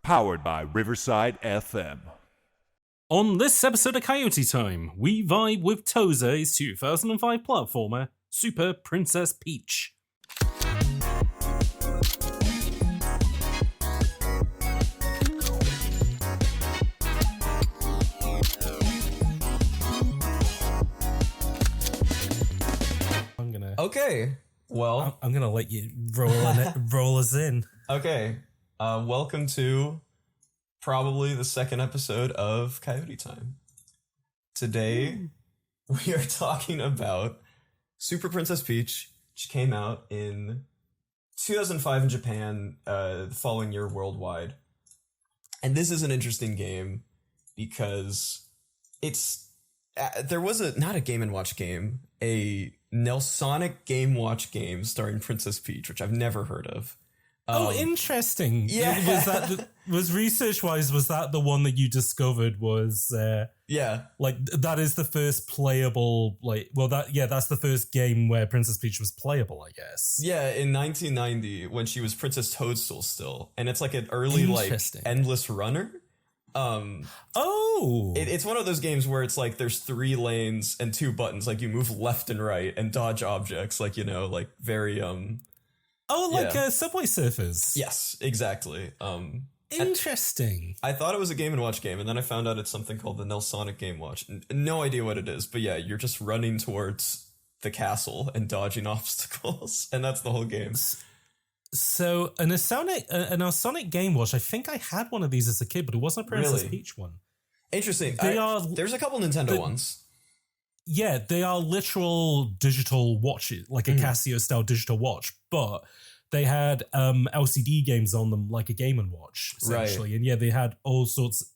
powered by Riverside FM. On this episode of Coyote Time, we vibe with Tose's 2005 platformer, Super Princess Peach. Okay, well... I'm gonna let you roll us in. Okay, welcome to probably the second episode of Coyote Time. Today, we are talking about Super Princess Peach, which came out in 2005 in Japan, the following year worldwide. And this is an interesting game because it's... there was not a Game & Watch game, a Nelsonic Game Watch game starring Princess Peach, which I've never heard of. Interesting. Yeah. Was research-wise, was that the one that you discovered was... yeah. Like, that is the first playable, that's the first game where Princess Peach was playable, I guess. Yeah, in 1990, when she was Princess Toadstool still. And it's like an early, endless runner. It's one of those games where it's like there's 3 lanes and 2 buttons, like you move left and right and dodge objects, like, very Subway Surfers. Yes, exactly. Interesting. I thought it was a Game & Watch game, and then I found out it's something called the Nelsonic Game Watch. No idea what it is, but yeah, you're just running towards the castle and dodging obstacles, and that's the whole game. So, an Nelsonic Game Watch, I think I had one of these as a kid, but it wasn't a Princess Peach one. Interesting. There's a couple Nintendo ones. Yeah, they are literal digital watches, like a Casio-style digital watch, but they had LCD games on them, like a Game & Watch, essentially. Right. And yeah, they had all sorts...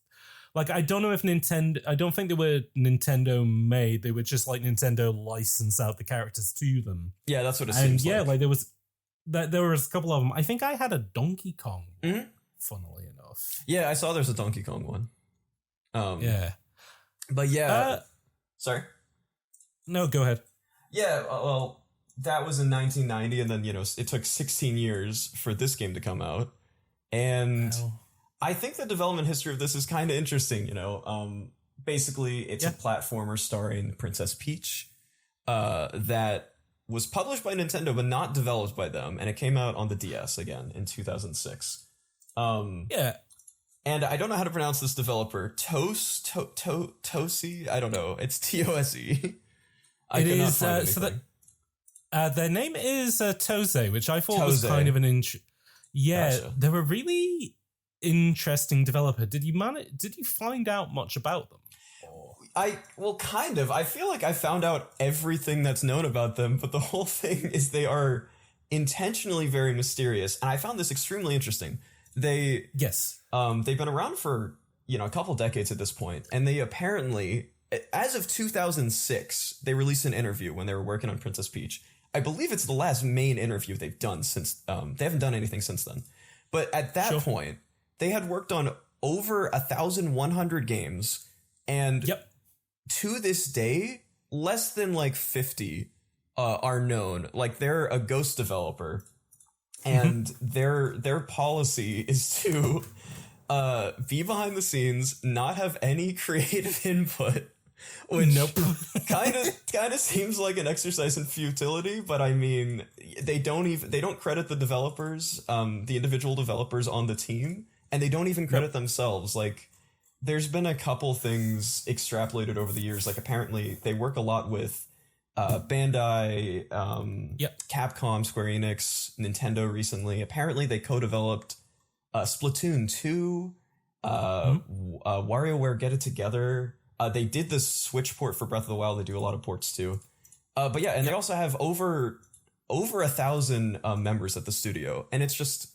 Like, I don't know if I don't think they were Nintendo made. They were just like Nintendo licensed out the characters to them. Yeah, that's what it seems like. And yeah, there was a couple of them. I think I had a Donkey Kong one, funnily enough. Yeah, I saw there's a Donkey Kong one. Yeah. But yeah... sorry? No, go ahead. Yeah, well, that was in 1990, and then, it took 16 years for this game to come out. And I think the development history of this is kind of interesting, Basically, it's a platformer starring Princess Peach that was published by Nintendo, but not developed by them. And it came out on the DS again in 2006. And I don't know how to pronounce this developer. Tose? I don't know. It's Tose. I cannot find anything. Their name is Tose, which I thought was kind of an gotcha. They're a really interesting developer. Did you find out much about them? Kind of. I feel like I found out everything that's known about them, but the whole thing is they are intentionally very mysterious, and I found this extremely interesting. They've been around for, a couple decades at this point, and they apparently, as of 2006, they released an interview when they were working on Princess Peach. I believe it's the last main interview they've done since, they haven't done anything since then. But at that point, they had worked on over 1,100 games, and to this day, less than 50 are known. Like, they're a ghost developer, and their policy is to be behind the scenes, not have any creative input, which kind of seems like an exercise in futility. But I mean, they don't credit the developers, the individual developers on the team, and they don't even credit themselves. Like, there's been a couple things extrapolated over the years. Like, apparently they work a lot with Bandai, Capcom, Square Enix, Nintendo recently. Apparently they co-developed Splatoon 2, WarioWare Get It Together. They did the Switch port for Breath of the Wild. They do a lot of ports too. But yeah, and they also have over 1,000 members at the studio, and it's just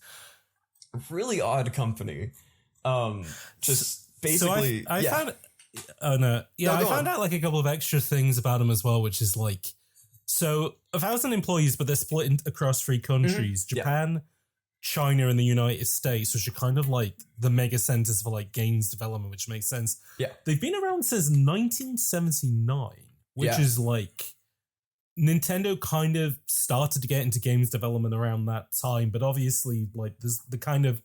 a really odd company. Basically, I found. Oh no! Yeah, I found out a couple of extra things about them as well, which is 1,000 employees, but they're split across 3 countries: Japan, China, and the United States, which are kind of the mega centers for games development, which makes sense. Yeah, they've been around since 1979, which is Nintendo kind of started to get into games development around that time, but obviously there's the kind of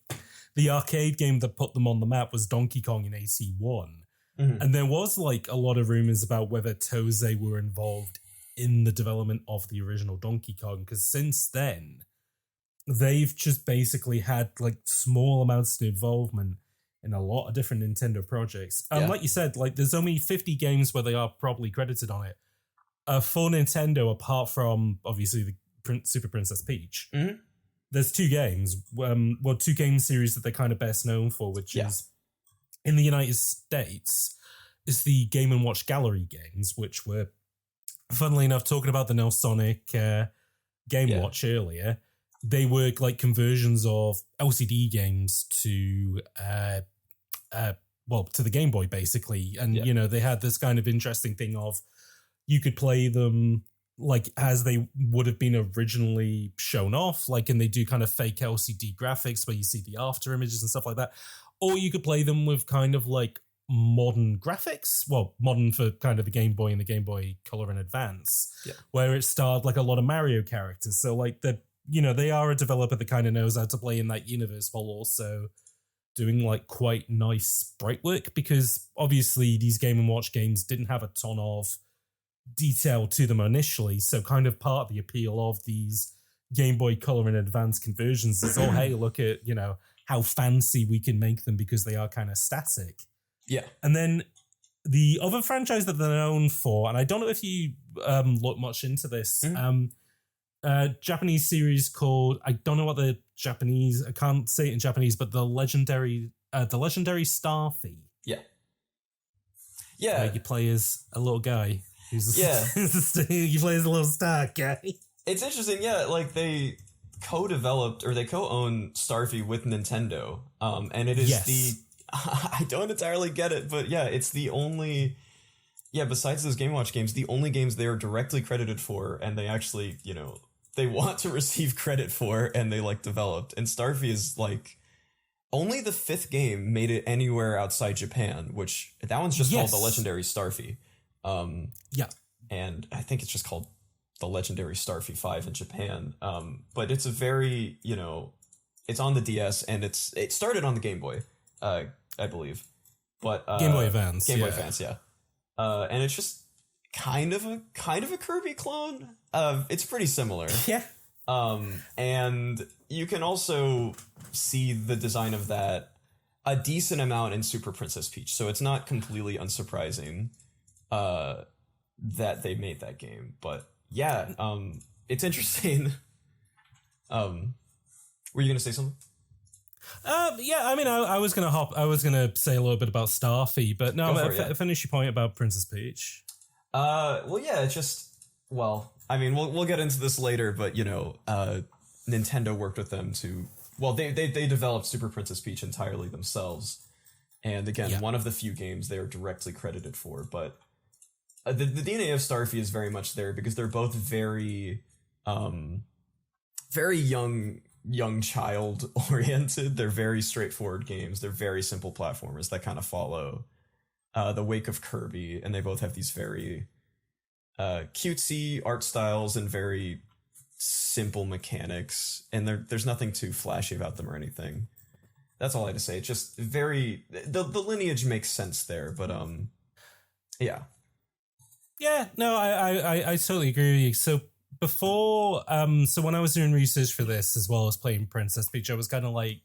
the arcade game that put them on the map was Donkey Kong in AC1. And there was like a lot of rumors about whether Tose were involved in the development of the original Donkey Kong, because since then they've just basically had like small amounts of involvement in a lot of different Nintendo projects. Like you said, like there's only 50 games where they are probably credited on it. For Nintendo, apart from obviously the Super Princess Peach, there's two games. Two game series that they're kind of best known for, which is in the United States, is the Game & Watch Gallery games, which were, funnily enough, talking about the Nelsonic Game Watch earlier. They were like conversions of LCD games to the Game Boy, basically. And, you know, they had this kind of interesting thing of you could play them like as they would have been originally shown off, like, and they do kind of fake LCD graphics where you see the after images and stuff like that. Or you could play them with kind of like modern graphics, well, modern for kind of the Game Boy and the Game Boy Color and Advance, where it starred like a lot of Mario characters. So like they are a developer that kind of knows how to play in that universe while also doing like quite nice sprite work, because obviously these Game & Watch games didn't have a ton of detail to them initially. So kind of part of the appeal of these Game Boy Color and Advance conversions is, oh, hey, look at, you know, how fancy we can make them because they are kind of static. Yeah. And then the other franchise that they're known for, and I don't know if you look much into this, Japanese series called, I don't know what the Japanese, I can't say it in Japanese, but the legendary Starfy. Yeah. Yeah. You play as a little guy. You play as a little star guy. It's interesting, like they co-developed or they co-own Starfy with Nintendo, and it is I don't entirely get it, but it's the only besides those Game & Watch games, the only games they are directly credited for, and they actually, you know, they want to receive credit for, and they like developed. And Starfy is like only the 5th game made it anywhere outside Japan, which that one's just called the Legendary Starfy. And I think it's just called the Legendary Starfy 5 in Japan. But it's a very, you know, it's on the DS, and it started on the Game Boy, I believe. But Game Boy Advance. Game Boy Advance, and it's just kind of a Kirby clone. It's pretty similar. Yeah. And you can also see the design of that a decent amount in Super Princess Peach. So it's not completely unsurprising that they made that game. But it's interesting. Were you going to say something? I mean, I was gonna say a little bit about Starfy, but no, finish your point about Princess Peach. I mean, we'll get into this later, but you know, Nintendo worked with them to, they developed Super Princess Peach entirely themselves, and again, one of the few games they are directly credited for. But the DNA of Starfy is very much there because they're both very, very young child oriented. They're very straightforward games. They're very simple platformers that kind of follow the wake of Kirby, and they both have these very cutesy art styles and very simple mechanics, and there's nothing too flashy about them or anything. That's all I had to say. It's just very the lineage makes sense there, but no, I totally agree with you. So before, so when I was doing research for this, as well as playing Princess Peach, I was kind of like,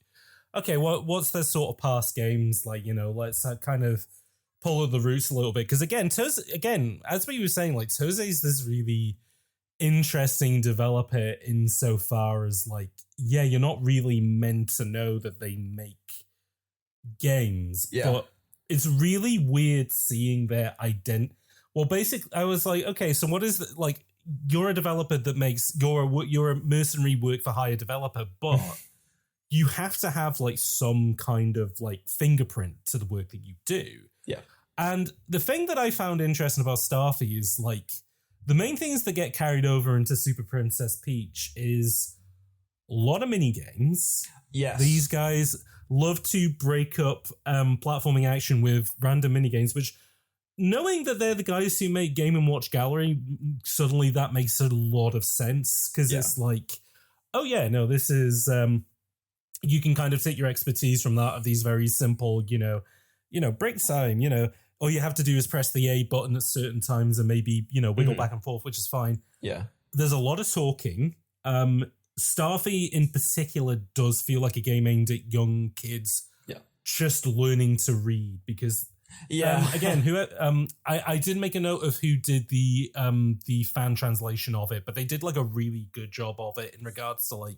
okay, what's their sort of past games? Like, you know, let's kind of pull at the roots a little bit. Because again, Tose, as we were saying, like, Tose is this really interesting developer insofar as, like, you're not really meant to know that they make games. Yeah. But it's really weird seeing their identity. Well, basically, I was like, okay, so what is the, like, you're a developer that makes you're a mercenary work for hire developer, but you have to have like some kind of like fingerprint to the work that you do. Yeah. And the thing that I found interesting about Starfy is like the main things that get carried over into Super Princess Peach is a lot of mini games. Yes. These guys love to break up platforming action with random mini games, which, knowing that they're the guys who make Game & Watch Gallery, suddenly that makes a lot of sense, because it's like, oh yeah, no, this is, you can kind of take your expertise from that of these very simple, break time, all you have to do is press the A button at certain times and maybe, wiggle back and forth, which is fine. Yeah. There's a lot of talking. Starfy in particular does feel like a game aimed at young kids just learning to read because again, I did make a note of who did the fan translation of it, but they did like a really good job of it in regards to like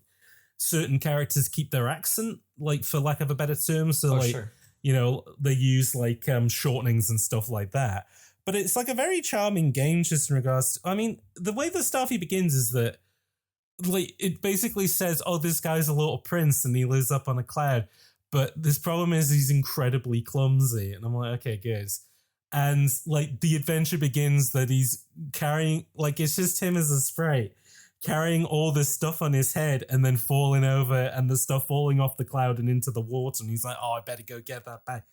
certain characters keep their accent, like for lack of a better term. So sure. They use like shortenings and stuff like that. But it's like a very charming game just in regards to, I mean, the way that Starfy begins is that like it basically says, oh, this guy's a little prince and he lives up on a cloud. But this problem is he's incredibly clumsy. And I'm like, okay, good. And like the adventure begins that he's carrying, like it's just him as a sprite, carrying all this stuff on his head and then falling over and the stuff falling off the cloud and into the water. And he's like, oh, I better go get that back.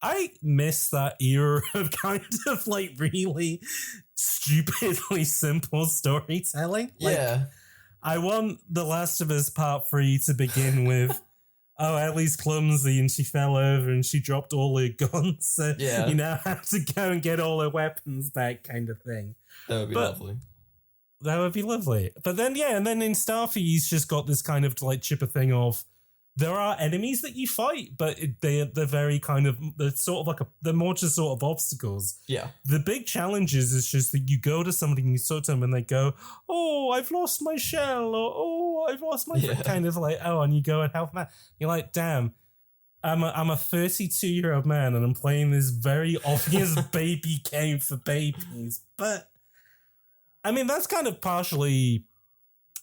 I miss that era of kind of like really stupidly simple storytelling. Like, I want The Last of Us Part 3 to begin with, oh, Ellie's clumsy and she fell over and she dropped all her guns. So you now have to go and get all her weapons back kind of thing. That would be lovely. That would be lovely. But then, and then in Starfy, he's just got this kind of like chipper thing of there are enemies that you fight, but they're very kind of, they're sort of like they're more just sort of obstacles. Yeah. The big challenge is just that you go to somebody and you talk to them and they go, oh, I've lost my shell, or oh, I've lost my kind of like, oh, and you go and help them out. You're like, damn, I'm a 32-year-old man and I'm playing this very obvious baby game for babies. But I mean, that's kind of partially,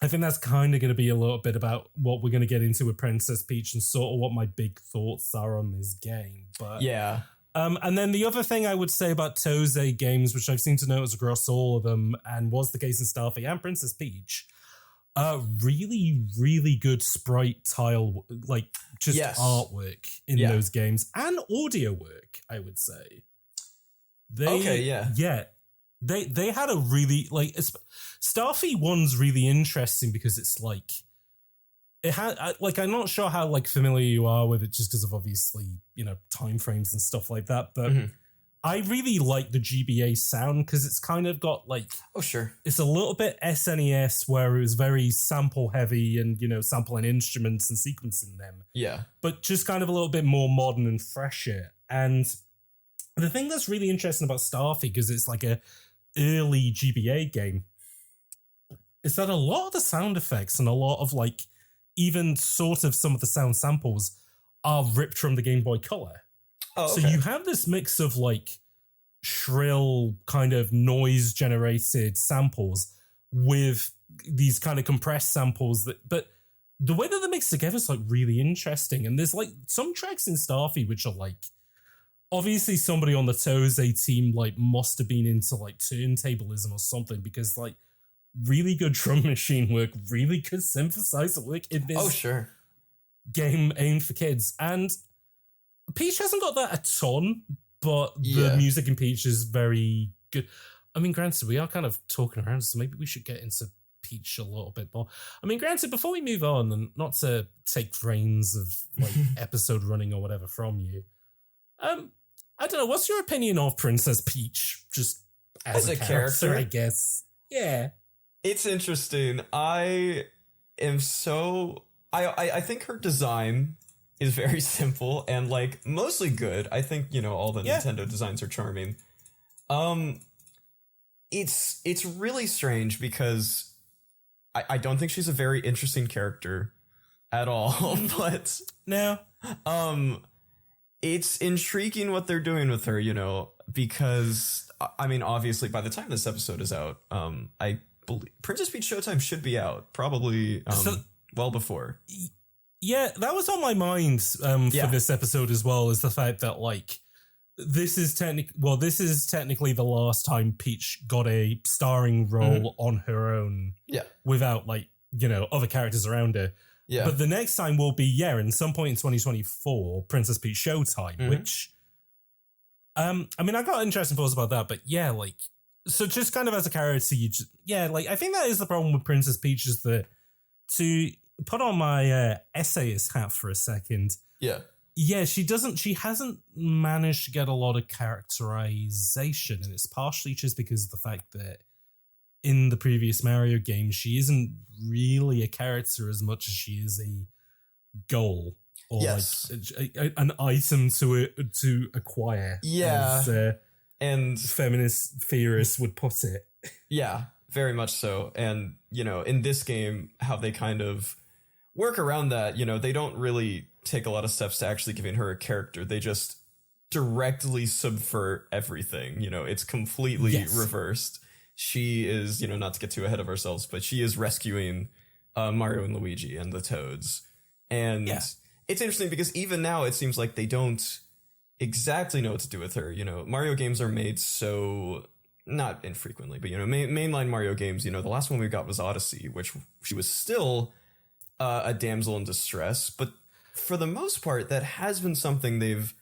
I think that's kind of going to be a little bit about what we're going to get into with Princess Peach and sort of what my big thoughts are on this game. But and then the other thing I would say about Tose games, which I've seemed to notice across all of them, and was the case in Starfy and Princess Peach, really, really good sprite tile, like just artwork in those games, and audio work, I would say. They had a really, like, Starfy 1's really interesting because it's like, it had, like, I'm not sure how, like, familiar you are with it just because of obviously, time frames and stuff like that, but I really like the GBA sound because it's kind of got, like, it's a little bit SNES where it was very sample heavy and, sampling instruments and sequencing them. Yeah. But just kind of a little bit more modern and fresher. And the thing that's really interesting about Starfy, because it's like a early GBA game, is that a lot of the sound effects and a lot of like even sort of some of the sound samples are ripped from the Game Boy Color. So you have this mix of like shrill kind of noise generated samples with these kind of compressed samples but the way that they're mixed together is like really interesting. And there's like some tracks in Starfy which are like, obviously somebody on the Tose team like must have been into like turntablism or something, because like really good drum machine work, really good synthesizer work in this game aimed for kids. And Peach hasn't got that a ton, but the music in Peach is very good. I mean, granted, we are kind of talking around, so maybe we should get into Peach a little bit more. I mean, granted, before we move on, and not to take reins of like episode running or whatever from you, I don't know, what's your opinion of Princess Peach just as a character, I guess? Yeah. It's interesting. I think her design is very simple and like mostly good. I think, all the Nintendo designs are charming. It's really strange because I don't think she's a very interesting character at all, but no. It's intriguing what they're doing with her, because I mean, obviously by the time this episode is out, I believe Princess Peach Showtime should be out probably well before. Yeah, that was on my mind for this episode as well, is the fact that like this is technically the last time Peach got a starring role on her own without like, other characters around her. Yeah. But the next time will be, in some point in 2024, Princess Peach Showtime, which, I mean, I got interesting thoughts about that, but like, so just kind of as a character, I think that is the problem with Princess Peach, is that put on my essayist hat for a second. Yeah. Yeah, she hasn't managed to get a lot of characterization, and it's partially just because of the fact that in the previous Mario games, she isn't really a character as much as she is a goal or like an item to acquire. Yeah. As, and feminist theorists would put it. Yeah, very much so. And, you know, in this game, how they kind of work around that, you know, they don't really take a lot of steps to actually giving her a character. They just directly subvert everything. You know, it's completely reversed. She is, you know, not to get too ahead of ourselves, but she is rescuing Mario and Luigi and the Toads. And it's interesting because even now it seems like they don't exactly know what to do with her. You know, Mario games are made so, not infrequently, but, you know, mainline Mario games, you know, the last one we got was Odyssey, which she was still a damsel in distress, but for the most part, that has been something they've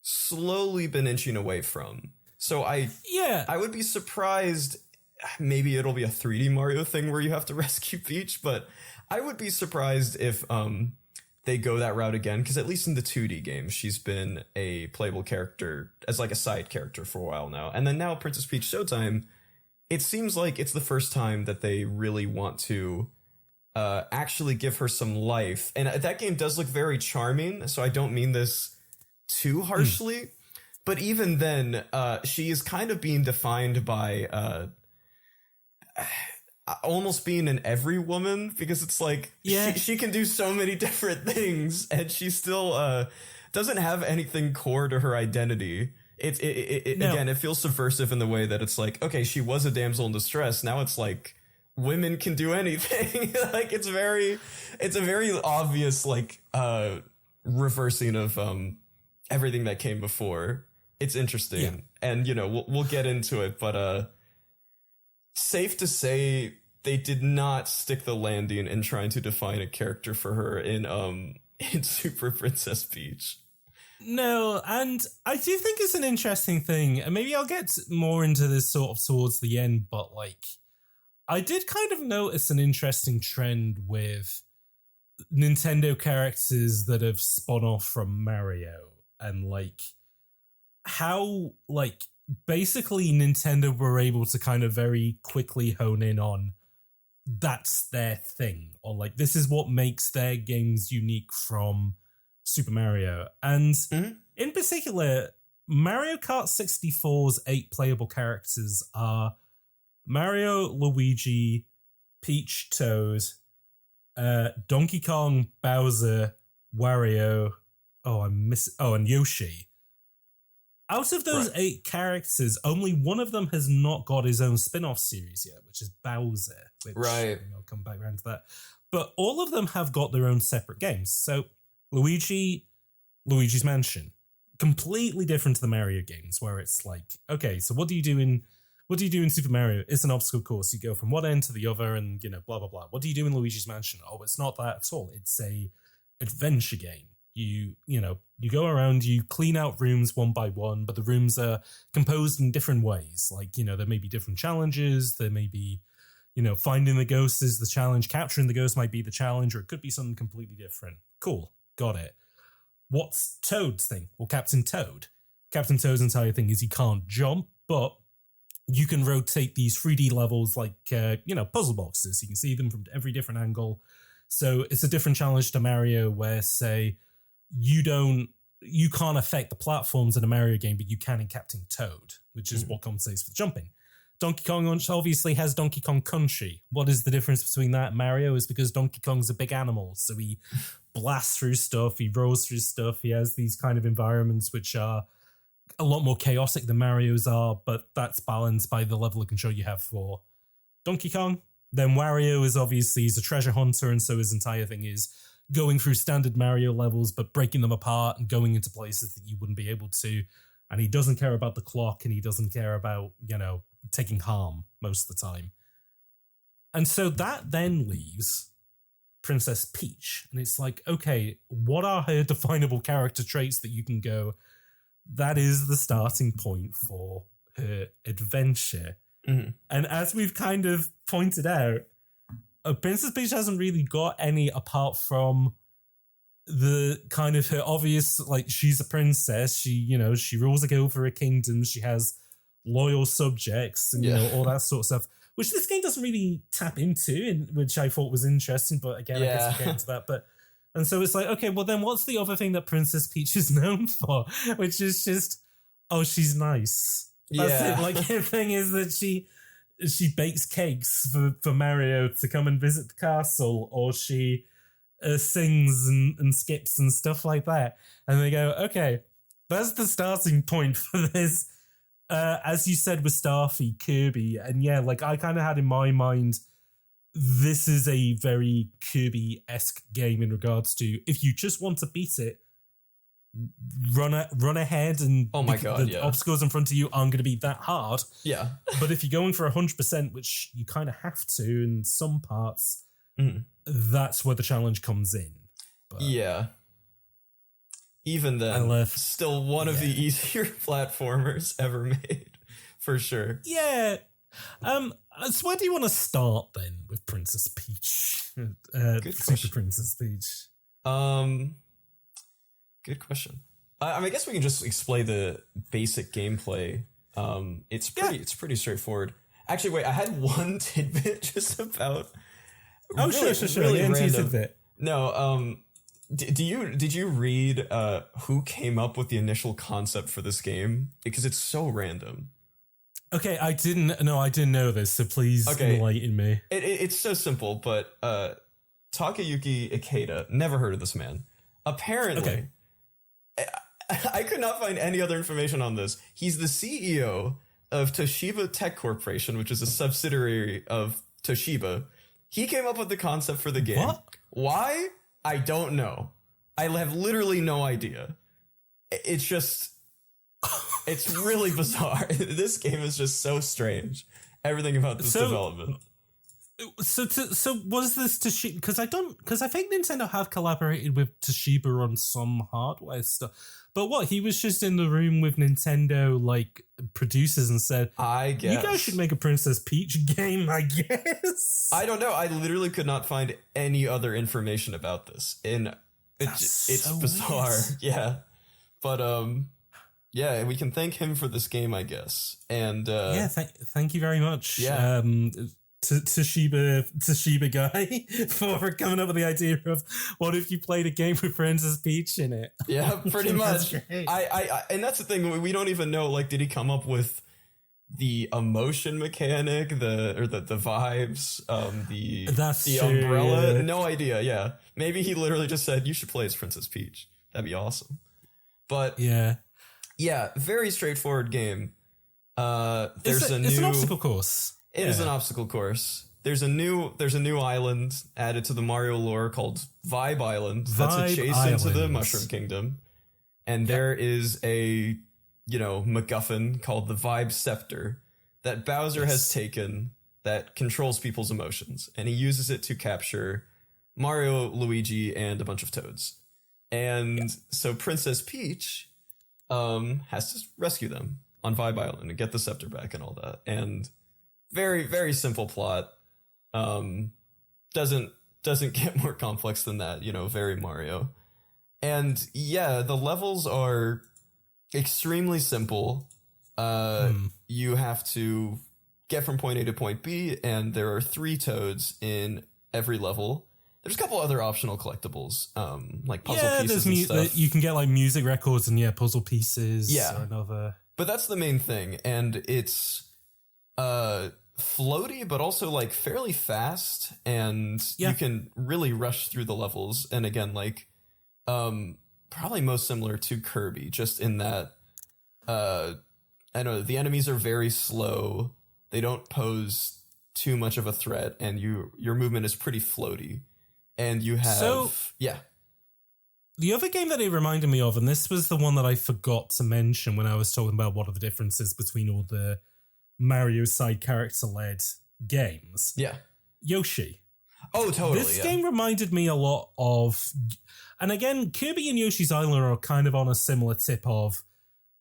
slowly been inching away from. So I would be surprised. Maybe it'll be a 3D Mario thing where you have to rescue Peach, but I would be surprised if they go that route again, because at least in the 2D game, she's been a playable character as like a side character for a while now. And then now Princess Peach Showtime, it seems like it's the first time that they really want to actually give her some life. And that game does look very charming, so I don't mean this too harshly, but even then, she is kind of being defined by almost being an every woman, because it's like she can do so many different things, and she still doesn't have anything core to her identity. Again, it feels subversive in the way that it's like, okay, she was a damsel in distress, now it's like women can do anything. Like it's a very obvious like reversing of everything that came before. It's interesting, and you know we'll get into it, but safe to say they did not stick the landing in trying to define a character for her in Super Princess Peach. No, and I do think it's an interesting thing, and maybe I'll get more into this sort of towards the end, but like I did kind of notice an interesting trend with Nintendo characters that have spun off from Mario, and like how like basically Nintendo were able to kind of very quickly hone in on that's their thing, or like this is what makes their games unique from Super Mario. And in particular, Mario Kart 64's 8 playable characters are Mario, Luigi, Peach, Toad, Donkey Kong, Bowser, Wario, and Yoshi. Out of those 8 characters, only one of them has not got his own spin-off series yet, which is Bowser. Which, I'll come back around to that. But all of them have got their own separate games. So Luigi's Mansion, completely different to the Mario games, where it's like, okay, so what do you do in Super Mario? It's an obstacle course. You go from one end to the other, and you know, blah blah blah. What do you do in Luigi's Mansion? Oh, it's not that at all. It's a adventure game. You go around, you clean out rooms one by one, but the rooms are composed in different ways. Like, you know, there may be different challenges. There may be, you know, finding the ghost is the challenge. Capturing the ghost might be the challenge, or it could be something completely different. Cool. Got it. What's Toad's thing? Well, Captain Toad's entire thing is he can't jump, but you can rotate these 3D levels like, puzzle boxes. You can see them from every different angle. So it's a different challenge to Mario where, say, you can't affect the platforms in a Mario game, but you can in Captain Toad, which is what compensates for the jumping. Donkey Kong obviously has Donkey Kong Country. What is the difference between that and Mario is because Donkey Kong's a big animal, so he blasts through stuff, he rolls through stuff, he has these kind of environments which are a lot more chaotic than Mario's are, but that's balanced by the level of control you have for Donkey Kong. Then Wario is obviously, he's a treasure hunter, and so his entire thing is going through standard Mario levels, but breaking them apart and going into places that you wouldn't be able to. And he doesn't care about the clock, and he doesn't care about, taking harm most of the time. And so that then leaves Princess Peach. And it's like, okay, what are her definable character traits that you can go, that is the starting point for her adventure? Mm-hmm. And as we've kind of pointed out, Princess Peach hasn't really got any apart from the kind of her obvious, like, she's a princess. She rules over a kingdom. She has loyal subjects and, all that sort of stuff, which this game doesn't really tap into, and which I thought was interesting. But again, I guess we'll get into that. And so it's like, okay, well then what's the other thing that Princess Peach is known for? Which is just, she's nice. That's it. Like, the thing is that she bakes cakes for Mario to come and visit the castle, or she sings and skips and stuff like that. And they go, okay, that's the starting point for this. As you said with Starfy, Kirby, and like I kind of had in my mind, this is a very Kirby-esque game in regards to, if you just want to beat it, run ahead, and the obstacles in front of you aren't going to be that hard. Yeah. But if you're going for 100%, which you kind of have to in some parts, that's where the challenge comes in. But even then, still one of the easier platformers ever made, for sure. Yeah. So where do you want to start then with Princess Peach? Good question. Super Princess Peach. Good question. I guess we can just explain the basic gameplay. It's pretty straightforward. Actually, wait, I had one tidbit just about. Sure. Really random. Tidbit. No. Did you read who came up with the initial concept for this game? Because it's so random. Okay, I didn't know this, so please enlighten me. It's so simple, but Takayuki Ikeda, never heard of this man. Apparently, I could not find any other information on this. He's the CEO of Toshiba Tech Corporation, which is a subsidiary of Toshiba. He came up with the concept for the game. What? Why? I don't know. I have literally no idea. It's just... It's really bizarre. This game is just so strange. Everything about this development. So was this Toshiba? Because I think Nintendo have collaborated with Toshiba on some hardware stuff. But what, he was just in the room with Nintendo like producers and said, I guess you guys should make a Princess Peach game, I guess. I don't know. I literally could not find any other information about this. And it's so bizarre. Weird. Yeah. But yeah, we can thank him for this game, I guess. And thank you very much. Yeah. Toshiba guy for coming up with the idea of what if you played a game with Princess Peach in it. Yeah, pretty much. I and that's the thing, we don't even know, like, did he come up with the emotion mechanic, the vibes, the umbrella? Yeah. No idea. Yeah, maybe he literally just said you should play as Princess Peach. That'd be awesome. But yeah, very straightforward game. It's an obstacle course. It is an obstacle course. There's a new island added to the Mario lore called Vibe Island. That's adjacent to the Mushroom Kingdom. And there is a, MacGuffin called the Vibe Scepter that Bowser has taken that controls people's emotions. And he uses it to capture Mario, Luigi, and a bunch of Toads. And so Princess Peach has to rescue them on Vibe Island and get the scepter back and all that. And very, very simple plot. Doesn't get more complex than that, very Mario. And yeah, the levels are extremely simple. You have to get from point A to point B, and there are 3 Toads in every level. There's a couple other optional collectibles, like puzzle pieces and stuff. You can get like music records and puzzle pieces. Yeah. Or another. But that's the main thing, and it's floaty, but also like fairly fast, and you can really rush through the levels. And again, like probably most similar to Kirby, just in that I don't know, the enemies are very slow. They don't pose too much of a threat, and your movement is pretty floaty. And you have the other game that it reminded me of, and this was the one that I forgot to mention when I was talking about what are the differences between all the Mario side character-led games. Yeah. Yoshi. Oh, totally. This game reminded me a lot of... And again, Kirby and Yoshi's Island are kind of on a similar tip of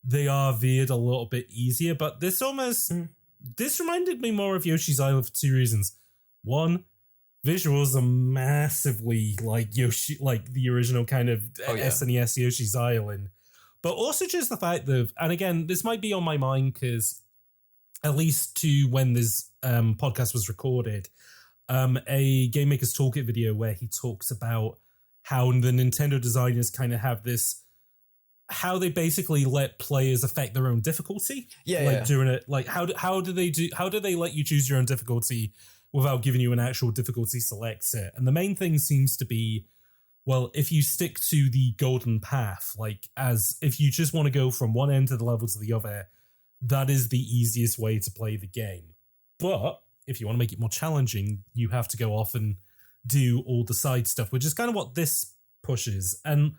they are veered a little bit easier, but this almost... This reminded me more of Yoshi's Island for 2 reasons. One, visuals are massively like Yoshi, like the original kind of SNES Yoshi's Island. But also just the fact that, and again, this might be on my mind because at least to when this podcast was recorded, a Game Maker's Toolkit video where he talks about how the Nintendo designers kind of have this, how they basically let players affect their own difficulty. Doing it like how do they let you choose your own difficulty without giving you an actual difficulty selector? And the main thing seems to be, well, if you stick to the golden path, like as if you just want to go from one end of the level to the other, that is the easiest way to play the game. But if you want to make it more challenging, you have to go off and do all the side stuff, which is kind of what this pushes. And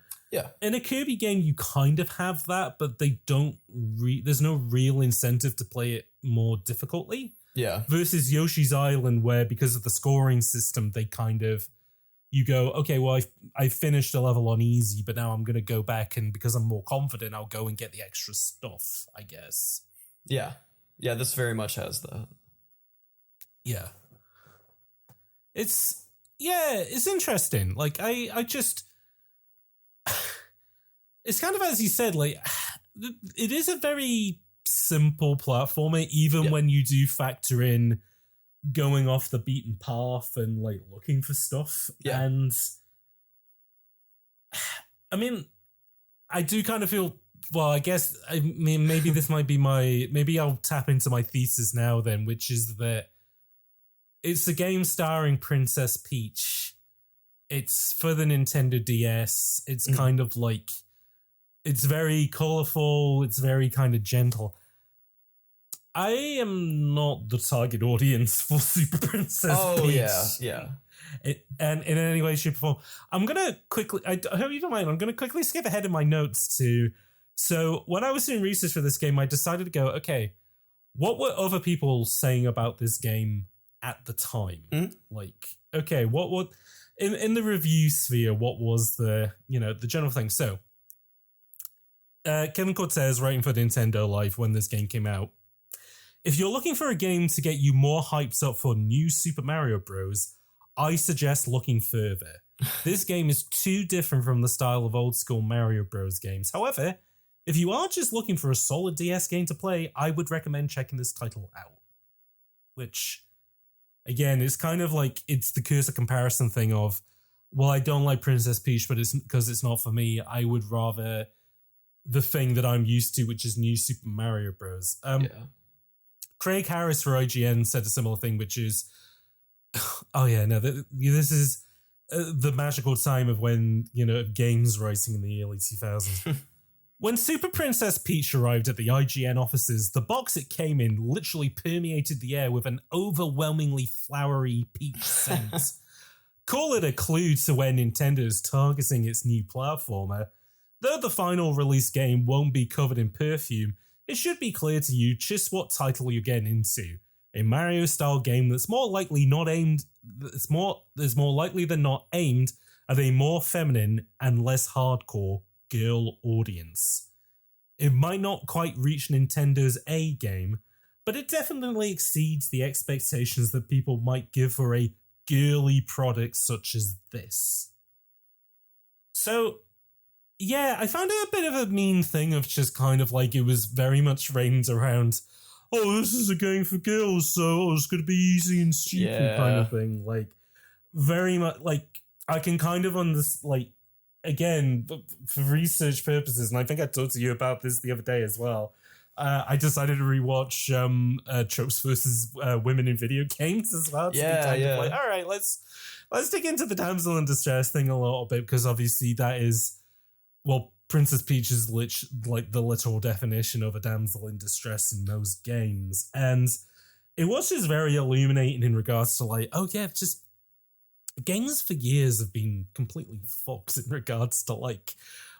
in a Kirby game, you kind of have that, but they don't. There's no real incentive to play it more difficultly. Yeah. Versus Yoshi's Island, where because of the scoring system, they kind of, you go, okay, well, I finished a level on easy, but now I'm going to go back, and because I'm more confident, I'll go and get the extra stuff, I guess. Yeah. Yeah, this very much has that. Yeah. It's interesting. Like, I just... It's kind of, as you said, like, it is a very simple platformer, even when you do factor in going off the beaten path and, like, looking for stuff. Yeah. And, I mean, I do kind of feel... Well, I guess, I mean, maybe this might be maybe I'll tap into my thesis now then, which is that it's a game starring Princess Peach. It's for the Nintendo DS. It's kind of like, it's very colorful. It's very kind of gentle. I am not the target audience for Super Princess Peach. Yeah. And in any way, shape, or form. I'm going to quickly, I hope you don't mind, I'm going to quickly skip ahead in my notes to... So when I was doing research for this game, I decided to go, okay, what were other people saying about this game at the time? Like, okay, what in the review sphere, what was the general thing? So Kevin Cortez, writing for Nintendo Life when this game came out, if you're looking for a game to get you more hyped up for new Super Mario Bros., I suggest looking further. This game is too different from the style of old school Mario Bros. Games. However, if you are just looking for a solid DS game to play, I would recommend checking this title out. Which, again, is kind of like, it's the cursor comparison thing of, well, I don't like Princess Peach, but it's because it's not for me. I would rather the thing that I'm used to, which is new Super Mario Bros. Craig Harris for IGN said a similar thing, which is, this is the magical time of when, games writing in the early 2000s. When Super Princess Peach arrived at the IGN offices, the box it came in literally permeated the air with an overwhelmingly flowery peach scent. Call it a clue to where Nintendo is targeting its new platformer. Though the final release game won't be covered in perfume, it should be clear to you just what title you're getting into. A Mario-style game that's more likely than not aimed at a more feminine and less hardcore girl audience. It might not quite reach Nintendo's A game, but it definitely exceeds the expectations that people might give for a girly product such as this. So, yeah, I found it a bit of a mean thing of just kind of like, it was very much framed around, oh, this is a game for girls, so it's going to be easy and stupid kind of thing. Like, very much, like, I can kind of understand, like, again, for research purposes, and I think I talked to you about this the other day as well, I decided to rewatch Tropes versus Women in Video Games as well. To be kind of like, all right, let's dig into the damsel-in-distress thing a little bit, because obviously that is, well, Princess Peach is like the literal definition of a damsel in distress in most games. And it was just very illuminating in regards to like, oh yeah, just games for years have been completely fucked in regards to like,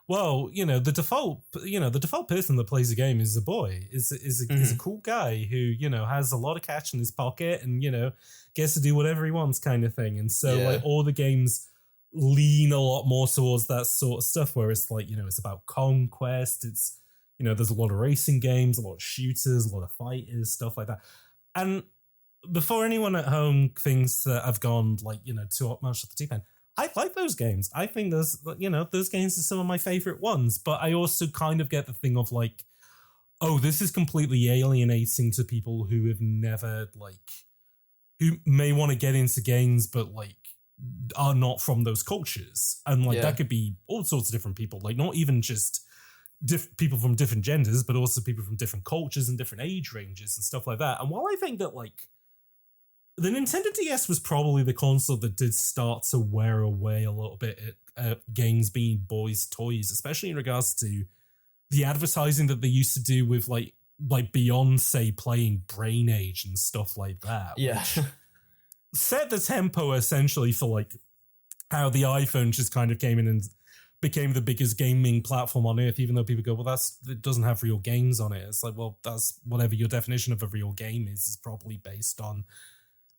well, the default person that plays a game is a boy, is a cool guy who, has a lot of cash in his pocket and, gets to do whatever he wants kind of thing. And so like all the games lean a lot more towards that sort of stuff where it's like, it's about conquest. It's, there's a lot of racing games, a lot of shooters, a lot of fighters, stuff like that. And before anyone at home thinks that I've gone like, too much off the deep end, I like those games. I think those games are some of my favorite ones, but I also kind of get the thing of like, oh, this is completely alienating to people who have never who may want to get into games, but are not from those cultures. And that could be all sorts of different people, not even just people from different genders, but also people from different cultures and different age ranges and stuff like that. And while I think that the Nintendo DS was probably the console that did start to wear away a little bit at games being boys' toys, especially in regards to the advertising that they used to do with like Beyonce playing Brain Age and stuff like that. Yeah. Which set the tempo essentially for how the iPhone just kind of came in and became the biggest gaming platform on earth, even though people go, well, it doesn't have real games on it. It's like, well, that's whatever your definition of a real game is probably based on,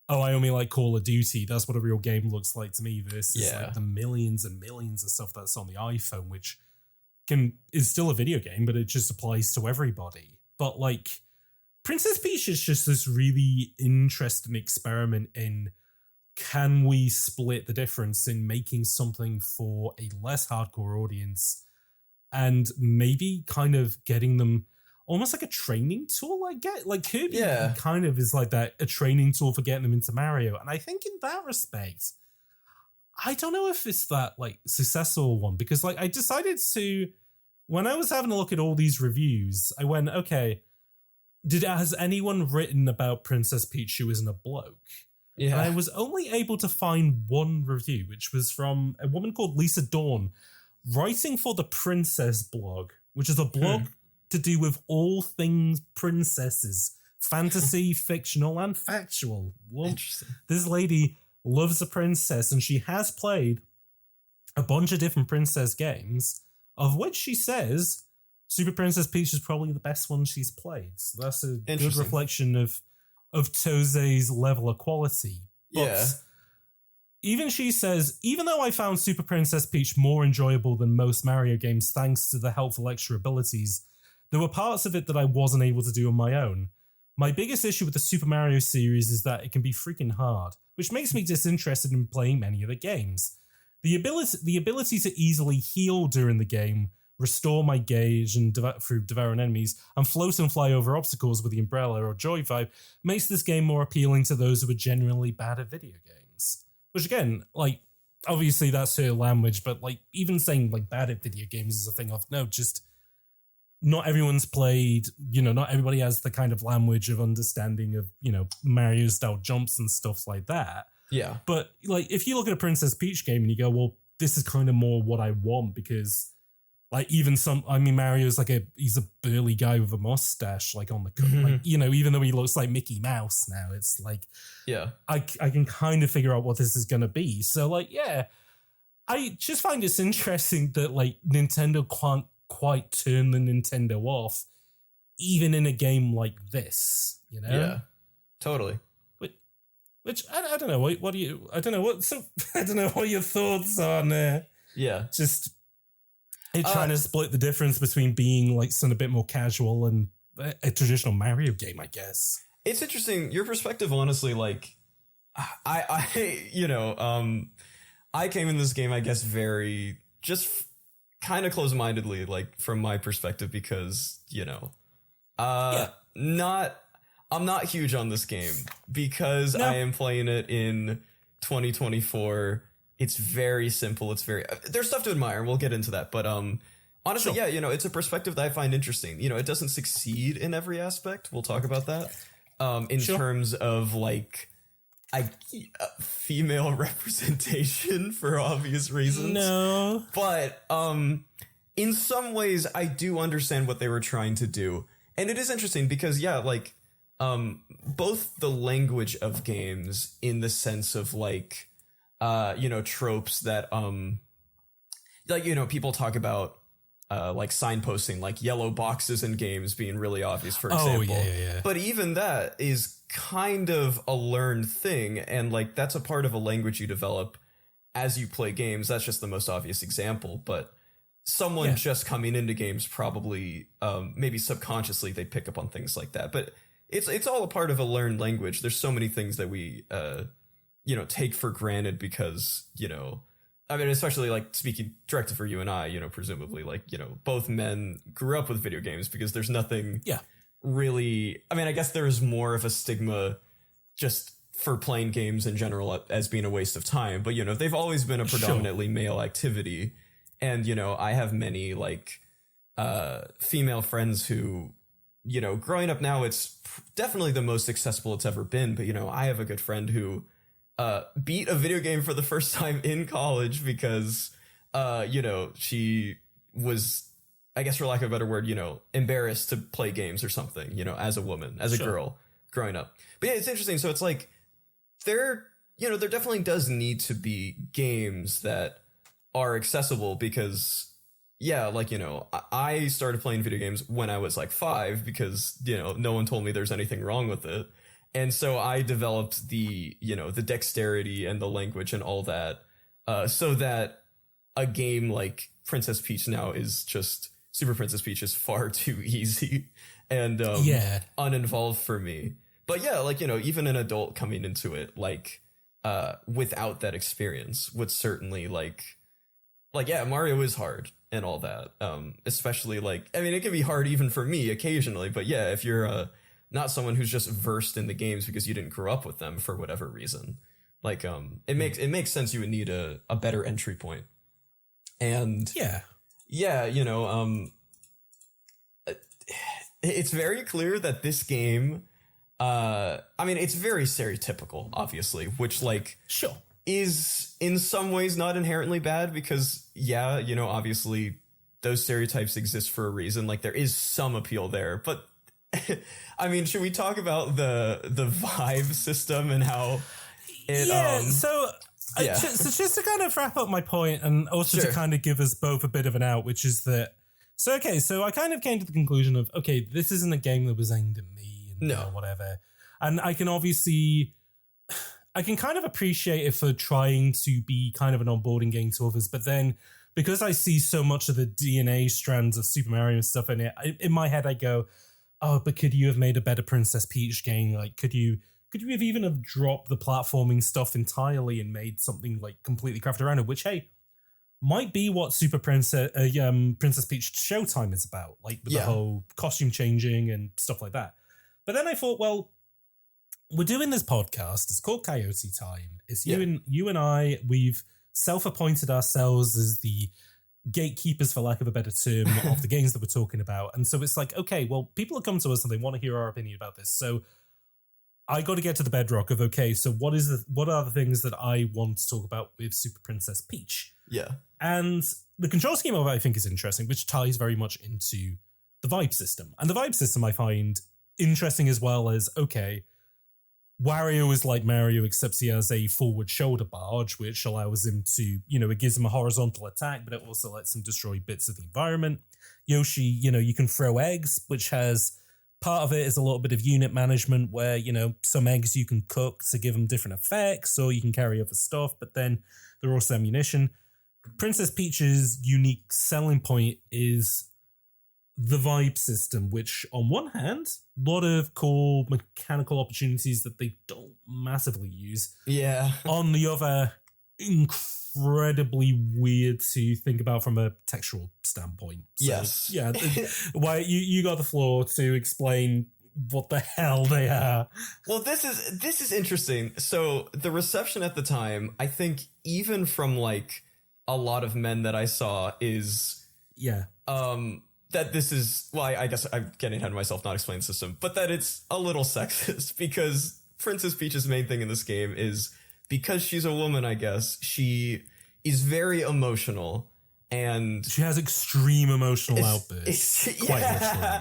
oh, I only like Call of Duty. That's what a real game looks like to me versus the millions and millions of stuff that's on the iPhone, which is still a video game, but it just applies to everybody. But Princess Peach is just this really interesting experiment in, can we split the difference in making something for a less hardcore audience and maybe kind of getting them almost like a training tool? Kirby kind of is like that, a training tool for getting them into Mario. And I think in that respect, I don't know if it's that successful one, because I decided to, when I was having a look at all these reviews, I went, okay, has anyone written about Princess Peach who isn't a bloke? Yeah. And I was only able to find one review, which was from a woman called Lisa Dawn, writing for the Princess blog, which is a blog to do with all things princesses, fantasy, fictional, and factual. Well, this lady loves a princess, and she has played a bunch of different princess games, of which she says Super Princess Peach is probably the best one she's played. So that's a good reflection of Tose's level of quality. But even she says, even though I found Super Princess Peach more enjoyable than most Mario games thanks to the helpful extra abilities, there were parts of it that I wasn't able to do on my own. My biggest issue with the Super Mario series is that it can be freaking hard, which makes me disinterested in playing many of the games. The ability to easily heal during the game, restore my gauge through devouring enemies, and float and fly over obstacles with the umbrella or joy vibe makes this game more appealing to those who are genuinely bad at video games. Which again, obviously that's her language, but even saying bad at video games is a thing of, no, just not everyone's played, not everybody has the kind of language of understanding of, Mario style jumps and stuff like that. Yeah. But if you look at a Princess Peach game and you go, well, this is kind of more what I want, because Mario's he's a burly guy with a mustache, on the, even though he looks like Mickey Mouse now, it's I can kind of figure out what this is going to be. So I just find it's interesting that Nintendo can't quite turn the Nintendo off, even in a game like this, Yeah, totally. Which I don't know. What do you? I don't know what. So I don't know what your thoughts on. Just trying to split the difference between being something a bit more casual and a traditional Mario game, I guess. It's interesting your perspective. Honestly, I came in this game, I guess, very just kind of close-mindedly, from my perspective, because I'm not huge on this game because I am playing it in 2024. It's very simple. It's there's stuff to admire. We'll get into that. But honestly, it's a perspective that I find interesting. It doesn't succeed in every aspect. We'll talk about that. In terms of female representation for obvious reasons. No. But in some ways, I do understand what they were trying to do. And it is interesting because, both the language of games in the sense of tropes that people talk about signposting, yellow boxes in games being really obvious, for example. Yeah. But even that is kind of a learned thing, and that's a part of a language you develop as you play games. That's just the most obvious example, but someone just coming into games probably maybe subconsciously they pick up on things like that. But it's all a part of a learned language. There's so many things that we take for granted because, I mean, especially like speaking directly for you and I, presumably like, both men grew up with video games because there's nothing really, I mean, I guess there is more of a stigma just for playing games in general as being a waste of time. But, they've always been a predominantly male activity. And, I have many like female friends who, growing up now, it's definitely the most accessible it's ever been. But, I have a good friend who beat a video game for the first time in college because, she was, I guess for lack of a better word, embarrassed to play games or something, as a woman, as a girl growing up. But yeah, it's interesting. So it's like there definitely does need to be games that are accessible because, I started playing video games when I was like 5 because, no one told me there's anything wrong with it. And so I developed the dexterity and the language and all that, so that a game like Princess Peach now is just Super Princess Peach is far too easy and uninvolved for me. But yeah, like, even an adult coming into it, like, without that experience would certainly Mario is hard and all that. Especially like, I mean, it can be hard even for me occasionally, but yeah, if you're, not someone who's just versed in the games because you didn't grow up with them for whatever reason. Like, it makes sense you would need a better entry point. And it's very clear that this game, I mean, it's very stereotypical, obviously, which is in some ways not inherently bad because, obviously those stereotypes exist for a reason. Like there is some appeal there, but I mean, should we talk about the vibe system and how it, so just to kind of wrap up my point and also to kind of give us both a bit of an out, which is that, so I kind of came to the conclusion of, okay, this isn't a game that was aimed at me and whatever. And I can kind of appreciate it for trying to be kind of an onboarding game to others, but then because I see so much of the DNA strands of Super Mario and stuff in it, in my head I go, oh, but could you have made a better Princess Peach game? Like, could you have even have dropped the platforming stuff entirely and made something like completely crafted around it? Which, hey, might be what Super Princess Peach Showtime is about, like with the whole costume changing and stuff like that. But then I thought, well, we're doing this podcast. It's called Coyote Time. It's you and I. We've self-appointed ourselves as the gatekeepers, for lack of a better term, of the games that we're talking about. And so it's like, okay, well, people have come to us and they want to hear our opinion about this. So I got to get to the bedrock of, okay, so what are the things that I want to talk about with Super Princess Peach? Yeah. And the control scheme of it, I think, is interesting, which ties very much into the vibe system. And the vibe system I find interesting as well as, okay, Wario is like Mario, except he has a forward shoulder barge, which allows him to, it gives him a horizontal attack, but it also lets him destroy bits of the environment. Yoshi, you can throw eggs, which has part of it is a little bit of unit management where, some eggs you can cook to give them different effects, or you can carry other stuff, but then they're also ammunition. Princess Peach's unique selling point is the vibe system, which on one hand, a lot of cool mechanical opportunities that they don't massively use. Yeah. On the other, incredibly weird to think about from a textual standpoint. So, yes. Yeah. Why you got the floor to explain what the hell they are. Well, this is interesting. So the reception at the time, I think even from like a lot of men that I saw is that this is, well, I guess I'm getting ahead of myself, not explaining the system, but that it's a little sexist because Princess Peach's main thing in this game is because she's a woman, I guess, she is very emotional and she has extreme emotional outbursts. Quite literally.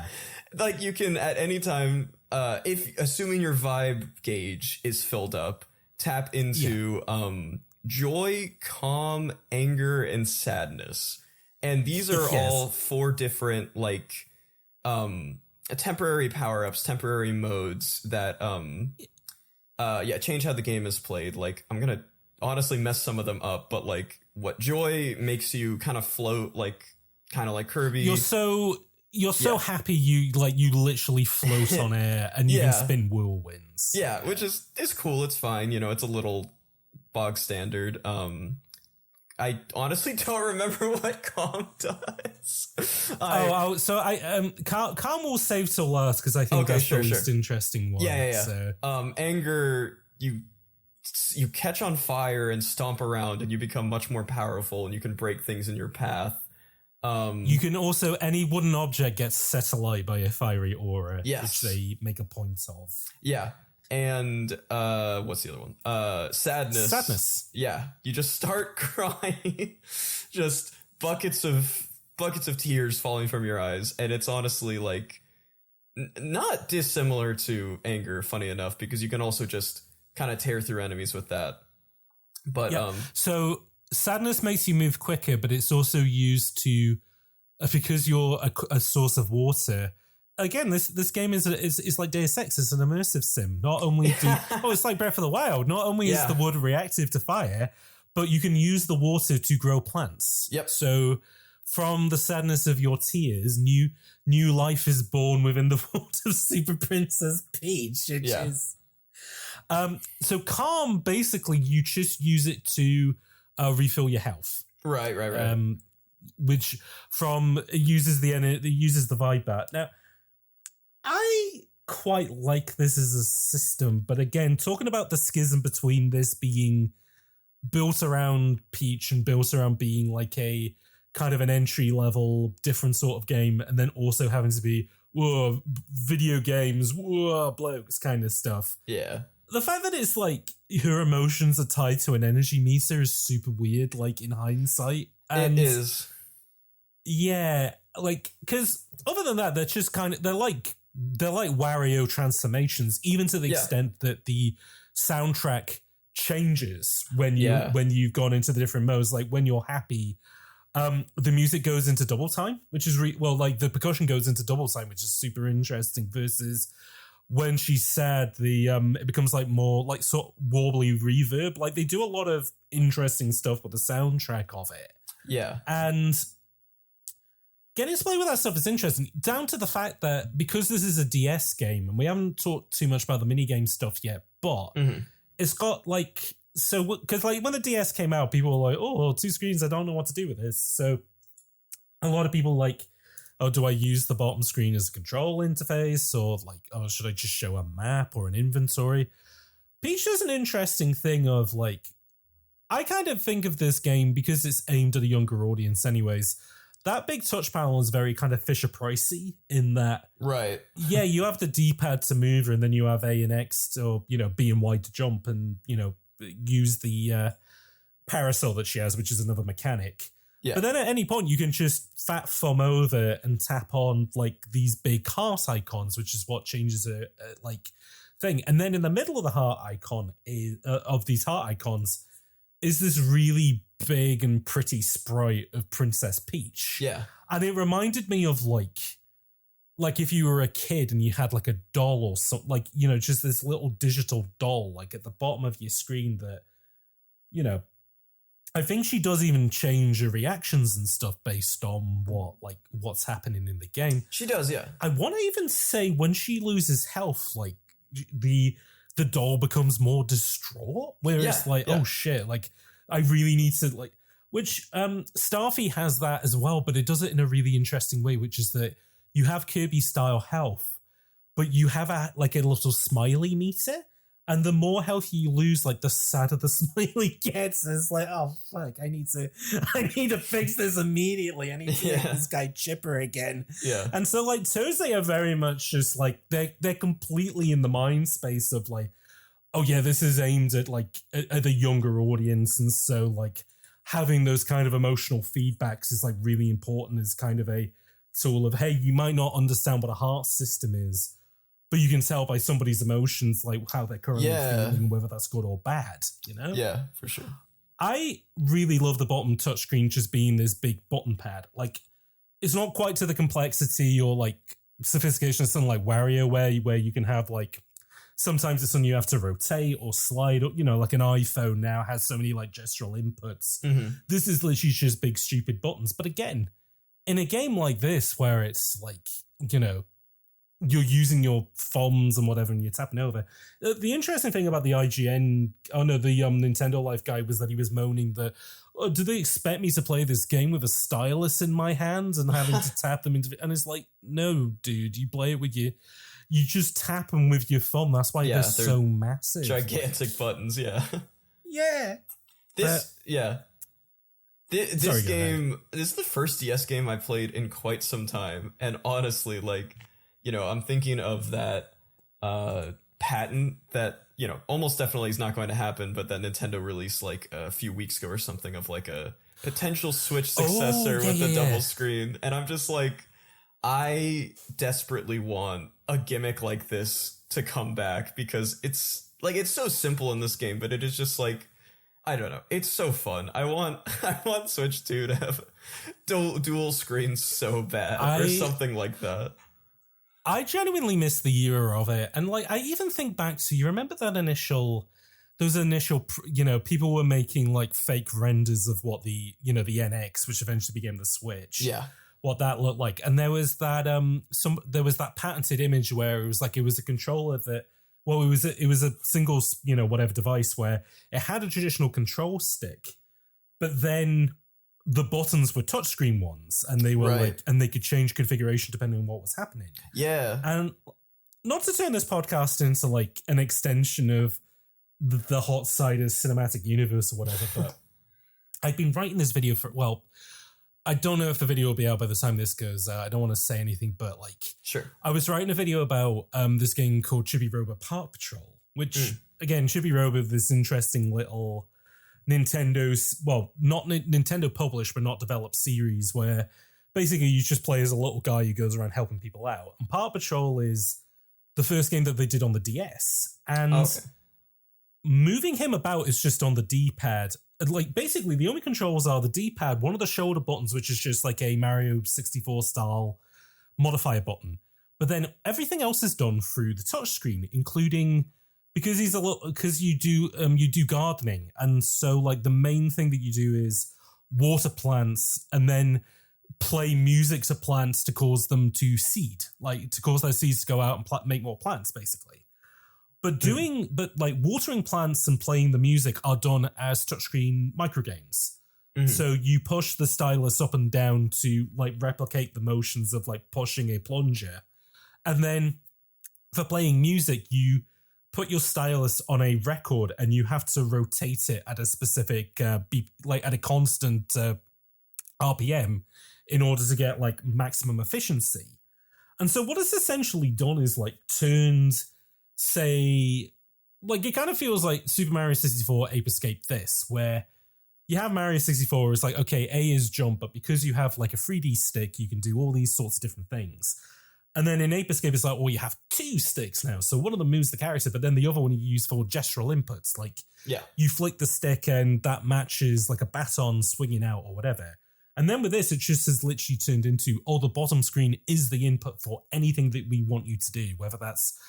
Like you can at any time, if assuming your vibe gauge is filled up, tap into joy, calm, anger, and sadness. And these are all 4 different like temporary power-ups, temporary modes that change how the game is played. Like I'm gonna honestly mess some of them up, but like what joy makes you kind of float, like kind of like Kirby. you're so happy you literally float on air and you can spin whirlwinds. Yeah, which is cool. It's fine. You know, it's a little bog standard. I honestly don't remember what calm does. Calm will save till last because I think that's the least interesting one. Yeah. So. Anger, you catch on fire and stomp around and you become much more powerful and you can break things in your path. You can also, any wooden object gets set alight by a fiery aura, yes, which they make a point of. Yeah. And what's the other one? Sadness. Yeah. You just start crying. Just buckets of tears falling from your eyes. And it's honestly like not dissimilar to anger, funny enough, because you can also just kind of tear through enemies with that. But so sadness makes you move quicker, but it's also used to because you're a source of water. Again, this game is like Deus Ex. It's an immersive sim. Not only it's like Breath of the Wild. Not only is the wood reactive to fire, but you can use the water to grow plants. Yep. So from the sadness of your tears, new life is born within the vault of Super Princess Peach. Which is so calm. Basically, you just use it to refill your health. Right. Which uses the vibe bat. Now, I quite like this as a system, but again, talking about the schism between this being built around Peach and built around being like a kind of an entry level, different sort of game, and then also having to be video games, blokes kind of stuff. Yeah. The fact that it's like her emotions are tied to an energy meter is super weird, like in hindsight. And it is. Yeah, like, because other than that, they're just they're like Wario transformations, even to the extent that the soundtrack changes when you've gone into the different modes. Like when you're happy, the music goes into double time, which is like the percussion goes into double time, which is super interesting. Versus when she's sad, it becomes like more like sort of warbly reverb. Like they do a lot of interesting stuff with the soundtrack of it. Yeah, and getting to play with that stuff is interesting, down to the fact that because this is a DS game, and we haven't talked too much about the minigame stuff yet, but it's got like, so, because like when the DS came out, people were like, oh, 2 screens, I don't know what to do with this. So a lot of people like, oh, do I use the bottom screen as a control interface? Or like, oh, should I just show a map or an inventory? Peach does an interesting thing of like, I kind of think of this game, because it's aimed at a younger audience anyways, that big touch panel is very kind of Fisher-Pricey in that, right? Yeah, you have the D-pad to move, and then you have A and X, or B and Y to jump, and use the parasol that she has, which is another mechanic. Yeah. But then at any point, you can just fat thumb over and tap on like these big heart icons, which is what changes a like thing. And then in the middle of the heart icon of these heart icons is this really big and pretty sprite of Princess Peach. Yeah. And it reminded me of like if you were a kid and you had like a doll or something, like, just this little digital doll, like at the bottom of your screen that, I think she does even change her reactions and stuff based on what's happening in the game. She does, yeah. I want to even say when she loses health, like the doll becomes more distraught, where it's like, oh shit, like I really need to like, which Starfy has that as well, but it does it in a really interesting way, which is that you have Kirby style health, but you have a little smiley meter, and the more health you lose, like the sadder the smiley gets. It's like, oh fuck, I need to fix this immediately. I need to make this guy chipper again. Yeah. And so like Tose are very much just like they're completely in the mind space of like, oh yeah, this is aimed at like at a younger audience, and so like having those kind of emotional feedbacks is like really important as kind of a tool of, hey, you might not understand what a heart system is, but you can tell by somebody's emotions like how they're currently feeling, whether that's good or bad, Yeah, for sure. I really love the bottom touchscreen just being this big button pad. Like, it's not quite to the complexity or like sophistication of something like Wario, where you can have like, sometimes it's something you have to rotate or slide, or, like an iPhone now has so many like gestural inputs. Mm-hmm. This is literally just big stupid buttons. But again, in a game like this, where it's like, you know, you're using your thumbs and whatever, and you're tapping over. The interesting thing about the Nintendo Life guy was that he was moaning that, oh, do they expect me to play this game with a stylus in my hands and having to tap them into? And it's like, no, dude, you play it with you just tap them with your thumb. That's why they're so massive, gigantic buttons. Yeah, yeah. This game, this is the first DS game I played in quite some time, and honestly, like, you know, I'm thinking of that patent that, you know, almost definitely is not going to happen, but that Nintendo released like a few weeks ago or something, of like a potential Switch successor with the double screen. And I'm just like, I desperately want a gimmick like this to come back, because it's like, it's so simple in this game, but it is just like, I don't know, it's so fun. I want Switch 2 to have dual screens so bad, or something like that. I genuinely miss the era of it. And like, I even think back to, you remember that those initial, you know, people were making like fake renders of what the NX, which eventually became the Switch. Yeah. What that looked like. And there was that, there was that patented image where it was a controller that, well, it was a single, you know, whatever device where it had a traditional control stick, but then the buttons were touchscreen ones, and they were like, and they could change configuration depending on what was happening. Yeah. And not to turn this podcast into like an extension of the hot side of cinematic universe or whatever, but I've been writing this video for, well, I don't know if the video will be out by the time this goes out. I don't want to say anything, but like, sure. I was writing a video about this game called Chibi Robo Park Patrol, which again, Chibi Robo, this interesting little Nintendo's, well, not Nintendo published, but not developed series where basically you just play as a little guy who goes around helping people out. And Park Patrol is the first game that they did on the DS. And moving him about is just on the D-pad. Like, basically, the only controls are the D-pad, one of the shoulder buttons, which is just like a Mario 64 style modifier button. But then everything else is done through the touchscreen, including, because you do gardening. And so like the main thing that you do is water plants and then play music to plants to cause them to seed, like to cause those seeds to go out and make more plants, basically. But watering plants and playing the music are done as touchscreen microgames. So you push the stylus up and down to like replicate the motions of like pushing a plunger. And then for playing music, you put your stylus on a record and you have to rotate it at a specific beat, like at a constant RPM in order to get like maximum efficiency. And so what it's essentially done is like turned, say, like it kind of feels like Super Mario 64 Ape Escape this, where you have Mario 64, it's like, okay, A is jump, but because you have like a 3D stick, you can do all these sorts of different things. And then in Ape Escape, it's like, well, you have two sticks now. So one of them moves the character, but then the other one you use for gestural inputs. Like, you flick the stick and that matches like a baton swinging out or whatever. And then with this, it just has literally turned into, oh, the bottom screen is the input for anything that we want you to do, whether that's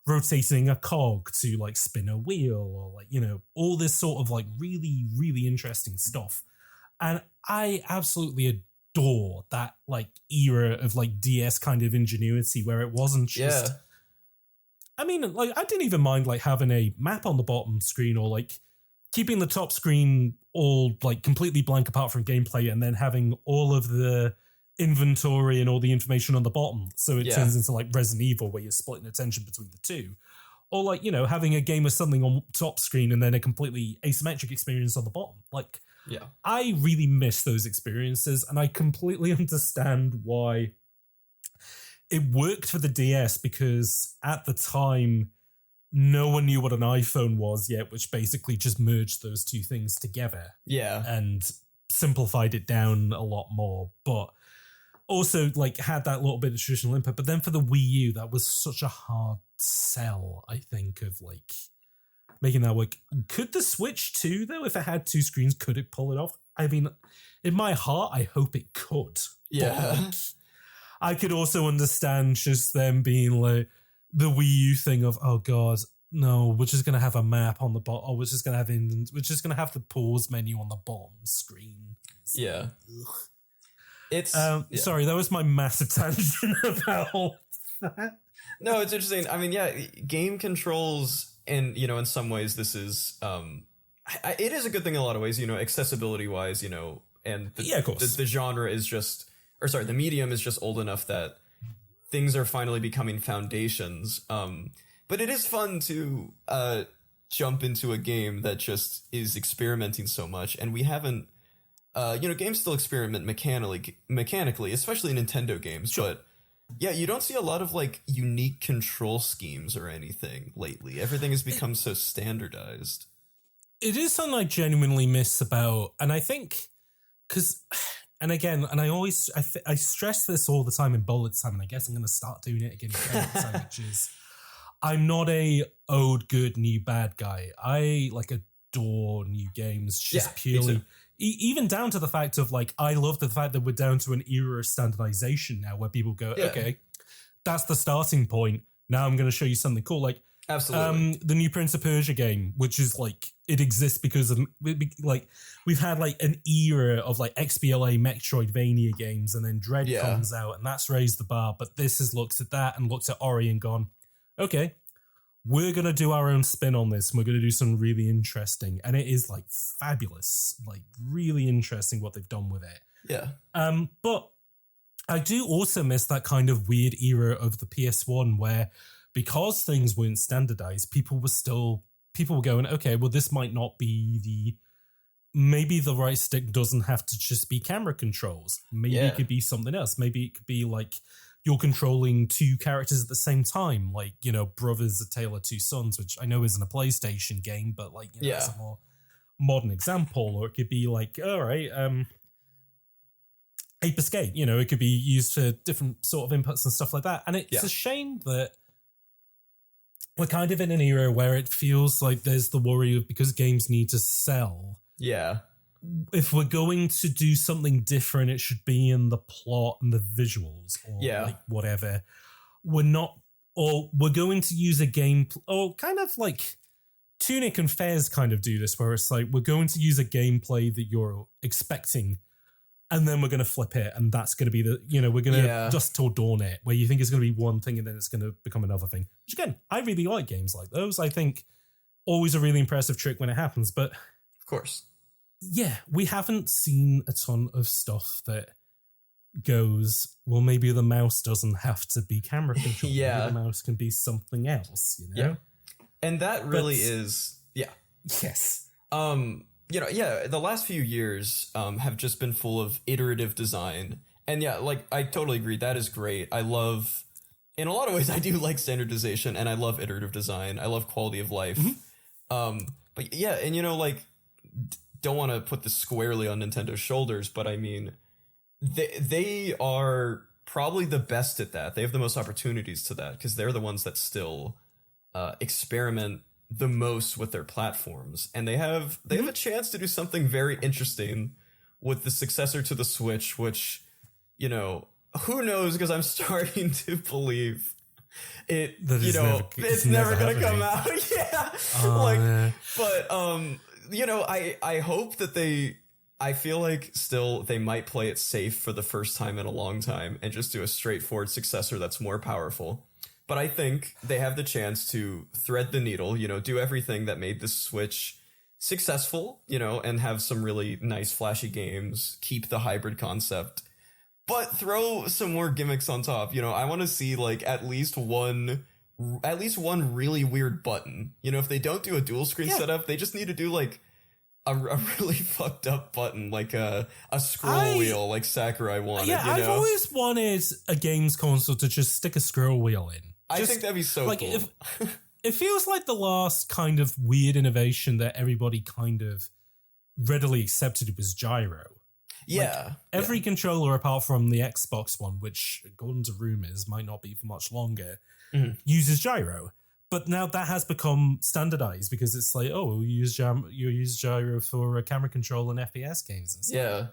rotating a cog to like spin a wheel or like, you know, all this sort of like really, really interesting stuff. And I absolutely adore that like era of like DS kind of ingenuity where it wasn't just, I mean, like I didn't even mind like having a map on the bottom screen or like keeping the top screen all like completely blank apart from gameplay and then having all of the inventory and all the information on the bottom. So it turns into like Resident Evil where you're splitting attention between the two. Or like, you know, having a game with something on top screen and then a completely asymmetric experience on the bottom. Like, I really miss those experiences and I completely understand why it worked for the DS because at the time, no one knew what an iPhone was yet, which basically just merged those two things together. And simplified it down a lot more. But also like had that little bit of traditional input. But then for the Wii U, that was such a hard sell, I think, of like making that work. Could the Switch 2, though, if it had two screens, could it pull it off? I mean, in my heart, I hope it could. But, like, I could also understand just them being like the Wii U thing of, oh God, no, we're just going to have a map on the bottom. Oh, we're just going to have the pause menu on the bottom screen. Ugh. It's sorry, that was my massive tangent about that. No, it's interesting. I mean, yeah, game controls, and in some ways, this is it is a good thing in a lot of ways. Accessibility wise, and of course. The genre is just, the medium is just old enough that things are finally becoming foundations. But it is fun to jump into a game that just is experimenting so much, and we haven't. Games still experiment mechanically, especially Nintendo games, sure. But yeah, you don't see a lot of like unique control schemes or anything lately. Everything has become so standardized. It is something I genuinely miss about, and I think and I stress this all the time in Bullet Time, and I guess I'm going to start doing it again in Bullet Time, which is I'm not a old good new bad guy. I adore new games just purely. Even down to the fact of I love the fact that we're down to an era of standardization now where people go, okay, that's the starting point. Now I'm going to show you something cool. Absolutely. The new Prince of Persia game, which is it exists because of we've had an era of XBLA Metroidvania games, and then Dread comes out, and that's raised the bar. But this has looked at that and looked at Ori and gone, okay, we're going to do our own spin on this, and we're going to do something really interesting. And it is fabulous, really interesting what they've done with it. Yeah. But I do also miss that kind of weird era of the PS1 where, because things weren't standardized, people were going, okay, well, this might not be maybe the right stick doesn't have to just be camera controls. Maybe it could be something else. Maybe it could be you're controlling two characters at the same time, Brothers: A Tale of Two Sons, which I know isn't a PlayStation game, but it's a more modern example. Or it could be all right, Ape Escape, it could be used for different sort of inputs and stuff like that. And it's a shame that we're kind of in an era where it feels like there's the worry of, because games need to sell. Yeah. If we're going to do something different, it should be in the plot and the visuals, or whatever. We're going to use a game, or kind of Tunic and Fez kind of do this, where it's we're going to use a gameplay that you're expecting, and then we're going to flip it, and that's going to be we're going to dust till dawn it, where you think it's going to be one thing and then it's going to become another thing. Which again, I really like games like those. I think always a really impressive trick when it happens, but of course. Yeah, we haven't seen a ton of stuff that goes, well, maybe the mouse doesn't have to be camera controlled. Maybe the mouse can be something else, Yeah. And that really is, Yes. The last few years have just been full of iterative design. And I totally agree. That is great. I love, in a lot of ways, I do like standardization, and I love iterative design. I love quality of life. Mm-hmm. But yeah, and don't want to put this squarely on Nintendo's shoulders, but I mean, they are probably the best at that. They have the most opportunities to that because they're the ones that still experiment the most with their platforms, and they have a chance to do something very interesting with the successor to the Switch, which who knows, because I'm starting to believe it's never gonna come out. But I hope that I feel like still they might play it safe for the first time in a long time and just do a straightforward successor that's more powerful. But I think they have the chance to thread the needle, do everything that made the Switch successful, and have some really nice flashy games, keep the hybrid concept, but throw some more gimmicks on top. I want to see at least one really weird button. If they don't do a dual screen setup, they just need to do a really fucked up button, like a scroll wheel, like Sakurai wanted. Yeah, I've always wanted a games console to just stick a scroll wheel in. I think that'd be so cool. It feels like the last kind of weird innovation that everybody kind of readily accepted was gyro. Yeah. Every controller apart from the Xbox one, which according to rumors might not be for much longer, uses gyro. But now that has become standardized because it's you use gyro for camera control and FPS games and stuff. Yeah.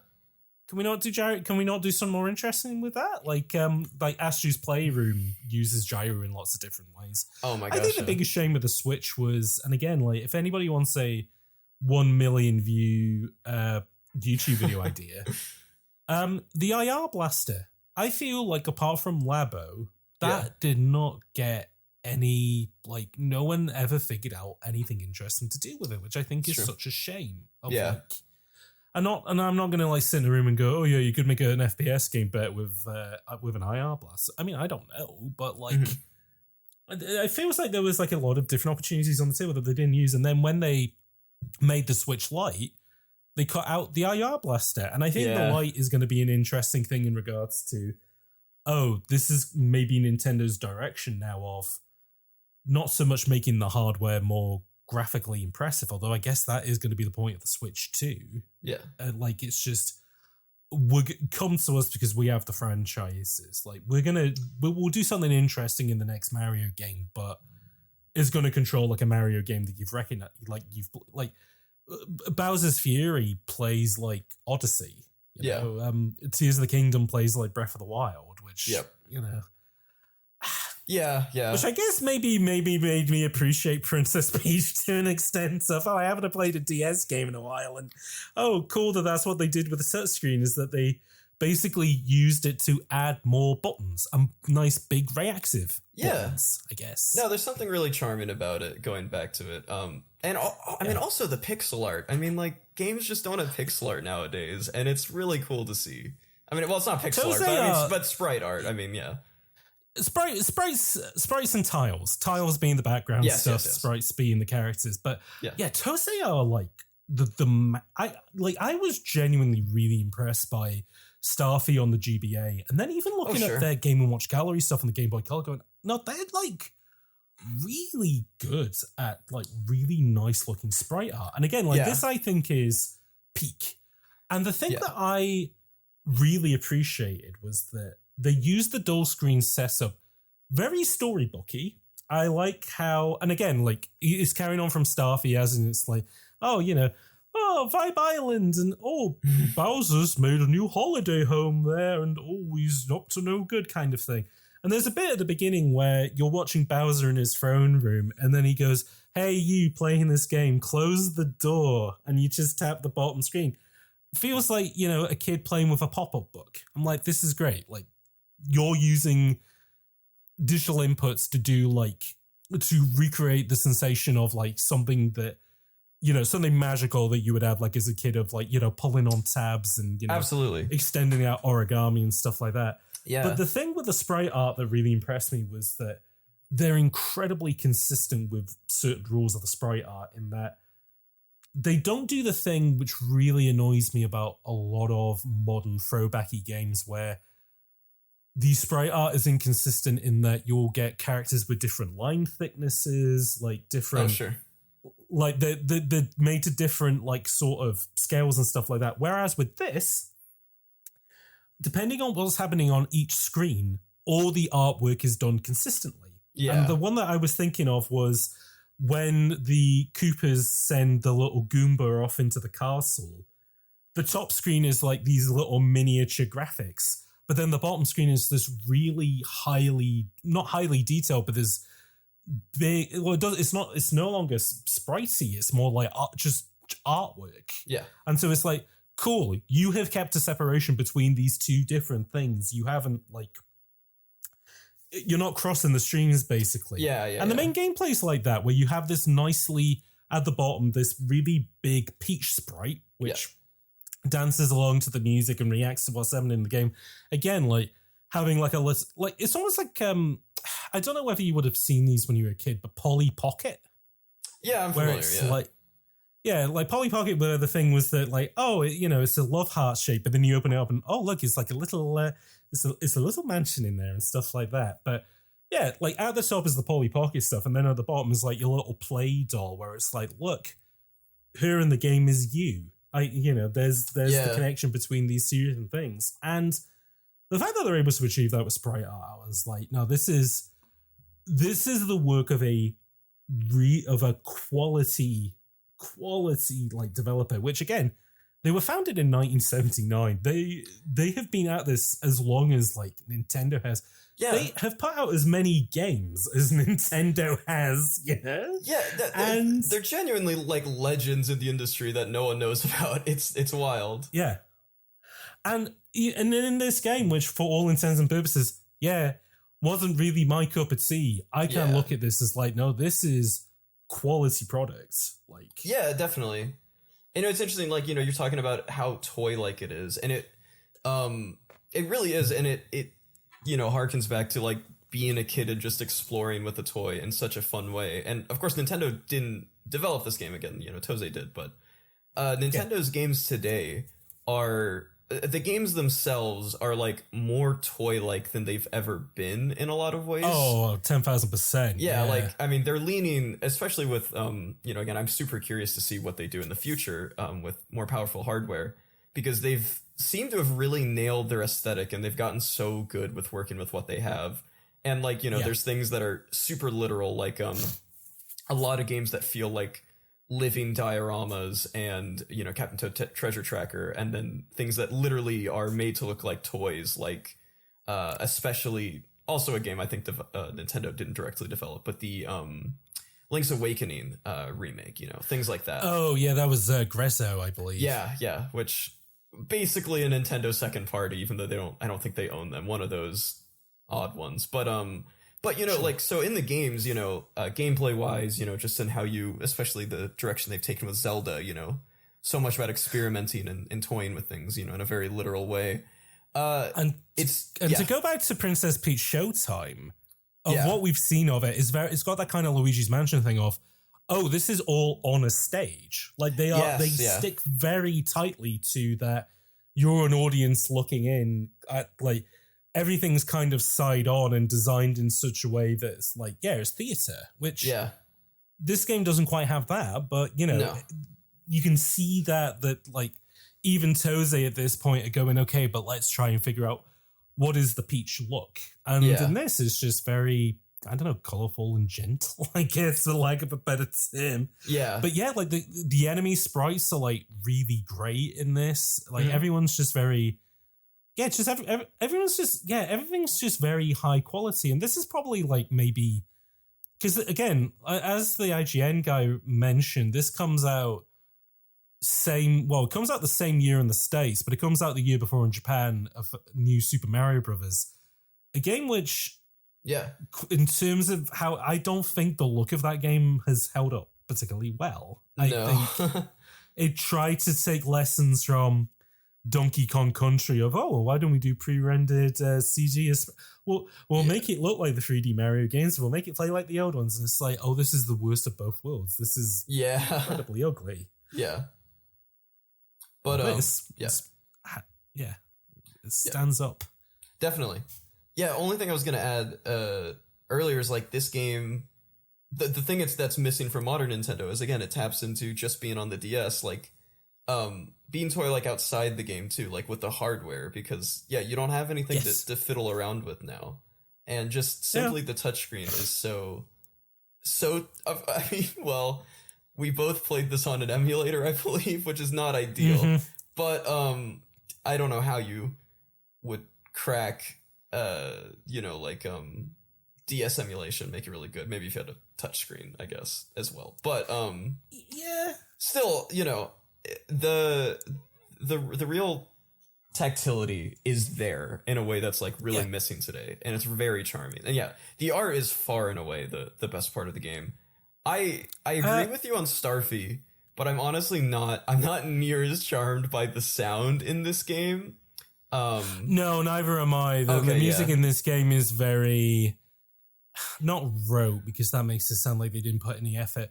Can we not do gyro? Can we not do something more interesting with that? Like Astru's Playroom uses gyro in lots of different ways. Oh my gosh. I think the biggest shame with the Switch was, and again, if anybody wants a 1 million view YouTube video idea, The IR blaster. I feel like apart from Labo, that did not get any, like, no one ever figured out anything interesting to do with it, which I think is such a shame. Like, I'm not going to like sit in a room and go, oh yeah, you could make an FPS game better with an IR blaster. I mean, I don't know, but like, it feels like there was like a lot of different opportunities on the table that they didn't use, and then when they made the Switch Lite, they cut out the IR blaster, and I think the Lite is going to be an interesting thing in regards to, oh, this is maybe Nintendo's direction now of not so much making the hardware more graphically impressive, although I guess that is going to be the point of the Switch too. Yeah. Like, it's just, come to us because we have the franchises. Like, we'll do something interesting in the next Mario game, but it's going to control like a Mario game that you've recognized, like Bowser's Fury plays like Odyssey. You know? Tears of the Kingdom plays like Breath of the Wild, which, you know. Which I guess maybe made me appreciate Princess Peach to an extent of, I haven't played a DS game in a while, and cool that's what they did with the touchscreen, is that they basically used it to add more buttons, nice big reactive buttons, I guess. No, there's something really charming about it, going back to it. I mean, also the pixel art. I mean, like, games just don't have pixel art nowadays, and it's really cool to see. I mean, well, it's not pixel art, but sprite art. I mean, Sprites and tiles being the background stuff, sprites being the characters, but Tose are like I was genuinely really impressed by Starfy on the GBA, and then even looking at their Game & Watch gallery stuff on the Game Boy Color, going, no, they're like really good at like really nice looking sprite art, and again, like this I think is peak. And the thing that I really appreciated was that they used the dual screen setup very storybooky. I like how, and again, like, it's carrying on from Starfy, as in it's like, Vibe Island, and Bowser's made a new holiday home there, and he's up to no good kind of thing. And there's a bit at the beginning where you're watching Bowser in his throne room, and then he goes, hey, you playing this game, close the door, and you just tap the bottom screen. Feels like, a kid playing with a pop-up book. I'm like, this is great. Like, you're using digital inputs to do to recreate the sensation of like something that, something magical that you would have like as a kid of like, pulling on tabs and, absolutely extending out origami and stuff like that. Yeah. But the thing with the sprite art that really impressed me was that they're incredibly consistent with certain rules of the sprite art, in that they don't do the thing which really annoys me about a lot of modern throwbacky games, where the sprite art is inconsistent in that you'll get characters with different line thicknesses, like different, like they're made to different like sort of scales and stuff like that. Whereas with this, depending on what's happening on each screen, all the artwork is done consistently. Yeah. And the one that I was thinking of was when the Koopas send the little Goomba off into the castle, the top screen is like these little miniature graphics, but then the bottom screen is this really not highly detailed, but there's big, it's no longer spritey, it's more like just artwork. Yeah. And so it's like, cool, you have kept a separation between these two different things. You haven't you're not crossing the streams, basically. And the main gameplay is like that, where you have this nicely at the bottom, this really big Peach sprite, which dances along to the music and reacts to what's happening in the game. Again, like having like a list, like it's almost like I don't know whether you would have seen these when you were a kid, but Polly Pocket. Yeah, I'm familiar. It's like Polly Pocket, where the thing was that like, it's a love heart shape, but then you open it up and look, it's like a little it's a little mansion in there and stuff like that. But yeah, like at the top is the Polly Pocket stuff, and then at the bottom is like your little play doll, where it's like, look, her in the game is you. There's the connection between these two different things, and the fact that they're able to achieve that with sprite art, I was like, no, this is the work of a quality like developer, which again, they were founded in 1979. They have been at this as long as like Nintendo has. Yeah. They have put out as many games as Nintendo has, Yeah, and they're genuinely like legends in the industry that no one knows about. It's wild. Yeah. And in this game, which for all intents and purposes, wasn't really my cup of tea. I can look at this as like, no, this is quality products. Like, yeah, definitely. You know, it's interesting. Like, you know, you're talking about how toy-like it is, and it really is, and it you know harkens back to like being a kid and just exploring with a toy in such a fun way. And of course, Nintendo didn't develop this game again. You know, Tose did, but Nintendo's games today are. The games themselves are like more toy-like than they've ever been in a lot of ways. Oh, 10,000%. Yeah, like, I mean, they're leaning, especially with, you know, again, I'm super curious to see what they do in the future with more powerful hardware, because they've seemed to have really nailed their aesthetic, and they've gotten so good with working with what they have. And like, you know, there's things that are super literal, like a lot of games that feel like living dioramas and, you know, Captain Toad Treasure Tracker, and then things that literally are made to look like toys, like especially also a game I think Nintendo didn't directly develop, but the Link's Awakening remake, you know, things like that. Oh yeah, that was Grezzo, I believe. Yeah, which basically a Nintendo second party, even though I don't think they own them, one of those odd ones. But, you know, like, so in the games, you know, gameplay wise, you know, just in how you, especially the direction they've taken with Zelda, you know, so much about experimenting and toying with things, you know, in a very literal way. And to go back to Princess Peach Showtime, what we've seen of it is it's got that kind of Luigi's Mansion thing of, oh, this is all on a stage. Like they stick very tightly to that. You're an audience looking in at like, everything's kind of side on and designed in such a way that it's like, it's theater, which this game doesn't quite have that, but you know, you can see that like even Tose at this point are going, okay, but let's try and figure out what is the Peach look. And in this is just very, I don't know, colorful and gentle, I guess, for lack of a better term. Yeah. But yeah, like the enemy sprites are like really great in this. Like everyone's just very, it's just everyone's just everything's just very high quality, and this is probably like maybe because again, as the IGN guy mentioned, this comes out it comes out the same year in the States, but it comes out the year before in Japan of New Super Mario Brothers, a game which in terms of how I don't think the look of that game has held up particularly well. I think it tried to take lessons from Donkey Kong Country of, why don't we do pre-rendered CG? We'll make it look like the 3D Mario games. We'll make it play like the old ones. And it's like, this is the worst of both worlds. This is incredibly ugly. Yeah. But it stands up. Definitely. Yeah, only thing I was going to add earlier is like this game, the thing that's missing from modern Nintendo is, again, it taps into just being on the DS, like, being toy-like outside the game too, like with the hardware, because you don't have anything to fiddle around with now, and just simply the touchscreen is so. I mean, well, we both played this on an emulator, I believe, which is not ideal, but I don't know how you would crack, DS emulation, make it really good. Maybe if you had a touchscreen, I guess, as well, but still, you know. The real tactility is there in a way that's like really missing today, and it's very charming. And the art is far and away the best part of the game. I agree with you on Starfy, but I'm honestly not near as charmed by the sound in this game. No, neither am I. The music in this game is very not rote, because that makes it sound like they didn't put any effort.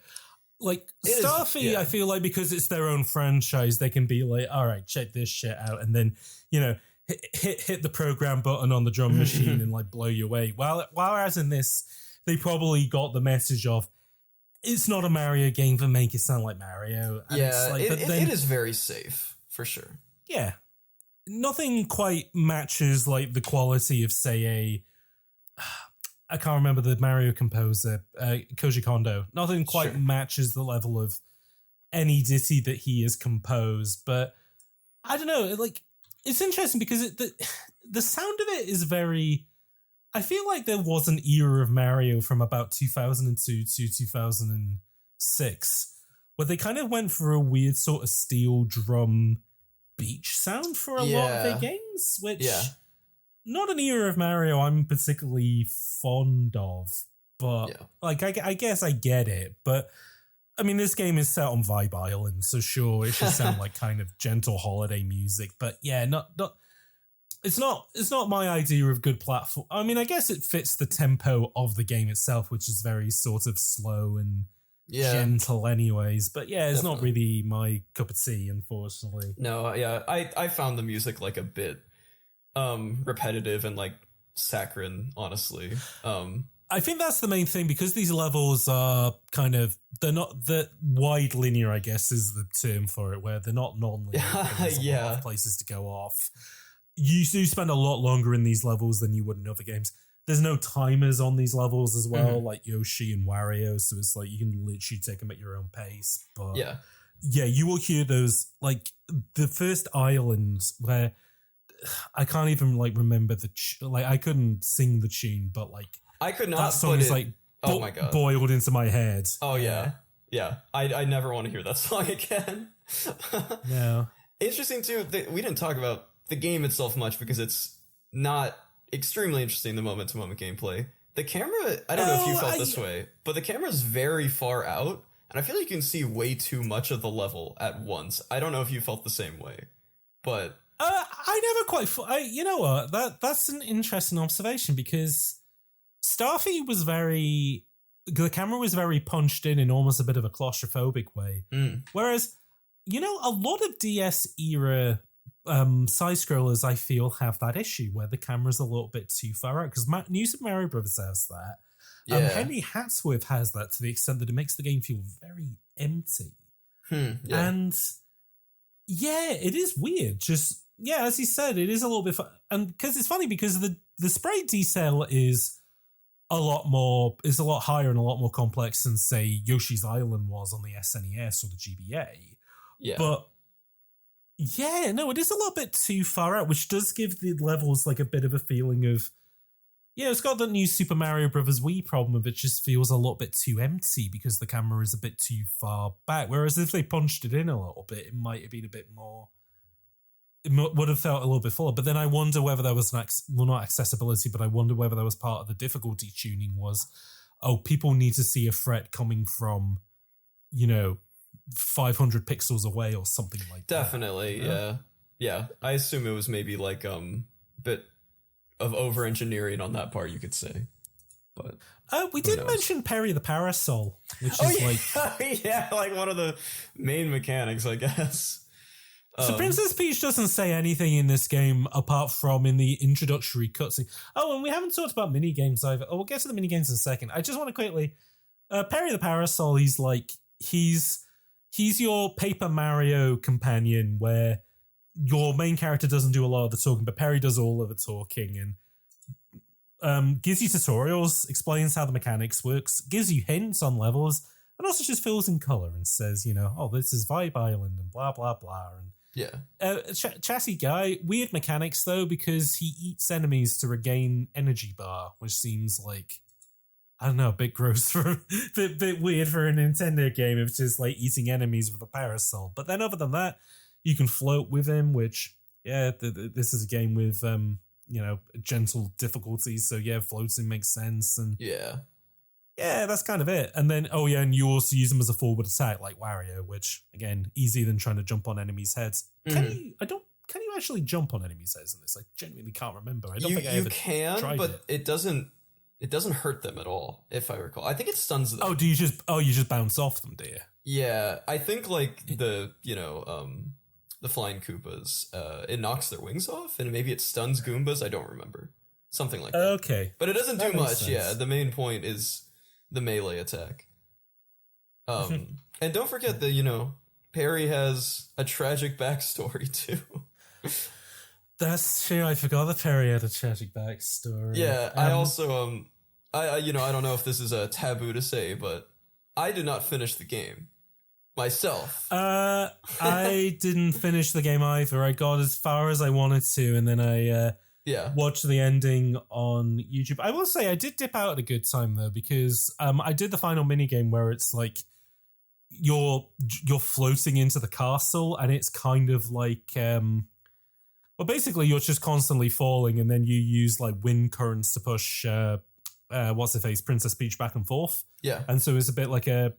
Like Starfy, I feel like because it's their own franchise, they can be like, all right, check this shit out, and then, you know, hit the program button on the drum machine and like blow you away. Whereas in this, they probably got the message of, it's not a Mario game, but make it sound like Mario. And it is very safe for sure. Yeah, nothing quite matches like the quality of, say, I can't remember the Mario composer, Koji Kondo. Nothing quite matches the level of any ditty that he has composed, but I don't know. Like, it's interesting because the sound of it is very. I feel like there was an era of Mario from about 2002 to 2006 where they kind of went for a weird sort of steel drum beach sound for a lot of their games, which Yeah. not an era of Mario I'm particularly fond of, but Yeah. like I guess I get it. But I mean, this game is set on Vibe Island, so sure, it should sound like kind of gentle holiday music. But yeah, not it's not my idea of good platform. I mean, I guess it fits the tempo of the game itself, which is very sort of slow and gentle anyways. But yeah, it's not really my cup of tea, unfortunately. No, yeah, I found the music like a bit repetitive and like saccharine, honestly. I think that's the main thing, because these levels are kind of, they're not the wide linear, I guess is the term for it, where they're not non-linear. There's a lot of places to go off. You do spend a lot longer in these levels than you would in other games. There's no timers on these levels as well, like Yoshi and Wario, so it's like you can literally take them at your own pace. But yeah, you will hear those, like the first island where I can't even like remember like I couldn't sing the tune, but like I could not. That song is like oh my God, boiled into my head. Oh yeah. I never want to hear that song again. No. Interesting too. We didn't talk about the game itself much because it's not extremely interesting. The moment-to-moment gameplay. The camera. I don't know if you felt this way, but the camera is very far out, and I feel like you can see way too much of the level at once. I don't know if you felt the same way, but I never quite. You know what? That's an interesting observation, because Starfy was the camera was very punched in almost a bit of a claustrophobic way. Whereas, you know, a lot of DS era side scrollers, I feel, have that issue where the camera's a little bit too far out, because New Super Mario Bros. Has that. Henry Hatsworth has that to the extent that it makes the game feel very empty. And yeah, it is weird. Just, yeah, as you said, it is a little bit and because it's funny, because the sprite detail is a lot higher and a lot more complex than, say, Yoshi's Island was on the SNES or the GBA. Yeah. But yeah, no, it is a little bit too far out, which does give the levels like a bit of a feeling of, yeah, it's got that new Super Mario Bros. Wii problem of it just feels a little bit too empty because the camera is a bit too far back. Whereas if they punched it in a little bit, it might have been a bit more, it would have felt a little bit fuller. But then I wonder whether there was not accessibility, but I wonder whether there was part of the difficulty tuning was, people need to see a threat coming from, 500 pixels away or something like Definitely, that. Definitely, yeah. I assume it was maybe like a bit of over-engineering on that part, you could say. But we did mention Perry the Parasol, which is like one of the main mechanics, I guess. So Princess Peach doesn't say anything in this game apart from in the introductory cutscene. Oh, and we haven't talked about minigames either. Oh, we'll get to the minigames in a second. I just want to quickly... Perry the Parasol, he's your Paper Mario companion where your main character doesn't do a lot of the talking, but Perry does all of the talking and gives you tutorials, explains how the mechanics works, gives you hints on levels, and also just fills in color and says, this is Vibe Island and blah, blah, blah. And chatty guy, weird mechanics though, because he eats enemies to regain energy bar, which seems like, I don't know, a bit gross bit weird for a Nintendo game of just like eating enemies with a parasol. But then other than that, you can float with him, which, this is a game with, gentle difficulties. So yeah, floating makes sense. And yeah, that's kind of it. And then, and you also use them as a forward attack like Wario, which, again, easier than trying to jump on enemies' heads. Can you actually jump on enemies' heads in this? I genuinely can't remember. I don't think I ever tried but it doesn't hurt them at all, if I recall. I think it stuns them. Oh, you just bounce off them, do you? Yeah, I think like the flying Koopas, it knocks their wings off, and maybe it stuns Goombas. I don't remember. Something like that. Okay. But it doesn't do much, sense. The main point is the melee attack. And don't forget that, Perry has a tragic backstory too. That's true. I forgot that Perry had a tragic backstory. Yeah, I also I don't know if this is a taboo to say, but I did not finish the game myself. I didn't finish the game either. I got as far as I wanted to, and then I watched the ending on YouTube. I will say I did dip out at a good time though, because I did the final minigame where it's like you're floating into the castle, and it's kind of like well, basically you're just constantly falling, and then you use like wind currents to push what's her face, Princess Peach, back and forth. Yeah. And so it's a bit like a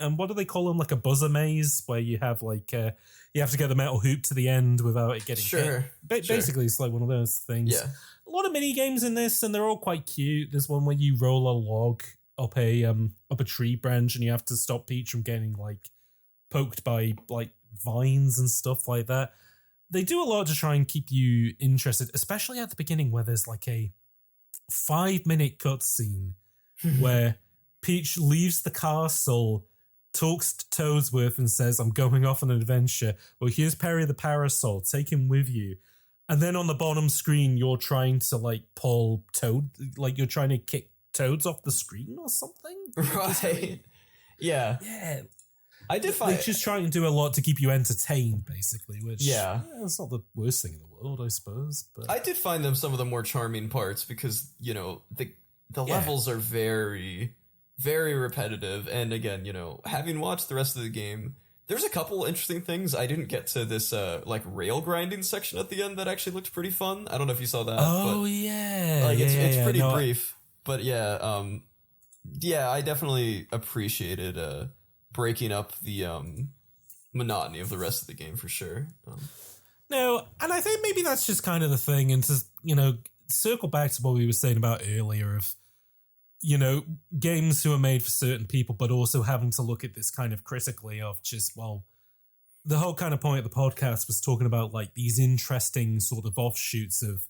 and what do they call them, like a buzzer maze, where you have like you have to get the metal hoop to the end without it getting hit. Basically it's like one of those things. Yeah. A lot of mini games in this, and they're all quite cute. There's one where you roll a log up a tree branch, and you have to stop Peach from getting like poked by like vines and stuff like that. They do a lot to try and keep you interested, especially at the beginning, where there's like a 5-minute cutscene where Peach leaves the castle, talks to Toadsworth and says, "I'm going off on an adventure. Well, here's Perry the Parasol. Take him with you." And then on the bottom screen, you're trying to like pull Toad, like you're trying to kick Toads off the screen or something. Right. Yeah. Yeah. I did find they're just trying to do a lot to keep you entertained, basically, which it's not the worst thing in the world, I suppose. But I did find them some of the more charming parts because, you know, the levels are very, very repetitive. And again, you know, having watched the rest of the game, there's a couple interesting things. I didn't get to this like rail grinding section at the end that actually looked pretty fun. I don't know if you saw that. Oh, but, yeah. Like it's pretty no, brief. But yeah, I definitely appreciated breaking up the monotony of the rest of the game for sure. No, and I think maybe that's just kind of the thing. And to, you know, circle back to what we were saying about earlier of, you know, games who are made for certain people, but also having to look at this kind of critically of just, well, the whole kind of point of the podcast was talking about like these interesting sort of offshoots of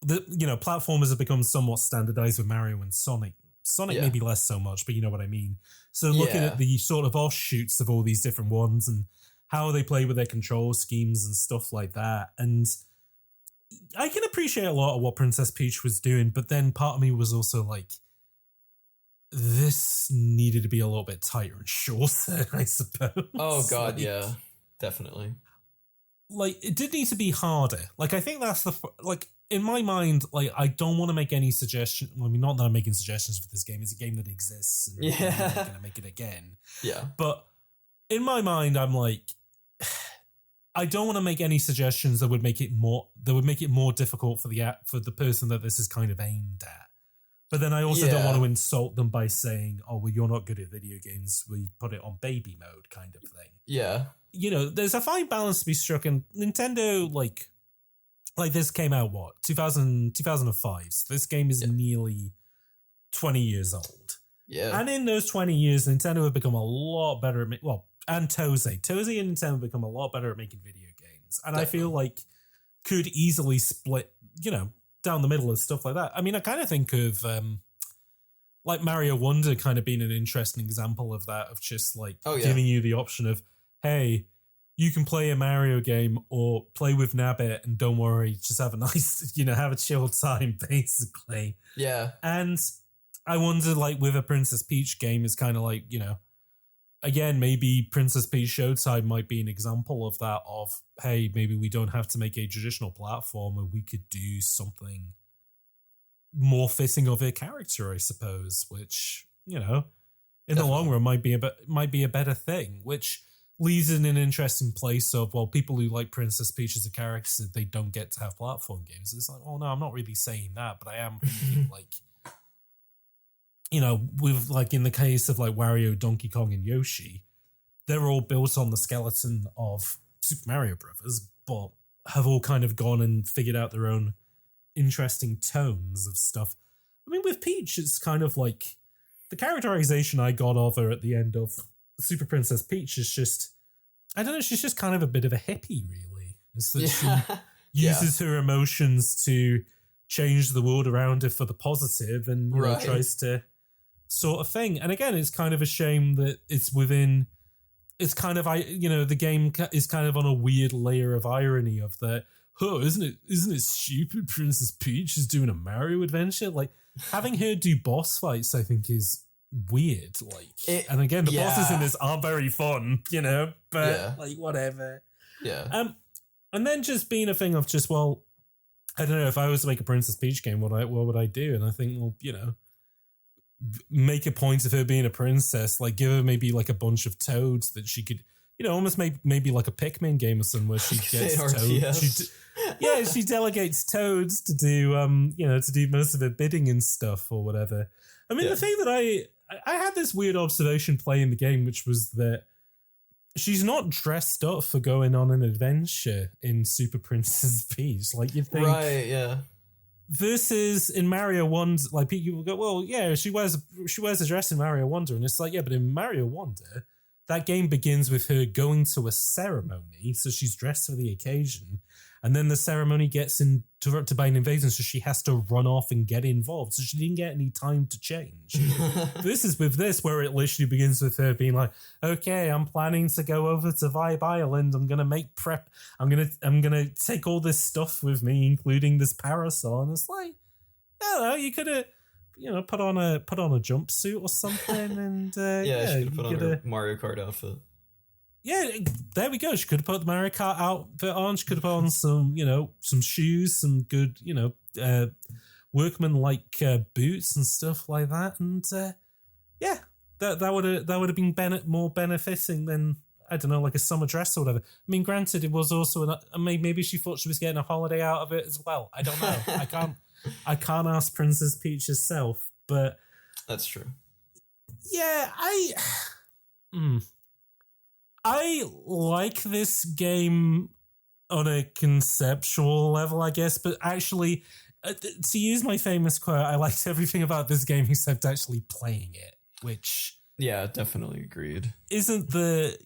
the, you know, platformers have become somewhat standardized with Mario and Sonic. Sonic maybe less so much, but you know what I mean. So looking at the sort of offshoots of all these different ones and how they play with their control schemes and stuff like that. And I can appreciate a lot of what Princess Peach was doing, but then part of me was also like, this needed to be a little bit tighter and shorter, I suppose. Oh, God, yeah. Definitely. Like, it did need to be harder. Like, I think that's like, in my mind, like, I don't want to make any suggestion. Well, I mean, not that I'm making suggestions for this game. It's a game that exists, and I'm not going to make it again. Yeah. But in my mind, I'm like, I don't want to make any suggestions that would make it more difficult for the person that this is kind of aimed at. But then I also don't want to insult them by saying, "Oh, well, you're not good at video games. We put it on baby mode," kind of thing. Yeah. You know, there's a fine balance to be struck, and Nintendo, like this came out, 2005. So this game is nearly 20 years old. Yeah. And in those 20 years, Nintendo have become a lot better at, and Tose and Nintendo have become a lot better at making video games. And I feel like could easily split, you know, down the middle of stuff like that. I mean, I kind of think of like Mario Wonder kind of being an interesting example of that, of just like giving you the option of, hey, you can play a Mario game or play with Nabbit and don't worry, just have a nice, you know, have a chill time, basically. Yeah. And I wonder, like, with a Princess Peach game, it's kind of like, you know, again, maybe Princess Peach Showtime might be an example of that, of, hey, maybe we don't have to make a traditional platformer. We could do something more fitting of a character, I suppose, which, you know, in the long run might be a better thing, which leaves in an interesting place of, well, people who like Princess Peach as a character, they don't get to have platform games. It's like, oh no, I'm not really saying that, but I am thinking like, you know, with like in the case of like Wario, Donkey Kong, and Yoshi, they're all built on the skeleton of Super Mario Brothers, but have all kind of gone and figured out their own interesting tones of stuff. I mean, with Peach, it's kind of like the characterization I got of her at the end of Super Princess Peach is just, I don't know, she's just kind of a bit of a hippie, really. It's that she uses her emotions to change the world around her for the positive and you know, tries to sort of thing. And again, it's kind of a shame that it's kind of, you know, the game is kind of on a weird layer of irony of that, isn't it stupid Princess Peach is doing a Mario adventure? Like, having her do boss fights, I think, is weird. Like, and again, the bosses in this are very fun, you know, but like, whatever. Yeah. And then just being a thing of just, well, I don't know, if I was to make a Princess Peach game, what would I do? And I think, well, you know, make a point of her being a princess, like give her maybe like a bunch of toads that she could, almost maybe like a Pikmin game or something where she gets toads. She delegates toads to do, to do most of her bidding and stuff or whatever. I mean, the thing that I had this weird observation playing the game, which was that she's not dressed up for going on an adventure in Super Princess Peach. Like you'd think, right? Yeah. Versus in Mario Wonder, like people go, well, yeah, she wears a dress in Mario Wonder, and it's like, yeah, but in Mario Wonder, that game begins with her going to a ceremony, so she's dressed for the occasion, and then the ceremony gets interrupted by an invasion, so she has to run off and get involved, so she didn't get any time to change. This is with this, where it literally begins with her being like, okay, I'm planning to go over to Vibe Island, I'm gonna make prep, I'm gonna take all this stuff with me, including this parasol, and it's like, I don't know, you could have, put on a jumpsuit or something, and she could put on her Mario Kart outfit. Yeah, there we go. She could have put the Mario Kart outfit on. She could have put on some, some shoes, some good, workman-like boots and stuff like that. And that would have been more benefiting than, I don't know, like a summer dress or whatever. I mean, granted, it was also maybe she thought she was getting a holiday out of it as well. I don't know. I can't ask Princess Peach herself, but that's true. Yeah, I like this game on a conceptual level, I guess, but actually, to use my famous quote, I liked everything about this game except actually playing it, which... Yeah, definitely agreed. Isn't the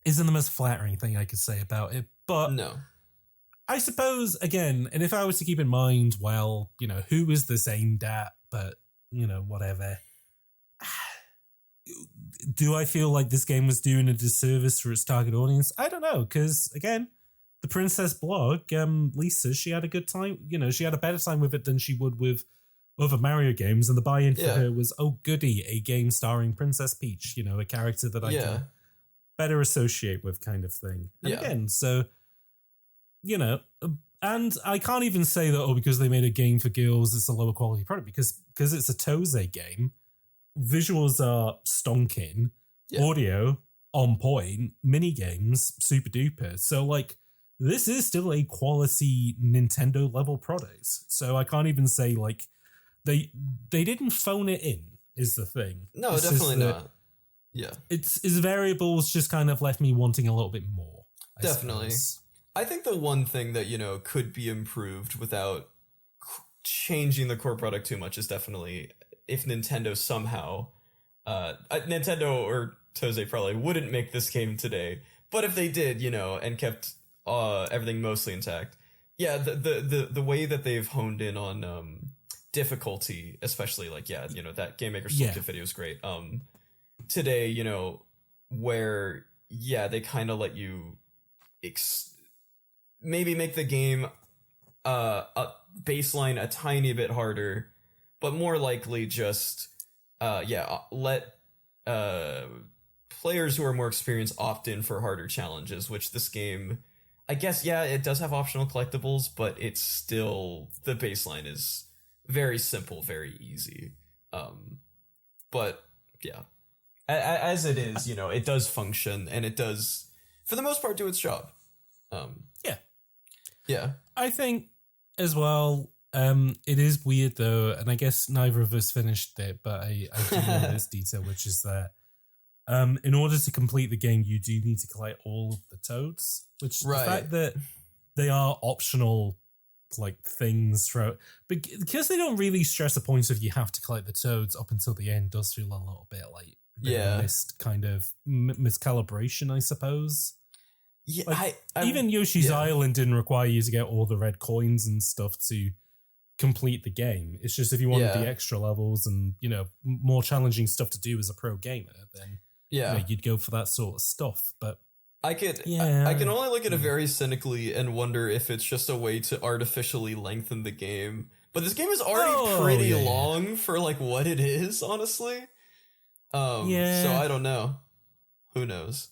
most flattering thing I could say about it, but... No. I suppose, again, and if I was to keep in mind, well, who is this aimed at, but, whatever... Do I feel like this game was doing a disservice for its target audience? I don't know, because, again, the Princess blog, Lisa, she had a good time. She had a better time with it than she would with other Mario games, and the buy-in for her was, oh, goody, a game starring Princess Peach, a character that I can better associate with kind of thing. And again, so, and I can't even say that, because they made a game for girls, it's a lower quality product, because it's a Tose game. Visuals are stonking, audio on point, mini games super duper. So like this is still a quality Nintendo level product. So I can't even say like they didn't phone it in is the thing. No, it's definitely not. Yeah, its variables just kind of left me wanting a little bit more. Definitely, I think the one thing that could be improved without changing the core product too much is definitely. If Nintendo somehow, Nintendo or Tose probably wouldn't make this game today, but if they did, and kept everything mostly intact, the way that they've honed in on difficulty, especially like that Game Maker Selected video is great. Today, where they kind of let you maybe make the game a baseline a tiny bit harder. But more likely just, let players who are more experienced opt in for harder challenges, which this game, I guess, it does have optional collectibles, but it's still, the baseline is very simple, very easy. But, as it is, it does function, and it does, for the most part, do its job. Yeah. I think, as well... it is weird though, and I guess neither of us finished it, but I do know this detail, which is that in order to complete the game, you do need to collect all of the toads, which the fact that they are optional like things throughout, because they don't really stress the point of you have to collect the toads up until the end does feel a little bit like missed kind of miscalibration, I suppose. Yeah, like, even Yoshi's Island didn't require you to get all the red coins and stuff to complete the game. It's just if you wanted the extra levels and more challenging stuff to do as a pro gamer, then you'd go for that sort of stuff. But I can only look at it very cynically and wonder if it's just a way to artificially lengthen the game. But this game is already pretty long for like what it is, honestly. So I don't know. Who knows?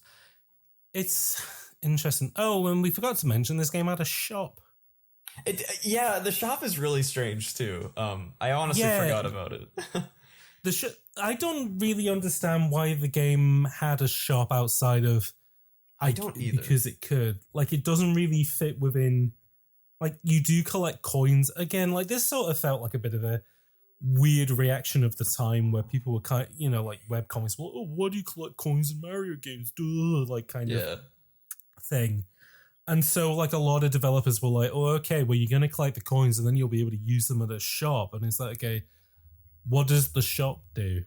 It's interesting. Oh, and we forgot to mention this game had a shop. Yeah, the shop is really strange too. I honestly forgot about it. I don't really understand why the game had a shop outside of. I don't either, because it could. Like, it doesn't really fit within. Like, you do collect coins again. Like, this sort of felt like a bit of a weird reaction of the time where people were kind of, like webcomics. Well, oh, why do you collect coins in Mario games? Duh, like kind of thing. And so, like, a lot of developers were like, oh, okay, well, you're going to collect the coins and then you'll be able to use them at a shop. And it's like, okay, what does the shop do?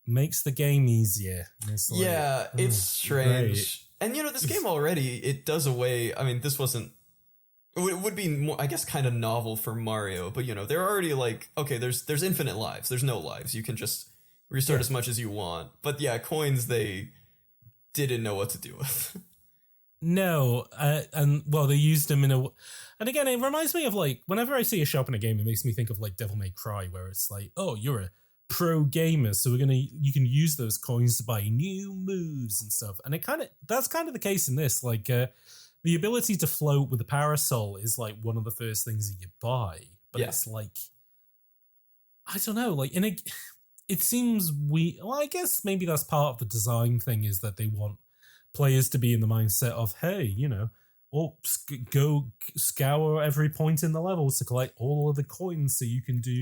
Makes the game easier. It's like, it's strange. Great. And, this game already, it does away. I mean, this wasn't. It would be more, I guess, kind of novel for Mario. But, they're already like, okay, there's infinite lives. There's no lives. You can just restart as much as you want. But, yeah, coins, they didn't know what to do with. No, and well, they used them in a, and again, it reminds me of like whenever I see a shop in a game, it makes me think of like Devil May Cry, where it's like, oh, you're a pro gamer, so you can use those coins to buy new moves and stuff, and that's kind of the case in this. Like, the ability to float with the parasol is like one of the first things that you buy, but it's like, I don't know, like it seems well, I guess maybe that's part of the design thing is that they want players to be in the mindset of, hey, go scour every point in the level to collect all of the coins so you can do,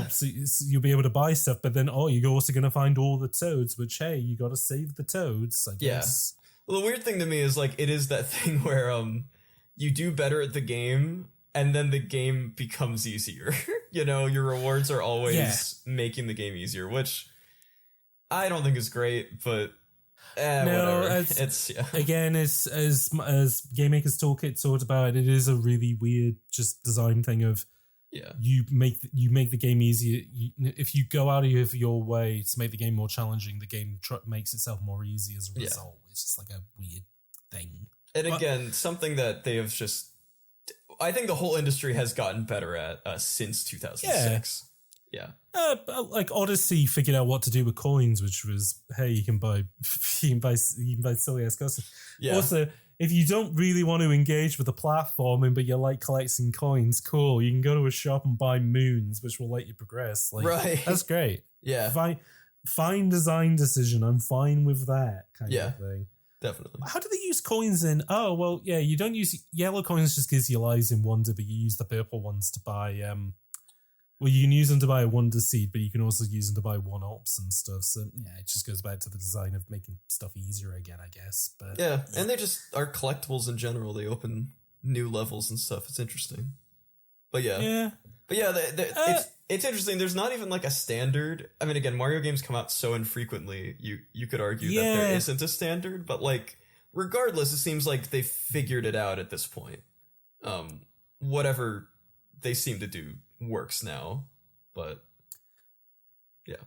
so you'll be able to buy stuff, but then, you're also going to find all the toads, which, hey, you got to save the toads, I guess. Well, the weird thing to me is, like, it is that thing where you do better at the game, and then the game becomes easier. Your rewards are always making the game easier, which I don't think is great, but no, again, as Game Maker's Toolkit talked about, it is a really weird just design thing of you make the game easier. If you go out of your way to make the game more challenging, the game makes itself more easy as a result. It's just like a weird thing. And again, something that they have I think the whole industry has gotten better at since 2006. Yeah. Like Odyssey figured out what to do with coins, which was, hey, you can buy silly ass costumes. Yeah. Also, if you don't really want to engage with the platforming, but you like collecting coins, cool. You can go to a shop and buy moons, which will let you progress. Like, right. That's great. Yeah. Fine design decision. I'm fine with that kind of thing. Definitely. How do they use coins in? Oh, well, yeah, you don't use yellow coins just gives you lives in Wonder, but you use the purple ones to buy well, you can use them to buy a Wonder Seed, but you can also use them to buy one-ups and stuff. So, yeah, it just goes back to the design of making stuff easier again, I guess. But yeah, and they just are collectibles in general. They open new levels and stuff. It's interesting. But yeah. But yeah, it's interesting. There's not even like a standard. I mean, again, Mario games come out so infrequently, you could argue that there isn't a standard. But like, regardless, it seems like they figured it out at this point. Whatever they seem to do works now, but yeah.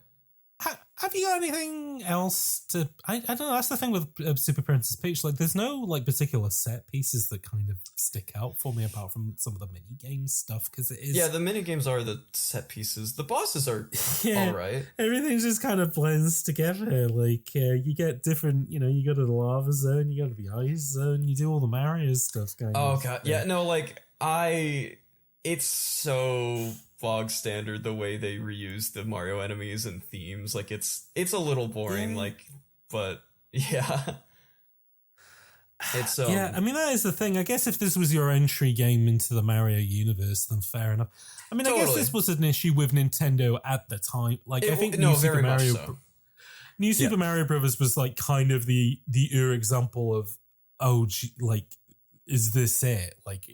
Have you got anything else to? I don't know. That's the thing with Super Princess Peach. Like, there's no like particular set pieces that kind of stick out for me apart from some of the mini game stuff because it is. Yeah, the mini games are the set pieces. The bosses are all right. Everything just kind of blends together. Like you get different. You go to the lava zone, you go to the ice zone, you do all the Mario stuff. Oh god, yeah. No, like it's so bog standard the way they reuse the Mario enemies and themes. Like it's a little boring, like, but yeah. It's yeah, I mean that is the thing. I guess if this was your entry game into the Mario universe, then fair enough. I mean, I guess this was an issue with Nintendo at the time. Like I think New Super Mario Brothers was like kind of the example of is this it? Like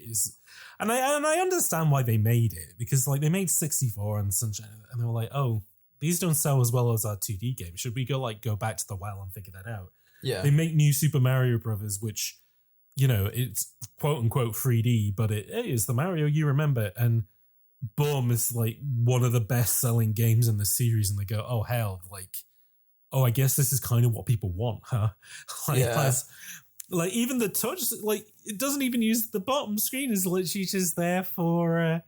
and I understand why they made it because like they made 64 and Sunshine and they were like, oh, these don't sell as well as our 2D games. Should we go back to the well and figure that out? Yeah. They make New Super Mario Brothers, which, it's quote unquote 3D, but it is the Mario you remember. And boom, it's like one of the best selling games in the series. And they go, oh hell, I guess this is kind of what people want, huh? Like even the touch, like it doesn't even use the bottom screen. Is literally just there for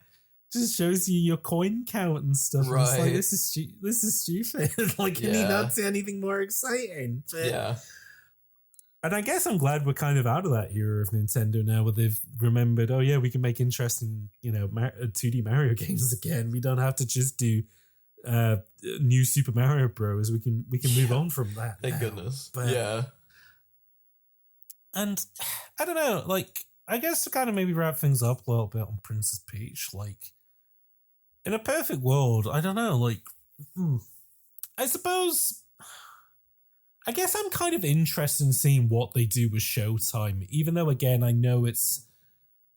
just shows you your coin count and stuff. Right. And it's like this is stupid. Like, can you not see anything more exciting? But, yeah. And I guess I'm glad we're kind of out of that era of Nintendo now, where they've remembered, oh yeah, we can make interesting, 2D Mario games again. We don't have to just do new Super Mario Bros. We can move on from that. Thank goodness. Yeah. And I don't know, like, I guess to kind of maybe wrap things up a little bit on Princess Peach, like, in a perfect world, I don't know, like, I suppose, I guess I'm kind of interested in seeing what they do with Showtime, even though, again, I know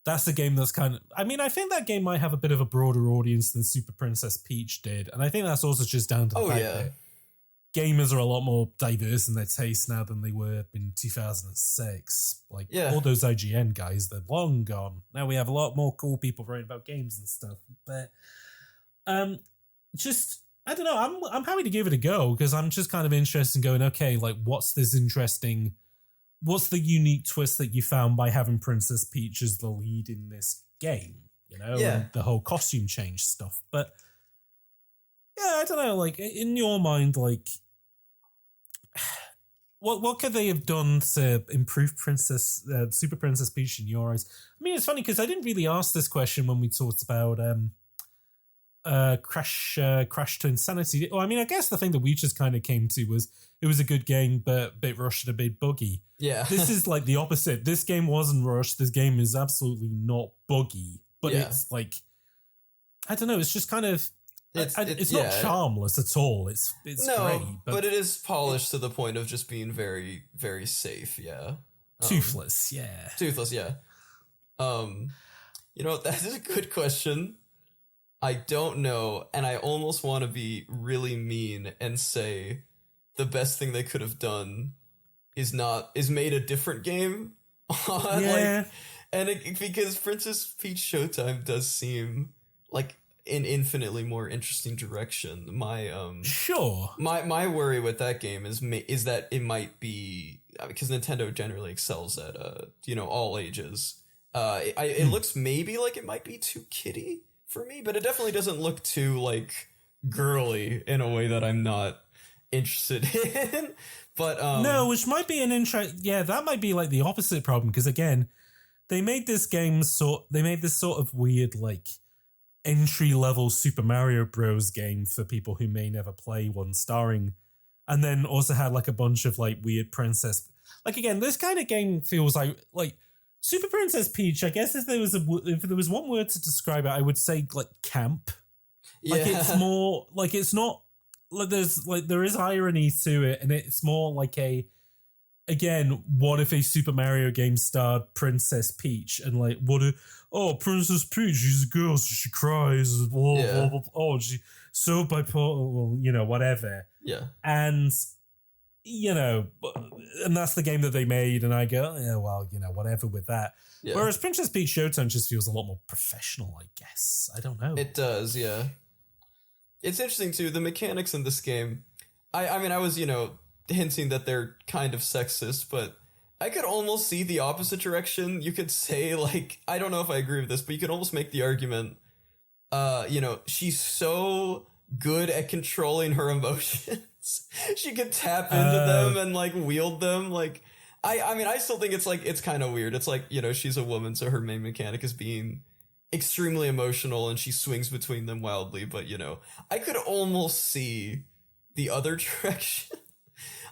that's a game that's kind of, I mean, I think that game might have a bit of a broader audience than Super Princess Peach did, and I think that's also just down to the fact that gamers are a lot more diverse in their taste now than they were in 2006. Like, all those IGN guys, they're long gone. Now we have a lot more cool people writing about games and stuff. But just, I don't know, I'm happy to give it a go, because I'm just kind of interested in going, okay, like, what's the unique twist that you found by having Princess Peach as the lead in this game? And the whole costume change stuff. But yeah, I don't know, like, in your mind, like, what could they have done to improve Super Princess Peach in your eyes? I mean, it's funny because I didn't really ask this question when we talked about Crash to Insanity. Well, I mean, I guess the thing that we just kind of came to was it was a good game, but a bit rushed and a bit buggy. Yeah. This is like the opposite. This game wasn't rushed. This game is absolutely not buggy, but it's like, I don't know. It's just kind of, it's not charmless at all. It's great, but it is polished to the point of just being very, very safe. Yeah, toothless. Yeah. That is a good question. I don't know, and I almost want to be really mean and say the best thing they could have done is made a different game. Because Princess Peach Showtime does seem like an infinitely more interesting direction. My worry with that game is that it might be, because Nintendo generally excels at all ages. It looks maybe like it might be too kiddie for me, but it definitely doesn't look too like girly in a way that I'm not interested in. But no, which might be an interest. Yeah, that might be like the opposite problem, because again, they made this sort of weird, like, entry-level Super Mario Bros. Game for people who may never play one, starring, and then also had, like, a bunch of, like, weird princess... Like, again, this kind of game feels like Super Princess Peach, I guess if there was one word to describe it, I would say, like, camp. Like, it's more... Like, it's not... Like, there is irony to it, and it's more like a... Again, what if a Super Mario game starred Princess Peach, and like, Princess Peach, she's a girl, so she cries, blah, blah, blah, oh, she's so bipolar, whatever. Yeah. And, and that's the game that they made, and I go, yeah, well, whatever with that. Yeah. Whereas Princess Peach Showtime just feels a lot more professional, I guess. I don't know. It does, yeah. It's interesting, too, the mechanics in this game. I mean, I was, hinting that they're kind of sexist, but I could almost see the opposite direction. You could say, like, I don't know if I agree with this, but you could almost make the argument, she's so good at controlling her emotions. She could tap into them and, like, wield them. Like, I mean, I still think it's kind of weird. It's like, she's a woman, so her main mechanic is being extremely emotional, and she swings between them wildly, but, I could almost see the other direction.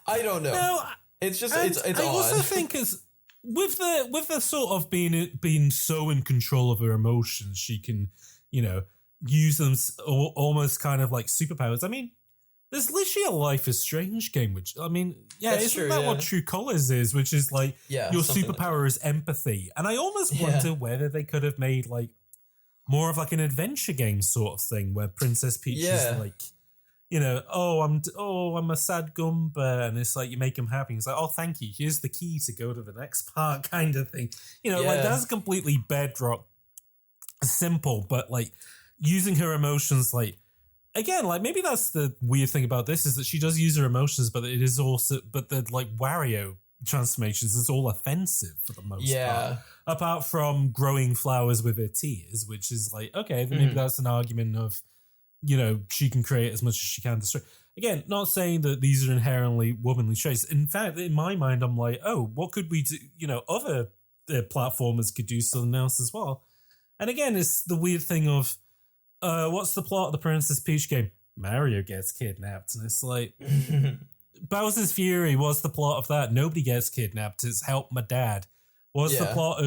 I don't know. No, it's just it's odd. I also think is with the sort of being so in control of her emotions, she can use them almost kind of like superpowers. I mean, there's literally a Life is Strange game, which isn't that what True Colors is? Which is like your superpower is empathy, and I almost wonder whether they could have made like more of like an adventure game sort of thing where Princess Peach is like. I'm a sad Goomba, and it's like you make him happy. It's like, oh, thank you. Here's the key to go to the next part, kind of thing. Like that's completely bedrock simple, but like using her emotions, like again, like maybe that's the weird thing about this is that she does use her emotions, but it is also, but the like Wario transformations is all offensive for the most part. Apart from growing flowers with her tears, which is like okay, then maybe that's an argument of. She can create as much as she can destroy. again, not saying that these are inherently womanly traits. In fact, in my mind, I'm like, oh, what could we do? Other platformers could do something else as well. And again, it's the weird thing of, what's the plot of the Princess Peach game? Mario gets kidnapped. And it's like, Bowser's Fury, what's the plot of that? Nobody gets kidnapped. It's help my dad. What's the plot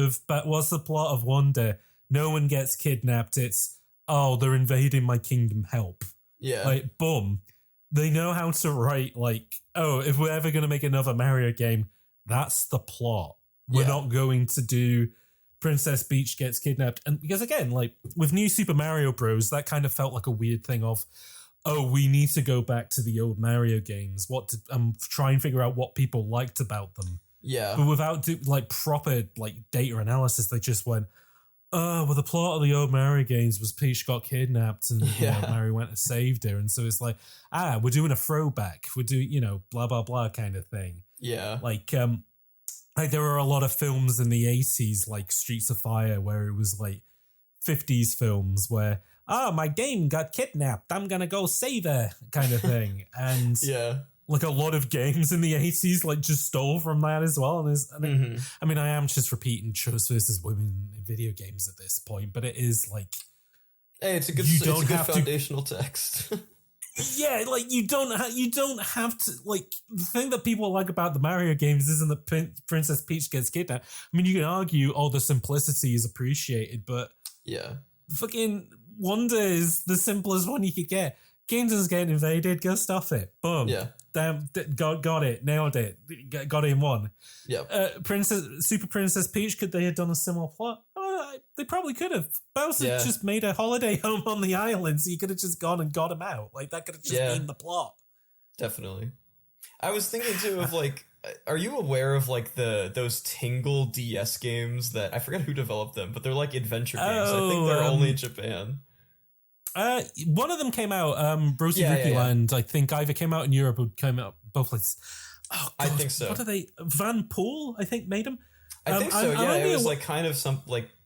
of Wonder? No one gets kidnapped. It's, oh, they're invading my kingdom, help. Yeah. Like, boom. They know how to write, like, oh, if we're ever going to make another Mario game, that's the plot. We're not going to do Princess Peach gets kidnapped. And because, again, like, with New Super Mario Bros., that kind of felt like a weird thing of, oh, we need to go back to the old Mario games. Try and figure out what people liked about them. Yeah. But without, proper, data analysis, they just went, oh, well, the plot of the old Mario games was Peach got kidnapped and Mario went and saved her. And so it's like, we're doing a throwback. We're doing, blah, blah, blah kind of thing. Yeah. Like there were a lot of films in the 80s, like Streets of Fire, where it was like 50s films where, my game got kidnapped. I'm going to go save her kind of thing. And like a lot of games in the 80s like just stole from that as well. And I mean, I am just repeating Chose versus Women in video games at this point, but it is like, hey, it's a good foundational text. Yeah, like you don't have to, like, the thing that people like about the Mario games isn't that Princess Peach gets kidnapped. I mean, you can argue, the simplicity is appreciated, but fucking Wonder is the simplest one you could get. Kingdom's getting invaded, go stuff it. Boom. Yeah. Damn, got it, nailed it, got it in one. Yeah. Super Princess Peach, could they have done a similar plot? They probably could have. Bowser just made a holiday home on the island, so you could have just gone and got him out. Like, that could have just been the plot. Definitely. I was thinking too of like, are you aware of like those Tingle DS games that I forget who developed them, but they're like adventure games. I think they're only in Japan. One of them came out, Rosie Rookie Land, I think either came out in Europe or came out both places. Oh, God, I think so. What are they? Van Pool, I think, made them. I think so, yeah. It was like kind of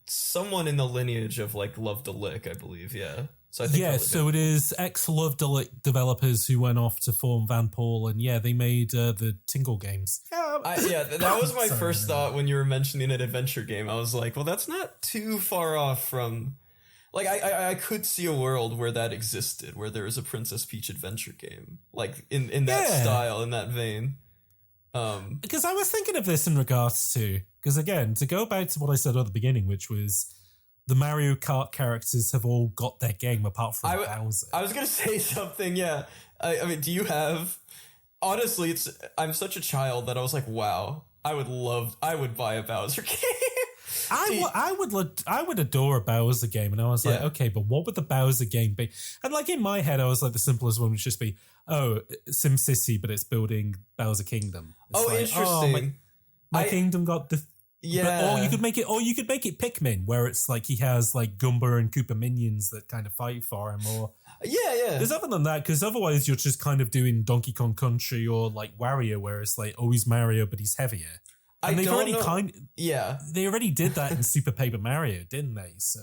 someone in the lineage of like Love to Lick, I believe, yeah. So I think so it is ex-Love to Lick developers who went off to form Van Pool, and they made the Tingle games. That was my first thought when you were mentioning an adventure game. I was like, well, that's not too far off from... Like, I could see a world where that existed, where there was a Princess Peach adventure game, like in that style, in that vein. Because I was thinking of this in regards to, because again, to go back to what I said at the beginning, which was the Mario Kart characters have all got their game apart from Bowser. I was going to say something, yeah. I mean, do you have... Honestly, I'm such a child that I was like, wow, I would buy a Bowser game. I would adore a Bowser game, and I was like, okay, but what would the Bowser game be? And like in my head, I was like, the simplest one would just be, SimCity, but it's building Bowser Kingdom. It's interesting. My kingdom got the or you could make it Pikmin, where it's like he has like Goomba and Koopa minions that kind of fight for him, or There's other than that, because otherwise you're just kind of doing Donkey Kong Country or like Wario, where it's like he's Mario, but he's heavier. And they already did that in Super Paper Mario, didn't they? So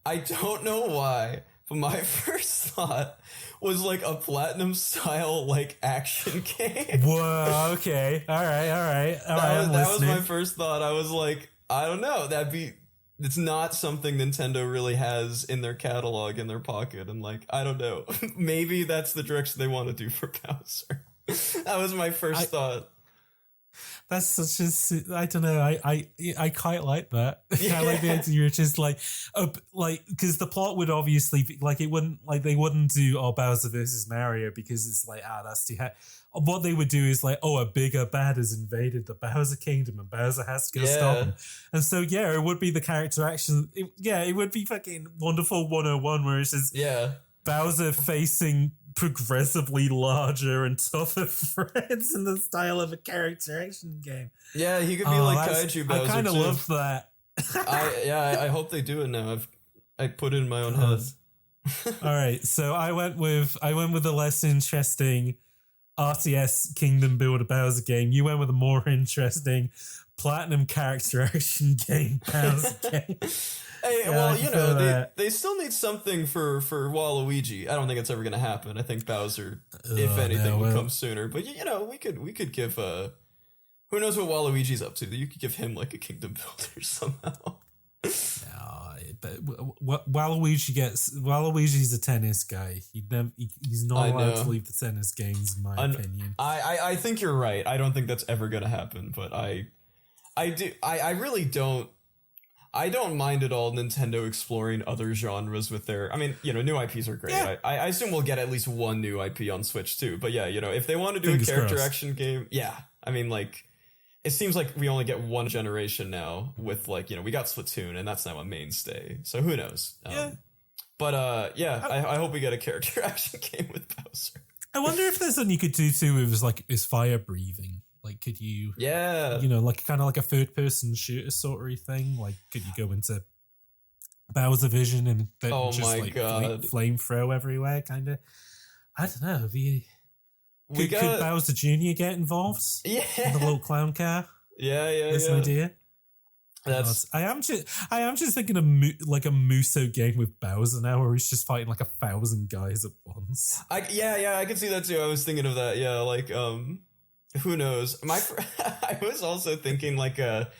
I don't know why, but my first thought was like a Platinum style like action game. Whoa, okay. All right. That was my first thought. I was like, I don't know, it's not something Nintendo really has in their catalog, in their pocket, and like, I don't know. Maybe that's the direction they want to do for Bowser. That was my first thought. That's such a, I don't know, I quite like that. I like the idea you're just like, because the plot would obviously be, like, they wouldn't do, Bowser versus Mario, because it's like, that's too hard. What they would do is like, a bigger bad has invaded the Bowser Kingdom and Bowser has to go stop him. And so, it would be the character action. It would be fucking Wonderful 101, where it's just Bowser facing progressively larger and tougher friends in the style of a character action game. Yeah, he could be like Kaiju Bowser. I kind of love that. I hope they do it now. I put it in my own head. All right, so I went with the less interesting RTS Kingdom Builder Bowser game. You went with a more interesting Platinum character action game Bowser game. Hey, Yeah, well, I can feel that. they still need something for Waluigi. I don't think it's ever going to happen. I think Bowser, if anything, would come sooner. But we could give who knows what Waluigi's up to? You could give him like a kingdom builder somehow. No, but Waluigi's a tennis guy. He's not allowed to leave the tennis games, in my opinion. I think you're right. I don't think that's ever going to happen. But I really don't. I don't mind at all Nintendo exploring other genres with their... I mean, new IPs are great. Yeah. I assume we'll get at least one new IP on Switch too. But yeah, if they want to do a character action game, yeah. I mean, like, it seems like we only get one generation now with, like, we got Splatoon, and that's now a mainstay. So who knows? Yeah. But I hope we get a character action game with Bowser. I wonder if there's something you could do too with his fire breathing. Like, could you, like kind of like a third person shooter sort of thing? Like, could you go into Bowser vision and then flamethrow everywhere? Kind of. I don't know. Could Bowser Jr. get involved? Yeah, in the little clown car. That's an idea. I am just thinking of like a Muso game with Bowser now, where he's just fighting like 1,000 guys at once. I can see that too. I was thinking of that. Yeah, like who knows? I was also thinking like a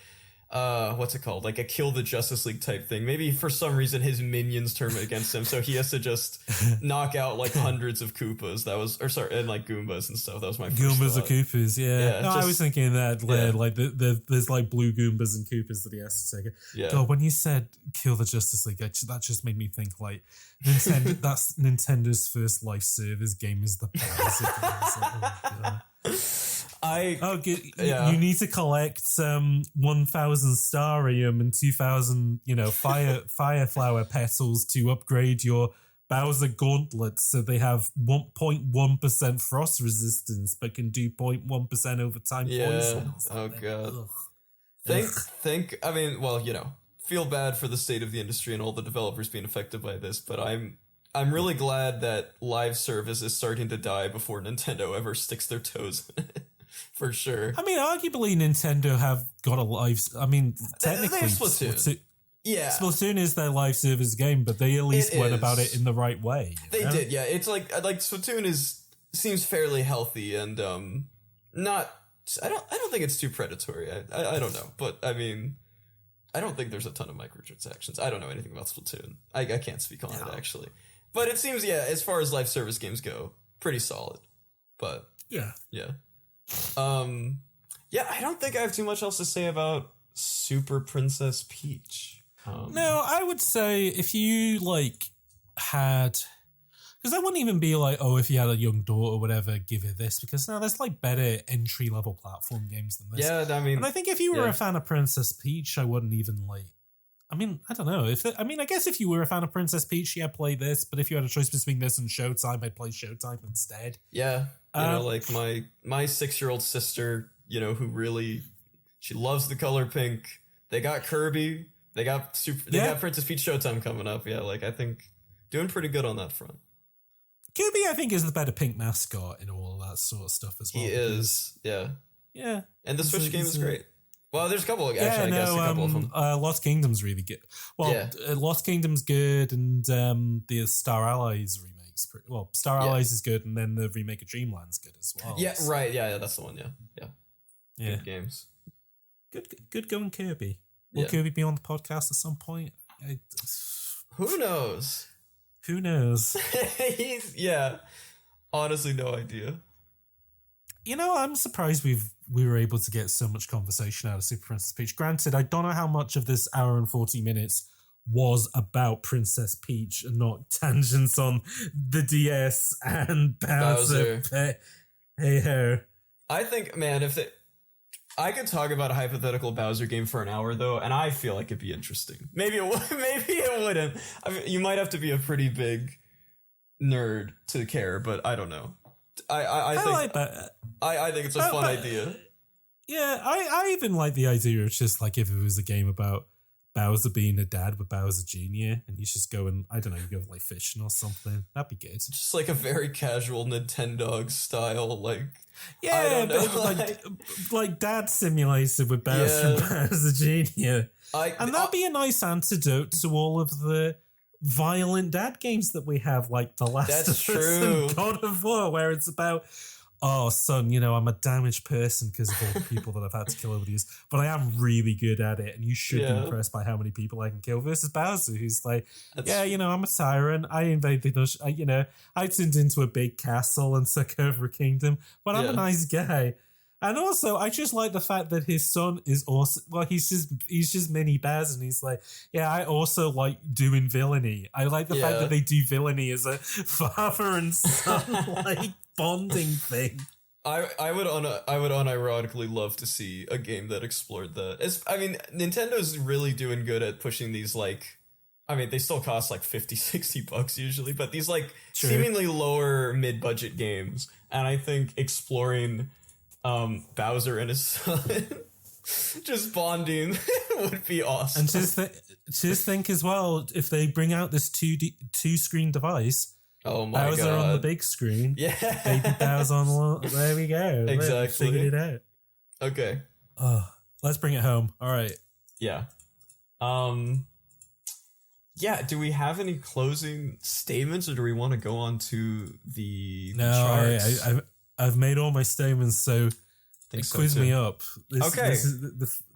what's it called? Like a Kill the Justice League type thing. Maybe for some reason his minions turn against him, so he has to just knock out like hundreds of Koopas. And like Goombas and stuff. That was my first Goombas thought. or Koopas, yeah. No, I was thinking that like there's like blue Goombas and Koopas that he has to take. Yeah. God, when you said Kill the Justice League, that just made me think like Nintendo. That's Nintendo's first live service game is the Bowser game. You need to collect 1,000 Starium and 2,000, fire flower petals to upgrade your Bowser gauntlets so they have 1.1% frost resistance but can do 0.1% over time poison. Oh god. Feel bad for the state of the industry and all the developers being affected by this, but I'm really glad that live service is starting to die before Nintendo ever sticks their toes in it. For sure. I mean, arguably Nintendo have got a live... I mean, technically... Splatoon. Yeah. Splatoon is their live service game, but they at least went about it in the right way. They did, yeah. It's like Splatoon seems fairly healthy and not... I don't think it's too predatory. I don't know. But, I mean... I don't think there's a ton of microtransactions. I don't know anything about Splatoon. I can't speak on it, actually. But it seems, as far as live service games go, pretty solid. But... Yeah. I don't think I have too much else to say about Super Princess Peach. No, I would say if you had, because I wouldn't even be like, oh, if you had a young daughter or whatever, give her this, because there's better entry level platform games than this. Yeah, I mean, and I think if you were a fan of Princess Peach, I wouldn't even I mean, I don't know. I guess if you were a fan of Princess Peach, play this. But if you had a choice between this and Showtime, I'd play Showtime instead. Yeah, like my 6-year-old sister, who really she loves the color pink. They got Kirby. They got Princess Peach Showtime coming up. Yeah, like I think doing pretty good on that front. Kirby, I think, is the better pink mascot in all of that sort of stuff as well. He is, yeah. And the Switch game is great. Well, there's a couple. I guess a couple of them. Lost Kingdom's really good. Well, Lost Kingdom's good, and the Star Allies remake's pretty. Well, Star Allies is good, and then the remake of Dreamland's good as well. Yeah, right. Yeah, that's the one. Yeah. Good games. Good going, Kirby. Will Kirby be on the podcast at some point? Who knows? Who knows? Honestly, no idea. I'm surprised we were able to get so much conversation out of Super Princess Peach. Granted, I don't know how much of this hour and 40 minutes was about Princess Peach and not tangents on the DS and Bowser. Hey ho. I think, man, I could talk about a hypothetical Bowser game for an hour though, and I feel like it'd be interesting. Maybe it would. Maybe it wouldn't. I mean, you might have to be a pretty big nerd to care, but I don't know. I think like that. I think it's a fun idea. Yeah, I even like the idea of just like if it was a game about Bowser being a dad with Bowser Jr. and he's just going, I don't know, you go fishing or something. That'd be good. Just like a very casual Nintendo style, like Yeah, I don't know, like Dad Simulator with Bowser and Bowser Jr. And that'd be a nice antidote to all of the violent dad games that we have, like The Last of Us and God of War, where it's about, oh, son, I'm a damaged person because of all the people that I've had to kill over the years, but I am really good at it, and you should be impressed by how many people I can kill. Versus Bowser, who's like, I'm a tyrant. I invaded, I turned into a big castle and took over a kingdom, but I'm a nice guy. And also, I just like the fact that his son is also, well, he's just mini Baz, and he's like, I also like doing villainy. I like the fact that they do villainy as a father and son like bonding thing. I would unironically love to see a game that explored that. Nintendo's really doing good at pushing these they still cost like $50-$60 usually, but these seemingly lower mid-budget games, and I think exploring Bowser and his son just bonding would be awesome. And just think as well, if they bring out this two screen device, oh my Bowser God, on the big screen, baby Bowser on the, there we go, exactly, figured it out. Okay, let's bring it home. All right, do we have any closing statements, or do we want to go on to the charts? I've made all my statements, so quiz me up. This is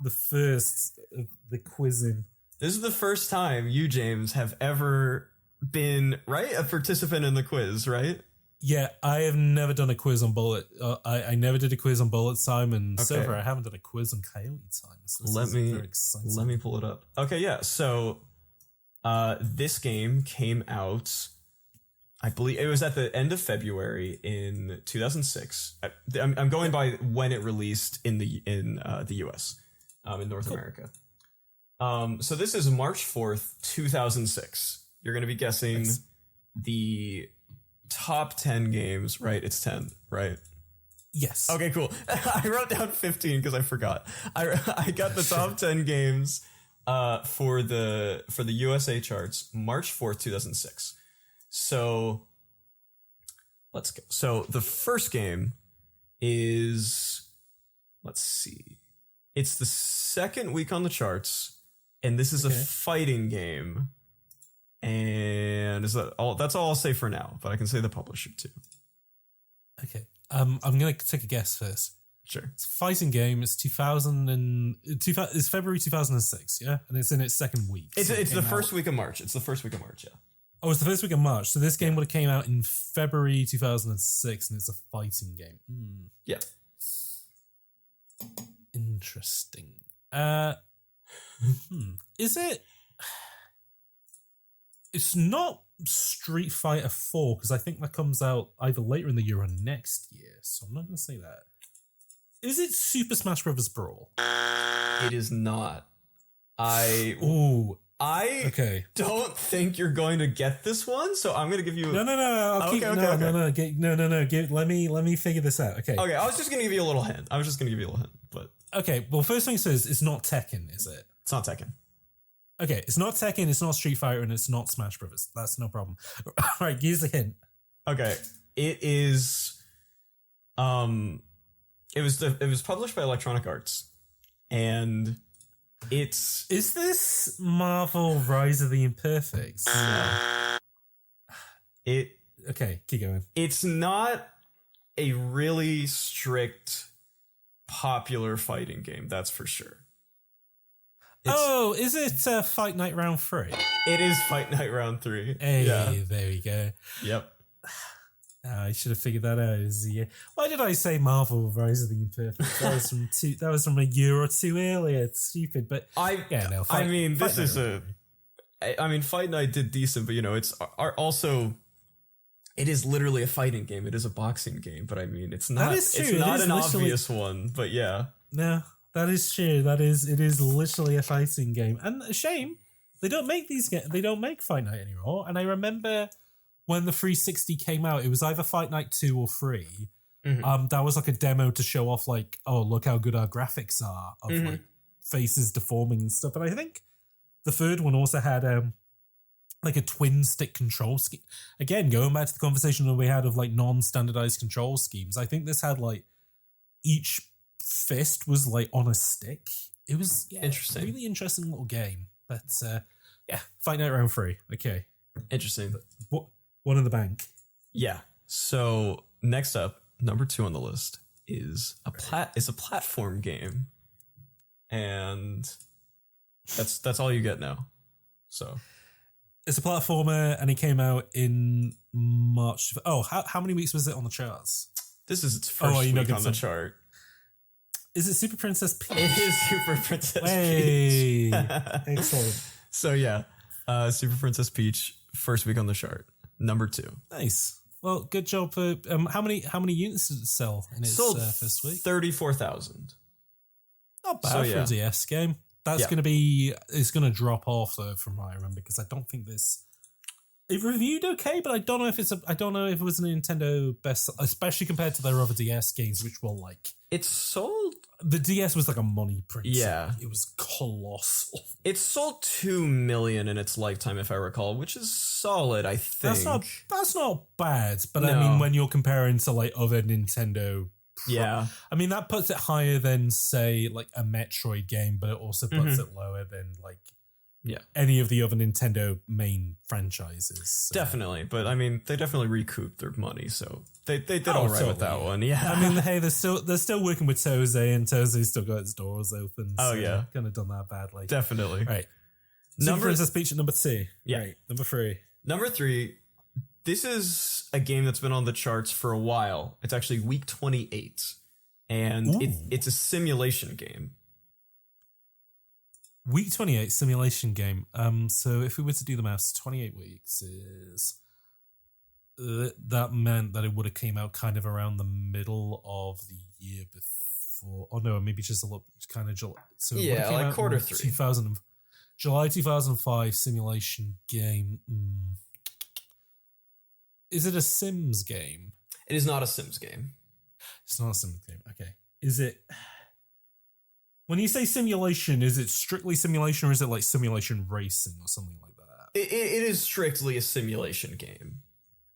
the first of the quizzing. This is the first time you, James, have ever been, a participant in the quiz, right? Yeah, I have never done a quiz on Bullet. I never did a quiz on Bullet Time, and so far I haven't done a quiz on Coyote Time. So let me pull it up. Okay, yeah. So this game came out, I believe it was at the end of February in 2006. I'm going by when it released in the US, in North America. So this is March 4th, 2006. You're going to be guessing the top 10 games, right? It's 10, right? Yes. Okay, cool. I wrote down 15 because I forgot. I got the top 10 games for the USA charts, March 4th, 2006. So let's go. So the first game is, let's see, it's the second week on the charts, and this is a fighting game. And is that all? That's all I'll say for now, but I can say the publisher too. Okay. I'm gonna take a guess first. Sure. It's a fighting game. It's it's February 2006, yeah, and it's in its second week. It's the first week of March. It's the first week of March, yeah. Oh, it's the first week of March. So this game would have came out in February 2006, and it's a fighting game. Yeah. Interesting. Is it? It's not Street Fighter 4, because I think that comes out either later in the year or next year. So I'm not going to say that. Is it Super Smash Bros. Brawl? It is not. I don't think you're going to get this one, so I'm going to give you... No. Let me figure this out. Okay. Okay, I was just going to give you a little hint. But... Okay, well, first thing it says, it's not Tekken, is it? It's not Tekken. Okay, it's not Tekken, it's not Street Fighter, and it's not Smash Bros. That's no problem. All right, here's a hint. Okay, it is... It was published by Electronic Arts, and it's... Is this Marvel Rise of the Imperfects? No. Okay, keep going. It's not a really strict, popular fighting game, that's for sure. Is it Fight Night Round 3? It is Fight Night Round 3. Hey, there we go. Yep. I should have figured that out. Why did I say Marvel Rise of the Imperfect? That was from a year or two earlier. It's stupid, but Fight Night did decent, but it's also, it is literally a fighting game. It is a boxing game, but it's not. That is true. It's not an obvious one, but yeah. No, that is true. It is literally a fighting game, and a shame they don't make these games. They don't make Fight Night anymore. And I remember, when the 360 came out, it was either Fight Night 2 or 3. Mm-hmm. That was like a demo to show off, like, oh, look how good our graphics are of like faces deforming and stuff. And I think the third one also had like a twin stick control scheme. Again, going back to the conversation that we had of like non-standardized control schemes, I think this had like each fist was like on a stick. It was interesting, really interesting little game. But Fight Night round 3. Okay, interesting. What one in the bank? Yeah. So next up, number 2 on the list is a platform game, and that's all you get now. So it's a platformer, and it came out in March. Oh, how many weeks was it on the charts? This is its first week on the chart. Is it Super Princess Peach? It is Super Princess Peach. Excellent. So yeah, Super Princess Peach, first week on the chart, number 2. Nice. Well, good job for how many units did it sell in its first week? 34,000. Not bad for a DS game. That's it's gonna drop off though from what I remember, because I don't think it reviewed okay, but I don't know if it was a Nintendo best, especially compared to their other DS games, which were like, it sold. The DS was like a money printer. Yeah, it was colossal. It sold 2 million in its lifetime, if I recall, which is solid. I think that's not bad, but no. I mean, when you're comparing to like other Nintendo. I mean, that puts it higher than, say, like a Metroid game, but it also puts it lower than like any of the other Nintendo main franchises. So. Definitely, but I mean, they definitely recouped their money, so they did all right with that one. Yeah, I mean, hey, they're still working with Tose, and Tose's still got its doors open. So kind of done that badly. Definitely. Right. Super Princess Peach at number 2. Yeah. Right. Number 3. Number 3. This is a game that's been on the charts for a while. It's actually week 28, and it's a simulation game. Week 28 simulation game. So if we were to do the maths, 28 weeks is that meant that it would have came out kind of around the middle of the year before. Oh no, maybe just a little kind of July. So yeah, like quarter 3. July 2005 simulation game. Is it a Sims game? It is not a Sims game. It's not a Sims game. Okay. Is it? When you say simulation, is it strictly simulation, or is it like simulation racing or something like that? It is strictly a simulation game.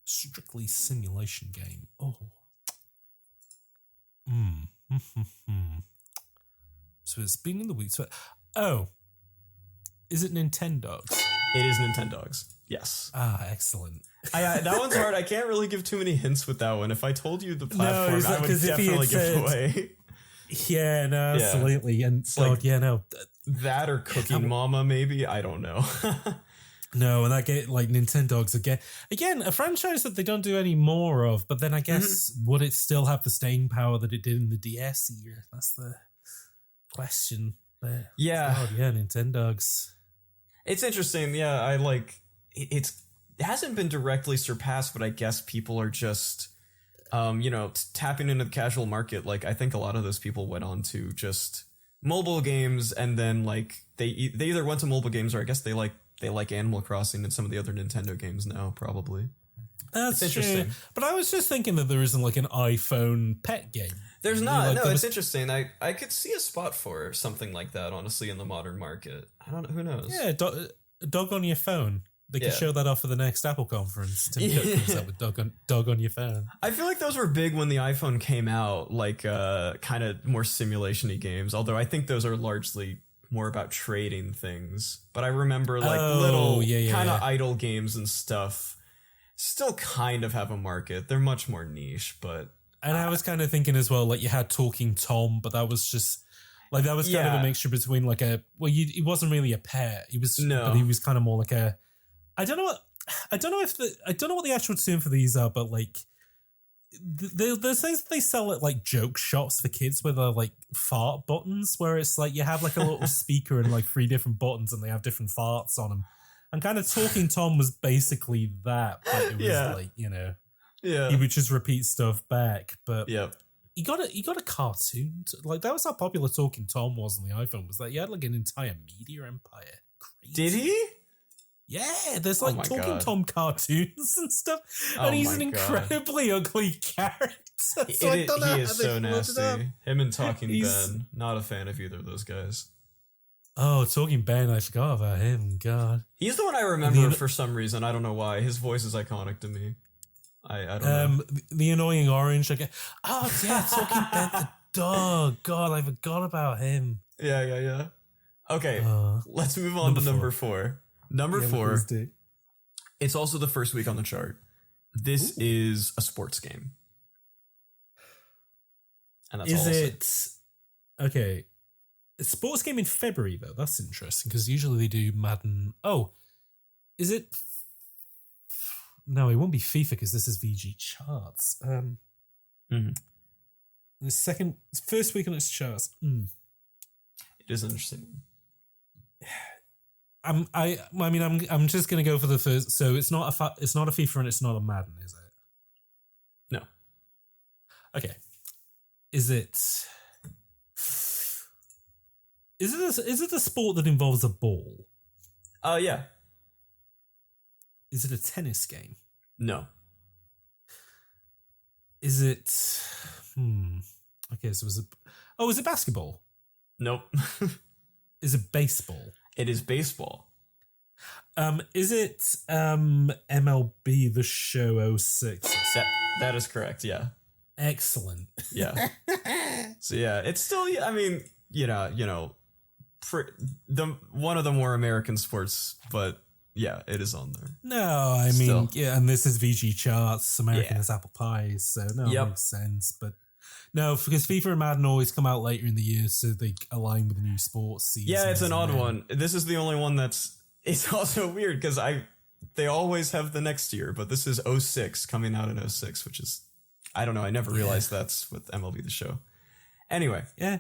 Strictly simulation game. Oh. So it's been in the weeks. Oh. Is it Nintendogs? It is Nintendogs. Yes. Excellent. That one's hard. I can't really give too many hints with that one. If I told you the platform, I would definitely give it away. Yeah, no, absolutely. And like, that or Cooking Mama, maybe? I don't know. No, and that game, like Nintendogs again, a franchise that they don't do any more of, but then I guess would it still have the staying power that it did in the DS year? That's the question. But Nintendogs. It's interesting. Yeah, I like it hasn't been directly surpassed, but I guess people are just tapping into the casual market. Like, I think a lot of those people went on to just mobile games, and then like they either went to mobile games, or I guess they like Animal Crossing and some of the other Nintendo games now, probably. That's interesting. But I was just thinking that there isn't like an iPhone pet game. There's not. No, it's interesting. I could see a spot for something like that, honestly, in the modern market. I don't know. Who knows? Yeah, dog on your phone. They could show that off for the next Apple conference. Tim Cook comes out with dog on your phone. I feel like those were big when the iPhone came out, like kind of more simulation-y games. Although I think those are largely more about trading things. But I remember like little kind of idle games and stuff still kind of have a market. They're much more niche, but... And I was kind of thinking as well, like you had Talking Tom, but that was just... Like that was kind of a mixture between like a... Well, he wasn't really a pet. But he was kind of more like a... I don't know what the actual term for these are, but like there's things that they sell at like joke shops for kids where they're like fart buttons, where it's like you have like a little speaker and like 3 different buttons and they have different farts on them. And kind of Talking Tom was basically that, but it was like, he would just repeat stuff back. But he got a cartoon. Like that was how popular Talking Tom was on the iPhone, was that he had like an entire media empire. Crazy. Did he? Yeah, there's like Talking Tom cartoons and stuff, and he's an incredibly ugly character. So he is so nasty. Him and Talking Ben, not a fan of either of those guys. Oh, Talking Ben, I forgot about him. God, he's the one I remember for some reason. I don't know why. His voice is iconic to me. I don't know. The annoying orange. Oh yeah, Talking Ben, oh God, I forgot about him. Yeah. Okay, let's move on to number four. Number four. It's also the first week on the chart. This is a sports game. And that's all I'll say. Okay. A sports game in February, though. That's interesting because usually they do Madden. Oh, is it? No, it won't be FIFA because this is VG charts. The first week on its charts. It is interesting. I'm just gonna go for the first. So it's not a FIFA and it's not a Madden, is it? No. Okay. Is it? Is it a sport that involves a ball? Yeah. Is it a tennis game? No. Is it? Okay, so is it basketball? Nope. Is it baseball? It is baseball. Is it MLB The Show 06? That is correct. Yeah. Excellent. Yeah. So yeah, it's still. I mean, one of the more American sports, but yeah, it is on there. No, I mean, yeah, and this is VG charts. American is apple pies, so no, it makes sense. But no, because FIFA and Madden always come out later in the year, so they align with the new sports season. Yeah, it's an odd one. This is the only one it's also weird because they always have the next year, but this is 06 coming out in 06, which is, I don't know. I never realized that's with MLB The Show. Anyway. Yeah.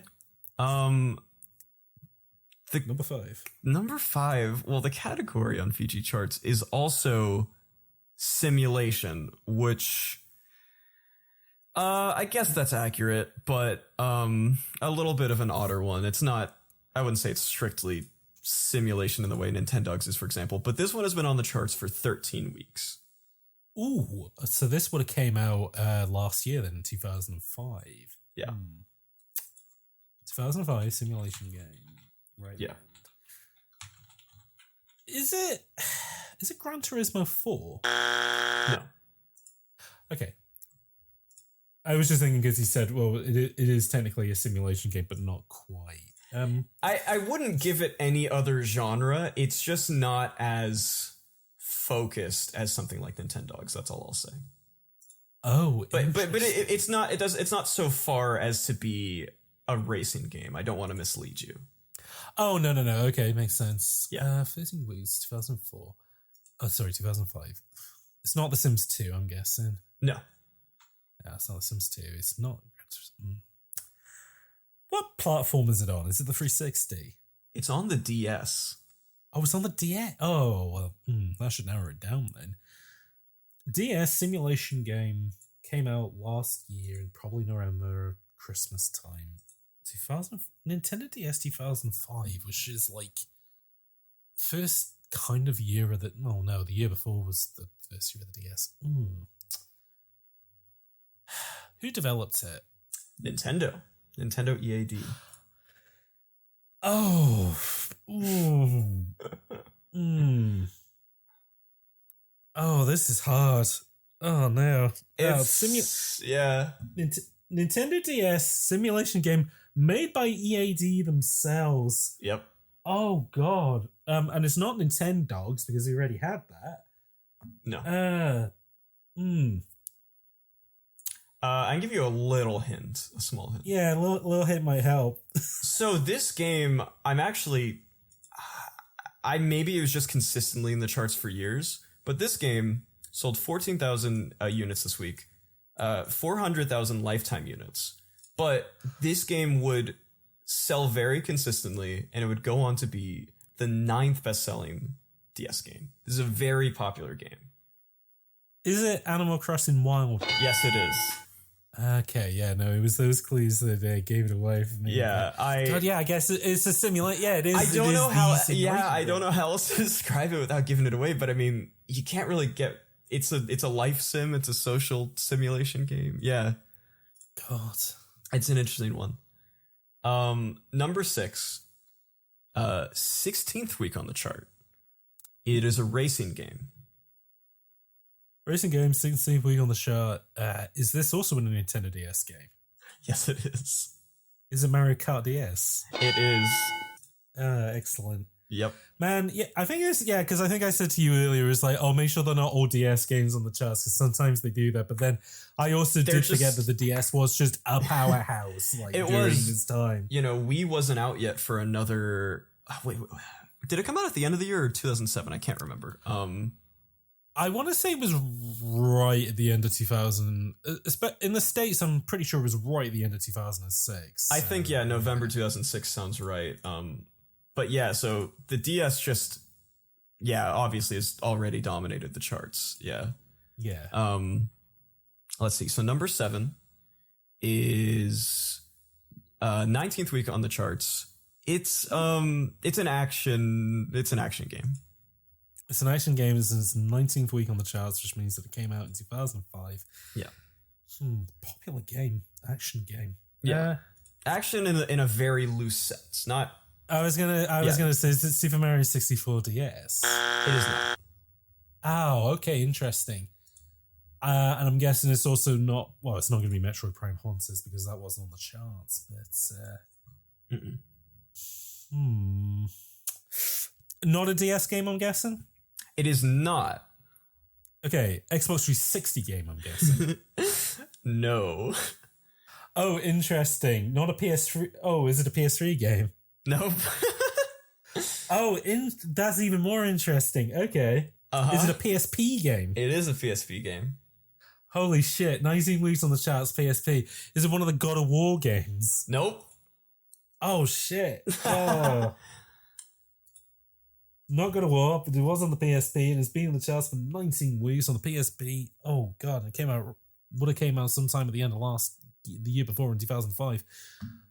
Number five. Well, the category on VG charts is also simulation, which I guess that's accurate, but a little bit of an odder one. It's not. I wouldn't say it's strictly simulation in the way Nintendogs is, for example. But this one has been on the charts for 13 weeks. Ooh, so this would have came out last year then, in 2005. Yeah. 2005 simulation game. Right. Yeah. Is it Gran Turismo 4? No. Okay. I was just thinking because he said, well, it is technically a simulation game, but not quite. I wouldn't give it any other genre. It's just not as focused as something like Nintendogs. That's all I'll say. Oh, but it's not. It's not so far as to be a racing game. I don't want to mislead you. Oh, no. Okay, makes sense. Yeah. 13 weeks, 2004. Oh, sorry, 2005. It's not The Sims 2, I'm guessing. No. Yeah, it's not The Sims 2. It's not. What platform is it on? Is it the 360? It's on the DS. Oh, it's on the DS. Oh, well, that should narrow it down then. DS simulation game came out last year in probably November, Christmas time. 2000 Nintendo DS 2005, which is like first kind of year of the. Oh no, the year before was the first year of the DS. Who developed it? Nintendo EAD. Oh, oh, this is hard. Oh no, Nintendo DS simulation game made by EAD themselves. Yep. Oh god. And it's not Nintendogs because we already had that. No. I can give you a little hint, a small hint. Yeah, a little hint might help. So this game, maybe it was just consistently in the charts for years, but this game sold 14,000 units this week, 400,000 lifetime units. But this game would sell very consistently, and it would go on to be the 9th best-selling DS game. This is a very popular game. Is it Animal Crossing Wild? Yes, it is. Okay, yeah, no, it was those clues that gave it away for me. Yeah, I guess it's a simulation. Yeah, it is. I don't know how. Yeah, I don't know how else to describe it without giving it away. But I mean, you can't really get. It's a life sim. It's a social simulation game. Yeah. God, it's an interesting one. Number 6, 16th week on the chart. It is a racing game. Racing game, 16th week on the chart. Is this also in a Nintendo DS game? Yes, it is. Is it Mario Kart DS? It is. Excellent. Yep. Man, yeah, I think it's, yeah, because I think I said to you earlier, it's like, oh, make sure they're not all DS games on the charts, because sometimes they do that. But then I also did forget that the DS was just a powerhouse during this time. You know, Wii wasn't out yet for another. Wait, did it come out at the end of the year or 2007? I can't remember. I want to say it was right at the end of 2000. In the States, I'm pretty sure it was right at the end of 2006. I think, yeah, November 2006 sounds right. But yeah, so the DS just, obviously has already dominated the charts. Yeah. Yeah. Let's see. So number 7 is 19th week on the charts. It's an action game. It's an action game. It's its 19th week on the charts, which means that it came out in 2005. Yeah. Popular game. Action game. Yeah. Action in a very loose sense. Not. I was gonna say, is it Super Mario 64 DS? It is not. Oh, okay, interesting. And I'm guessing it's also not. Well, it's not going to be Metroid Prime Hunters because that wasn't on the charts. But not a DS game, I'm guessing. It is not. Okay, Xbox 360 game, I'm guessing. No. Oh, interesting. Not a PS3. Oh, is it a PS3 game? Nope. Oh, that's even more interesting. Okay. Is it a PSP game? It is a PSP game. Holy shit. 19 weeks on the charts, PSP. Is it one of the God of War games? Nope. Oh, shit. Oh. Not God of War, but it was on the PSP and it's been on the charts for 19 weeks on the PSP. Oh, God. It would have came out sometime at the end of the year before in 2005.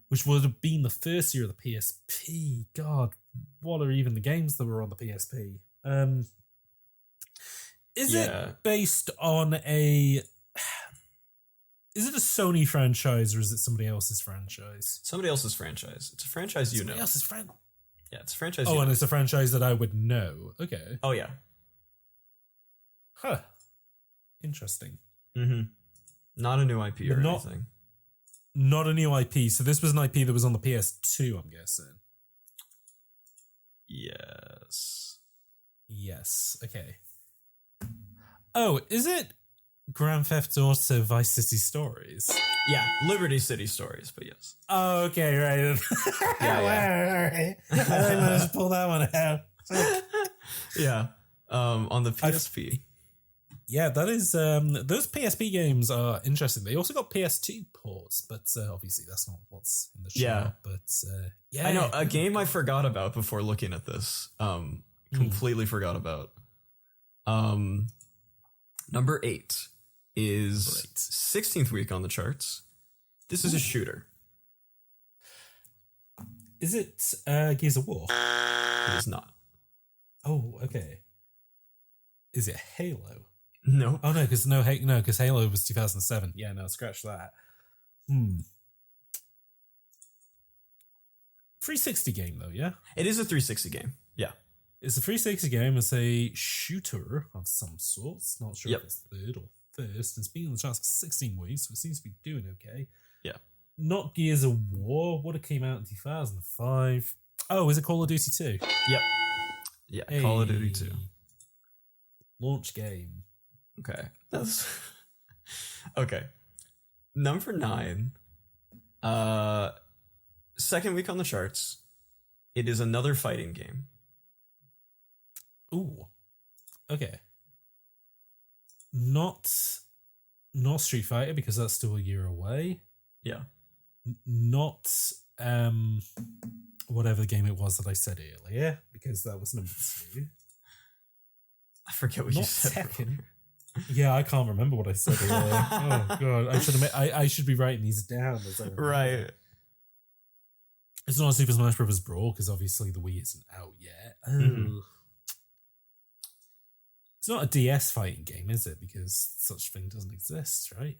Which would have been the first year of the PSP. God, what are even the games that were on the PSP? Is it based on a... Is it a Sony franchise or is it somebody else's franchise? Somebody else's franchise. It's a franchise you know. Somebody else's franchise? Yeah, it's a franchise and it's a franchise that I would know. Okay. Oh, yeah. Huh. Interesting. Mm-hmm. Not a new IP or anything. Not a new IP. So this was an IP that was on the PS2, I'm guessing. Yes. Yes. Okay. Oh, is it Grand Theft Auto Vice City Stories? Yeah, Liberty City Stories, but yes. Oh, okay, right. Yeah. All right. I managed to pull that one out. Yeah. On the PSP. Yeah, that is those PSP games are interesting. They also got PS2 ports, but obviously that's not what's in the show. Yeah. But yeah. I know, a game I forgot about before looking at this. Completely forgot about. Number 8 is 16th week on the charts. This is a shooter. Is it Gears of War? It is not. Oh, okay. Is it Halo? No. Oh no, because Halo was 2007. Yeah, no, scratch that. 360 game though, yeah? It is a 360 game. Yeah. It's a 360 game. It's a shooter of some sorts. Not sure if it's third or first. It's been on the charts for 16 weeks, so it seems to be doing okay. Yeah. Not Gears of War. Would have came out in 2005. Oh, is it Call of Duty 2? Yep. Yeah, hey. Call of Duty 2. Launch game. Okay. That's okay. Number 9. Second week on the charts. It is another fighting game. Ooh. Okay. Not Street Fighter because that's still a year away. Yeah. Not whatever game it was that I said earlier because that was number 2. I forget what you said. Tekken. Yeah, I can't remember what I said earlier. Oh god, I should be writing these down. Right. It's not a Super Smash Bros. Brawl because obviously the Wii isn't out yet. Oh. It's not a DS fighting game, is it? Because such thing doesn't exist, right?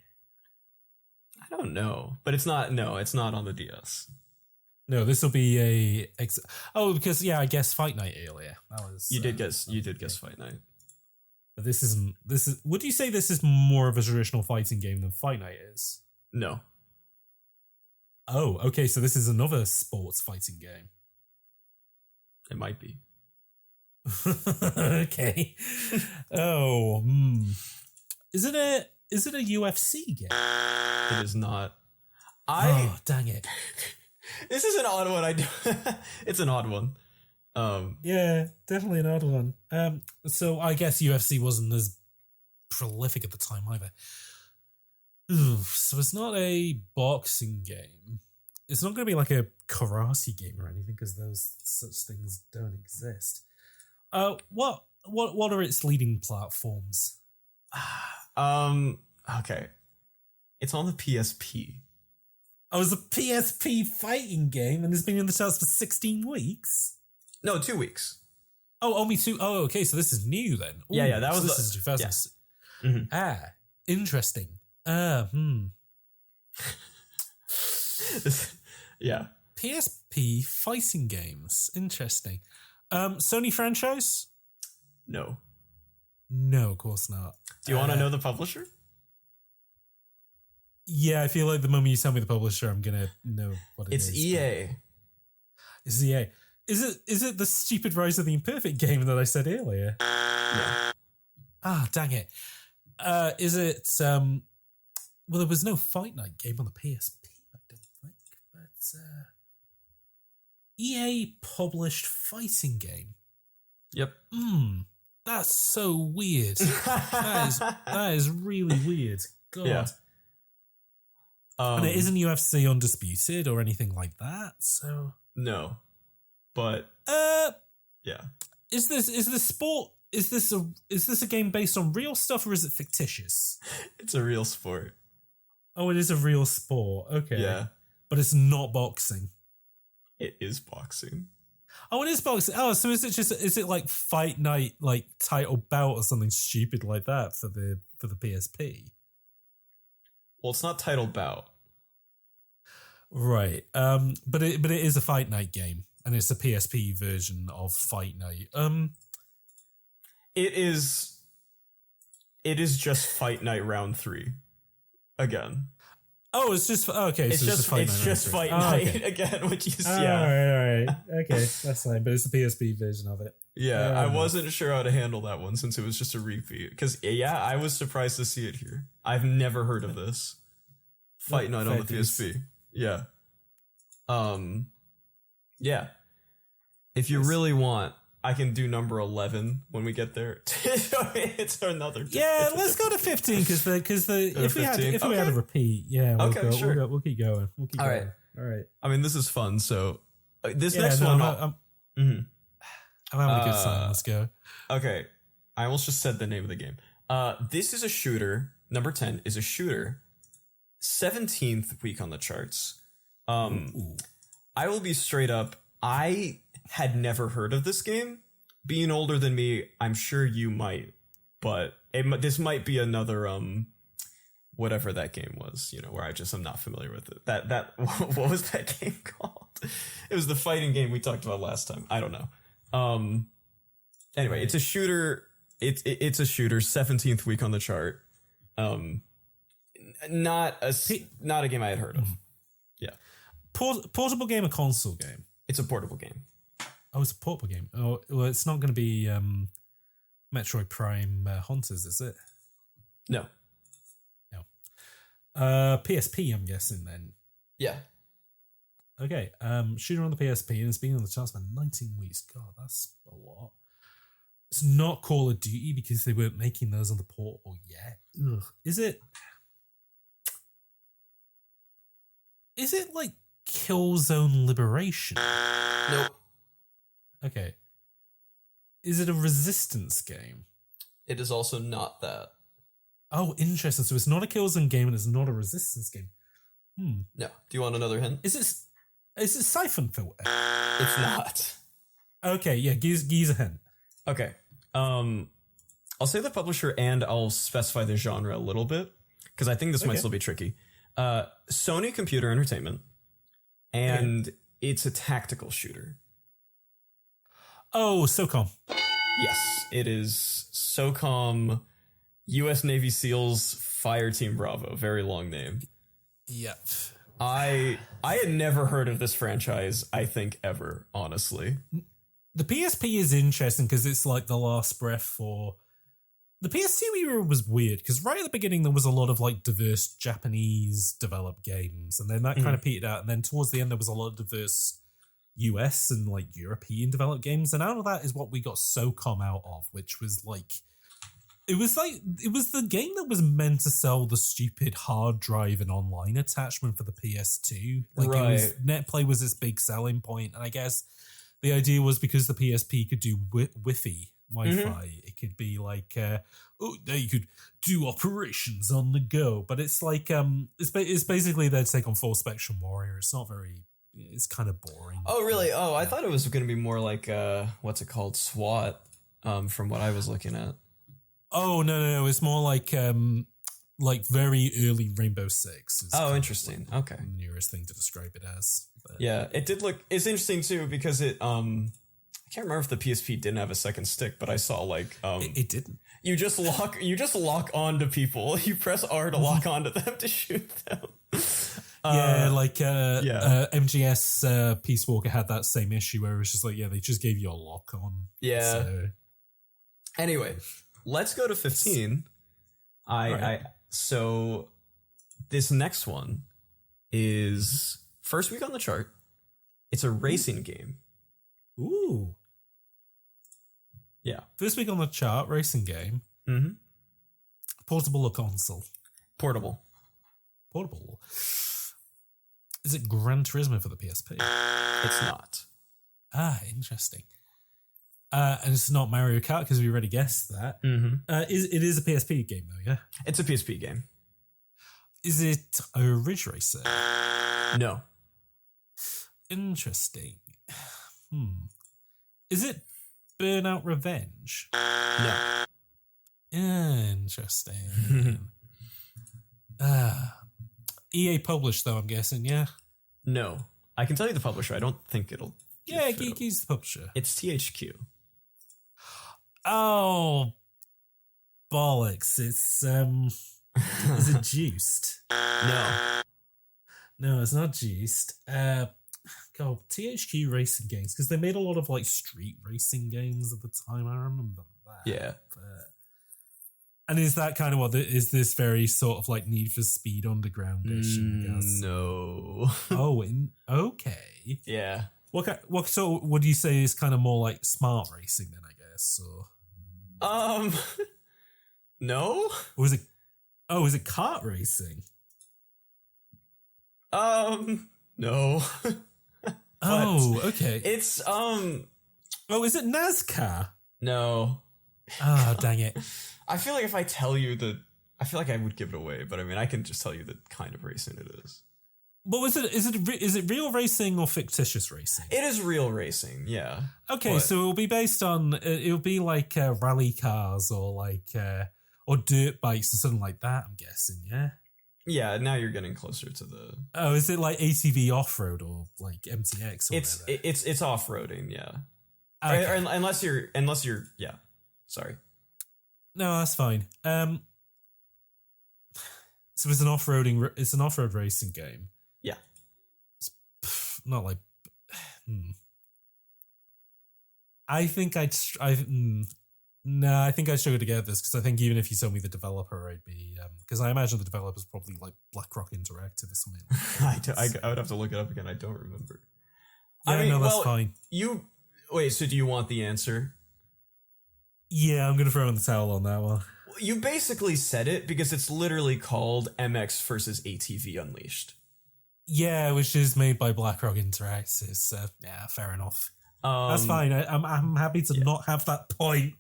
I don't know, but it's not. No, it's not on the DS. No, this will be because I guessed Fight Night earlier. That was you did guess Fight Night. But this is. Would you say this is more of a traditional fighting game than Fight Night is? No. Oh, okay. So this is another sports fighting game. It might be. Okay. Oh, Is it a UFC game? It is not. Oh, dang it. This is an odd one. It's an odd one. Yeah, definitely an odd one. So I guess UFC wasn't as prolific at the time either. So it's not a boxing game. It's not going to be like a karate game or anything because those such things don't exist. What are its leading platforms? Okay. It's on the PSP. Oh, it's a PSP fighting game and it's been in the charts for 16 weeks? No, 2 weeks. Oh, only 2. Oh, okay. So this is new then. Ooh, yeah, that was this is 2000. Yeah. Mm-hmm. Ah, interesting. Yeah. PSP fighting games. Interesting. Sony franchise? No. No, of course not. Do you want to know the publisher? Yeah, I feel like the moment you tell me the publisher, I'm gonna know what it is. It's EA. It's EA. Is it the stupid Rise of the Imperfect game that I said earlier? Yeah. Ah, dang it. Is it well, there was no Fight Night game on the PSP, I don't think, but EA published fighting game. Yep. That's so weird. that is really weird. God. Yeah. And it isn't UFC Undisputed or anything like that, so no. But yeah. Is this a game based on real stuff or is it fictitious? It's a real sport. Oh, it is a real sport. Okay. Yeah. But it's not boxing. It is boxing. Oh, it is boxing. Oh, so is it like Fight Night, like title bout or something stupid like that for the PSP? Well, it's not title bout. Right. But it is a Fight Night game, and it's a PSP version of Fight Night. It is just Fight Night round 3 again. Oh, it's just okay. It's so just Fight Night again, which is all right. Okay, that's fine. But it's the PSP version of it. Yeah, I wasn't sure how to handle that one since it was just a repeat. Because I was surprised to see it here. I've never heard of this. Fight Night on the PSP. Yeah. Yeah. If you really want, I can do number 11 when we get there. It's another. Yeah, let's go to 15 because if we had a repeat, yeah, we'll go. Sure. We'll keep going. All right. I mean, this is fun. So next one, I'm having a good time. Let's go. Okay, I almost just said the name of the game. This is a shooter. Number 10 is a shooter. 17th week on the charts. I will be straight up. I had never heard of this game. Being older than me, I'm sure you might, but this might be another whatever that game was, where I just am not familiar with it. That what was that game called? It was the fighting game we talked about last time. I don't know. Anyway, it's a shooter. It's a shooter. 17th week on the chart. Not a game I had heard of. Yeah. Portable game or console game? It's a portable game. Oh, it's a portable game. Oh, well, it's not going to be Metroid Prime Hunters, is it? No. PSP, I'm guessing then. Yeah. Okay. Shooter on the PSP, and it's been on the charts for 19 weeks. God, that's a lot. It's not Call of Duty because they weren't making those on the portable yet. Ugh. Is it like Killzone Liberation? Nope. Okay. Is it a Resistance game? It is also not that. Oh, interesting. So it's not a Killzone game and it's not a Resistance game. No. Do you want another hint? Is it Siphon Filter? It's not. Okay, yeah, give a hint. Okay. I'll say the publisher and I'll specify the genre a little bit because I think this might still be tricky. Sony Computer Entertainment, and it's a tactical shooter. Oh, SOCOM. Yes, it is SOCOM, U.S. Navy SEALs Fire Team Bravo. Very long name. Yep. I had never heard of this franchise, I think, ever, honestly. The PSP is interesting because it's like the last breath for... The PS2 era was weird because right at the beginning there was a lot of like diverse Japanese developed games, and then that kind of petered out, and then towards the end there was a lot of diverse US and like European developed games, and out of that is what we got SOCOM out of, which was like it was the game that was meant to sell the stupid hard drive and online attachment for the PS2. Like NetPlay was its big selling point, and I guess the idea was because the PSP could do Wi-Fi, it could be like, you could do operations on the go. But it's like, it's basically their take on Full Spectrum Warrior. It's not very, it's kind of boring. Oh, really? Oh, I thought it was going to be more like, what's it called? SWAT, from what I was looking at. Oh, no. It's more like very early Rainbow Six. Oh, interesting. Like okay. The nearest thing to describe it as. But. Yeah, it did look, it's interesting too because it, I can't remember if the PSP didn't have a second stick, but I saw like it didn't. You just lock onto people. You press R to lock onto them to shoot them. MGS Peace Walker had that same issue where it was just like, they just gave you a lock on. Yeah. So. Anyway, let's go to 15. So this next one is first week on the chart. It's a racing game. Ooh. Yeah. First week on the chart, racing game. Mm-hmm. Portable or console? Portable. Is it Gran Turismo for the PSP? It's not. Ah, interesting. And it's not Mario Kart because we already guessed that. Mm-hmm. It is a PSP game though, yeah? It's a PSP game. Is it a Ridge Racer? No. Interesting. Is it Burnout Revenge? No. Interesting. EA published though, I'm guessing, yeah? No. I can tell you the publisher. I don't think it'll... Yeah, Geeky's the publisher. It's THQ. Oh, bollocks. It's, is it Juiced? No, it's not Juiced. God, THQ racing games, because they made a lot of like street racing games at the time. I remember that. Yeah. And is that kind of what is this very sort of like Need for Speed Underground-ish? No. Okay. Yeah. What so would you say is kind of more like smart racing then, I guess? Or no. Or is it kart racing? No. Okay. It's is it NASCAR? No. Oh, dang it. I feel like if I tell you I feel like I would give it away, but I mean I can just tell you the kind of racing it is. What was it? Is it real racing or fictitious racing? It is real racing, yeah. Okay, so it'll be based on it'll be like rally cars or like or dirt bikes or something like that. I'm guessing, yeah. Yeah, now you're getting closer to the. Oh, is it like ATV off road or like MTX? Or it's off roading, yeah. Okay. Or unless you're yeah. Sorry. No, that's fine. So it's an off-road racing game. Yeah. It's not like. I think I'd struggle to get this because I think even if you told me the developer, I'd be because I imagine the developer's probably like BlackRock Interactive or something. I would have to look it up again. I don't remember. Yeah, that's fine. So do you want the answer? Yeah, I'm gonna throw in the towel on that one. You basically said it because it's literally called MX versus ATV Unleashed. Yeah, which is made by BlackRock Interactive. So yeah, fair enough. That's fine. I'm happy to not have that point.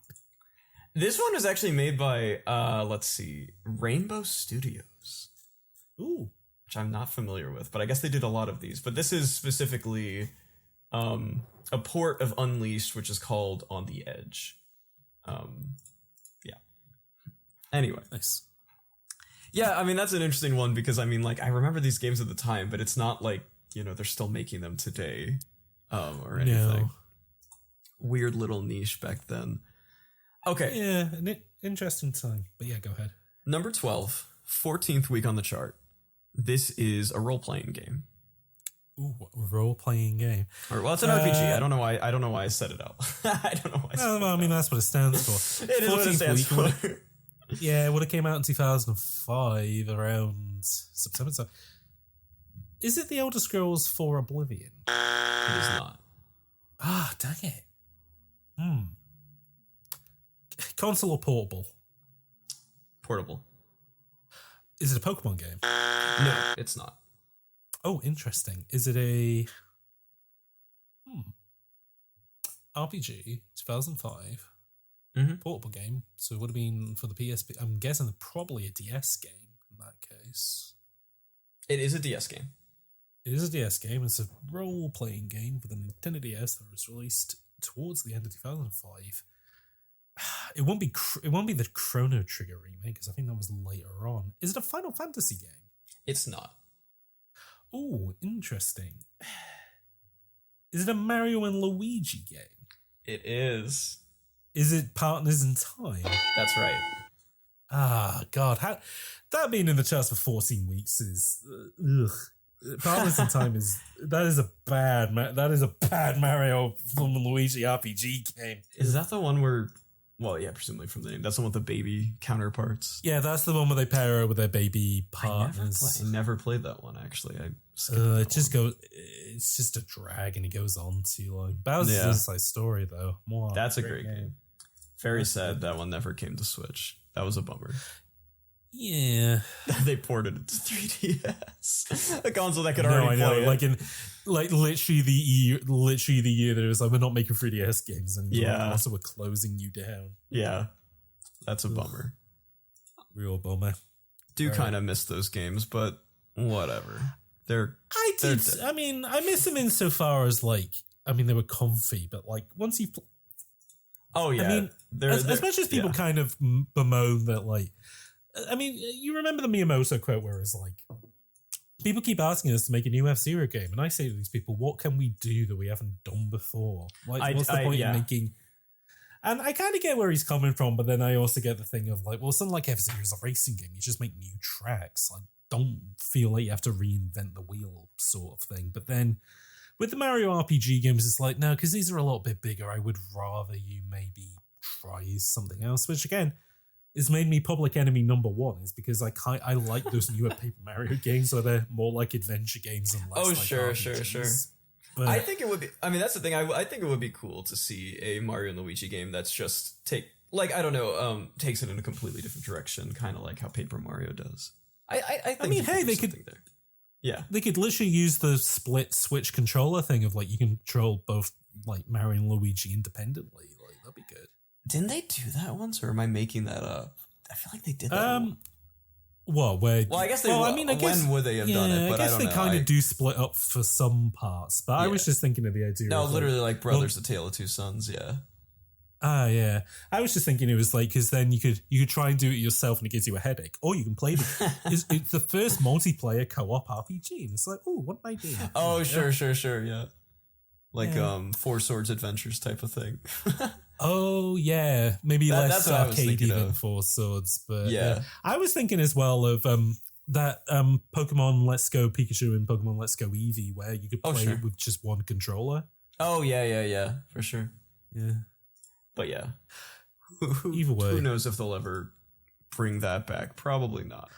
This one is actually made by let's see, Rainbow Studios. Ooh, which I'm not familiar with, but I guess they did a lot of these. But this is specifically a port of Unleashed, which is called On the Edge. Yeah. Anyway. Nice. Yeah, I mean, that's an interesting one because, I mean, like, I remember these games at the time, but it's not like, they're still making them today or anything. No. Weird little niche back then. Okay. Yeah, an interesting time. But yeah, go ahead. Number 12, 14th week on the chart. This is a role-playing game. Ooh, role-playing game. Or, well, it's an RPG. I don't know why. I don't know why I said it out. I don't know why. I mean, that's what it stands for. It is what it stands for. Yeah, it would have came out in 2005 around September. So, is it the Elder Scrolls 4 Oblivion? It is not. Ah, dang it. Console or portable? Portable. Is it a Pokemon game? No, it's not. Oh, interesting. Is it a RPG 2005 portable game? So it would have been for the PSP. I'm guessing probably a DS game in that case. It is a DS game. It is a DS game. It's a role-playing game for the Nintendo DS that was released towards the end of 2005. It won't be the Chrono Trigger remake because I think that was later on. Is it a Final Fantasy game? It's not. Oh, interesting. Is it a Mario and Luigi game? It is. Is it Partners in Time? That's right. Ah, God. That being in the charts for 14 weeks is... Partners in Time is a bad Mario and Luigi RPG game. Is that the one where... Well, yeah, presumably from the name. That's the one with the baby counterparts. Yeah, that's the one where they pair her with their baby partners. I never played that one, actually. It's just a drag and it goes on too long. Bowser's Inside Story, though. That's a great game. Very sad that one never came to Switch. That was a bummer. Yeah. They ported it to 3DS. A console that could already play it. Literally the year that it was like, we're not making 3DS games anymore. Yeah. Also, we're closing you down. Yeah. That's a bummer. Real bummer. Do kind of miss those games, but whatever. I mean, I miss them insofar as they were comfy, but once you... Oh, yeah. I mean, as much as people kind of bemoan that, you remember the Miyamoto quote where it's like, people keep asking us to make a new F-Zero game, and I say to these people, what can we do that we haven't done before? What's the point in making... And I kind of get where he's coming from, but then I also get the thing of something like F-Zero is a racing game. You just make new tracks. Don't feel like you have to reinvent the wheel sort of thing. But then with the Mario RPG games, it's like, no, because these are a lot bit bigger. I would rather you maybe try something else, which again... has made me public enemy number one is because I like those newer Paper Mario games where they're more like adventure games and less sure. But I think it would be, that's the thing. I think it would be cool to see a Mario and Luigi game that's just takes it in a completely different direction, kind of like how Paper Mario does. I think they could there. Yeah. They could literally use the split switch controller thing of you can control both Mario and Luigi independently. That'd be good. Didn't they do that once, or am I making that up? I feel like they did that once. Well, I guess they. Well, when would they have done it? But I guess they kind of do split up for some parts. But I was just thinking of the idea. No, literally like Brothers: The Tale of Two Sons. Yeah. Yeah. I was just thinking it was because then you could try and do it yourself and it gives you a headache, or you can play it's the first multiplayer co-op RPG, and it's like, oh, what am I doing? Oh, sure, yeah. Four Swords Adventures type of thing. Oh yeah, maybe less arcadey than Four Swords, but yeah. I was thinking as well of that Pokemon Let's Go Pikachu and Pokemon Let's Go Eevee, where you could play it with just one controller. Oh yeah, for sure. Yeah, but yeah, either way, who knows if they'll ever bring that back? Probably not.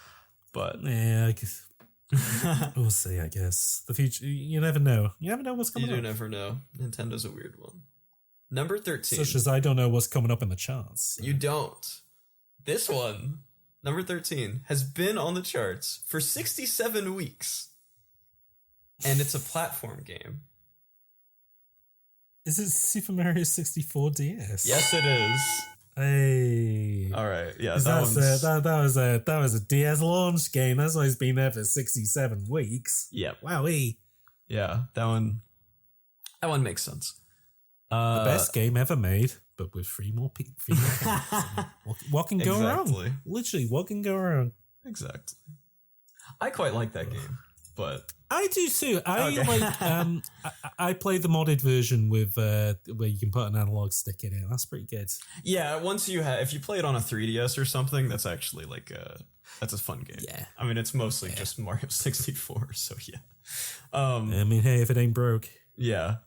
But yeah, I guess we'll see. I guess the future. You never know. You never know what's coming up. You do never know. Nintendo's a weird one. Number 13. Such as I don't know what's coming up in the charts. You don't. This one, number 13, has been on the charts for 67 weeks. And it's a platform game. Is it Super Mario 64 DS? Yes, it is. Hey. All right. Yeah, that was a DS launch game. That's why it's been there for 67 weeks. Yep. Wowee. Yeah, that one makes sense. The best game ever made, but with three more what can go wrong? Literally, what can go wrong? Exactly. I quite like that game, but I do too. I played the modded version with where you can put an analog stick in it. That's pretty good. Yeah, if you play it on a 3DS or something, that's actually That's a fun game. Yeah. I mean, it's mostly just Mario 64, so yeah. I mean, hey, if it ain't broke. Yeah.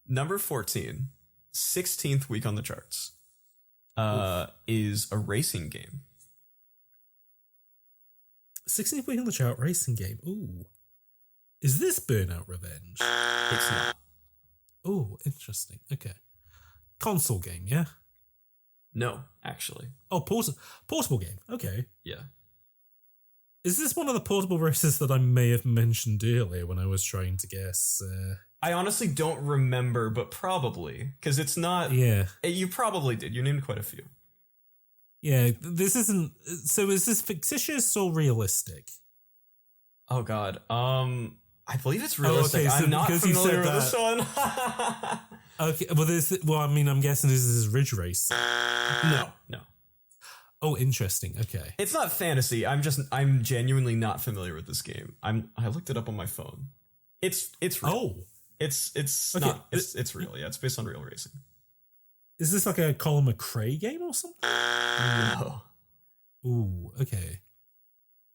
Number 14, 16th week on the charts, is a racing game. 16th week on the chart, racing game. Ooh. Is this Burnout Revenge? It's not. Ooh, interesting. Okay. Console game, yeah? No, actually. Oh, portable game. Okay. Yeah. Is this one of the portable races that I may have mentioned earlier when I was trying to guess? I honestly don't remember, but probably. Because it's not... Yeah. You probably did. You named quite a few. Yeah, this isn't... So is this fictitious or realistic? Oh, God. I believe it's realistic. Oh, okay, so I'm not because you familiar said with this that- one. Okay, well, I mean, I'm guessing this is Ridge Race. No. Oh, interesting. Okay. It's not fantasy. I'm genuinely not familiar with this game. I looked it up on my phone. It's real. Oh. It's Okay, not. It's real. Yeah, it's based on real racing. Is this like a Colin McRae game or something? No. Ooh, okay.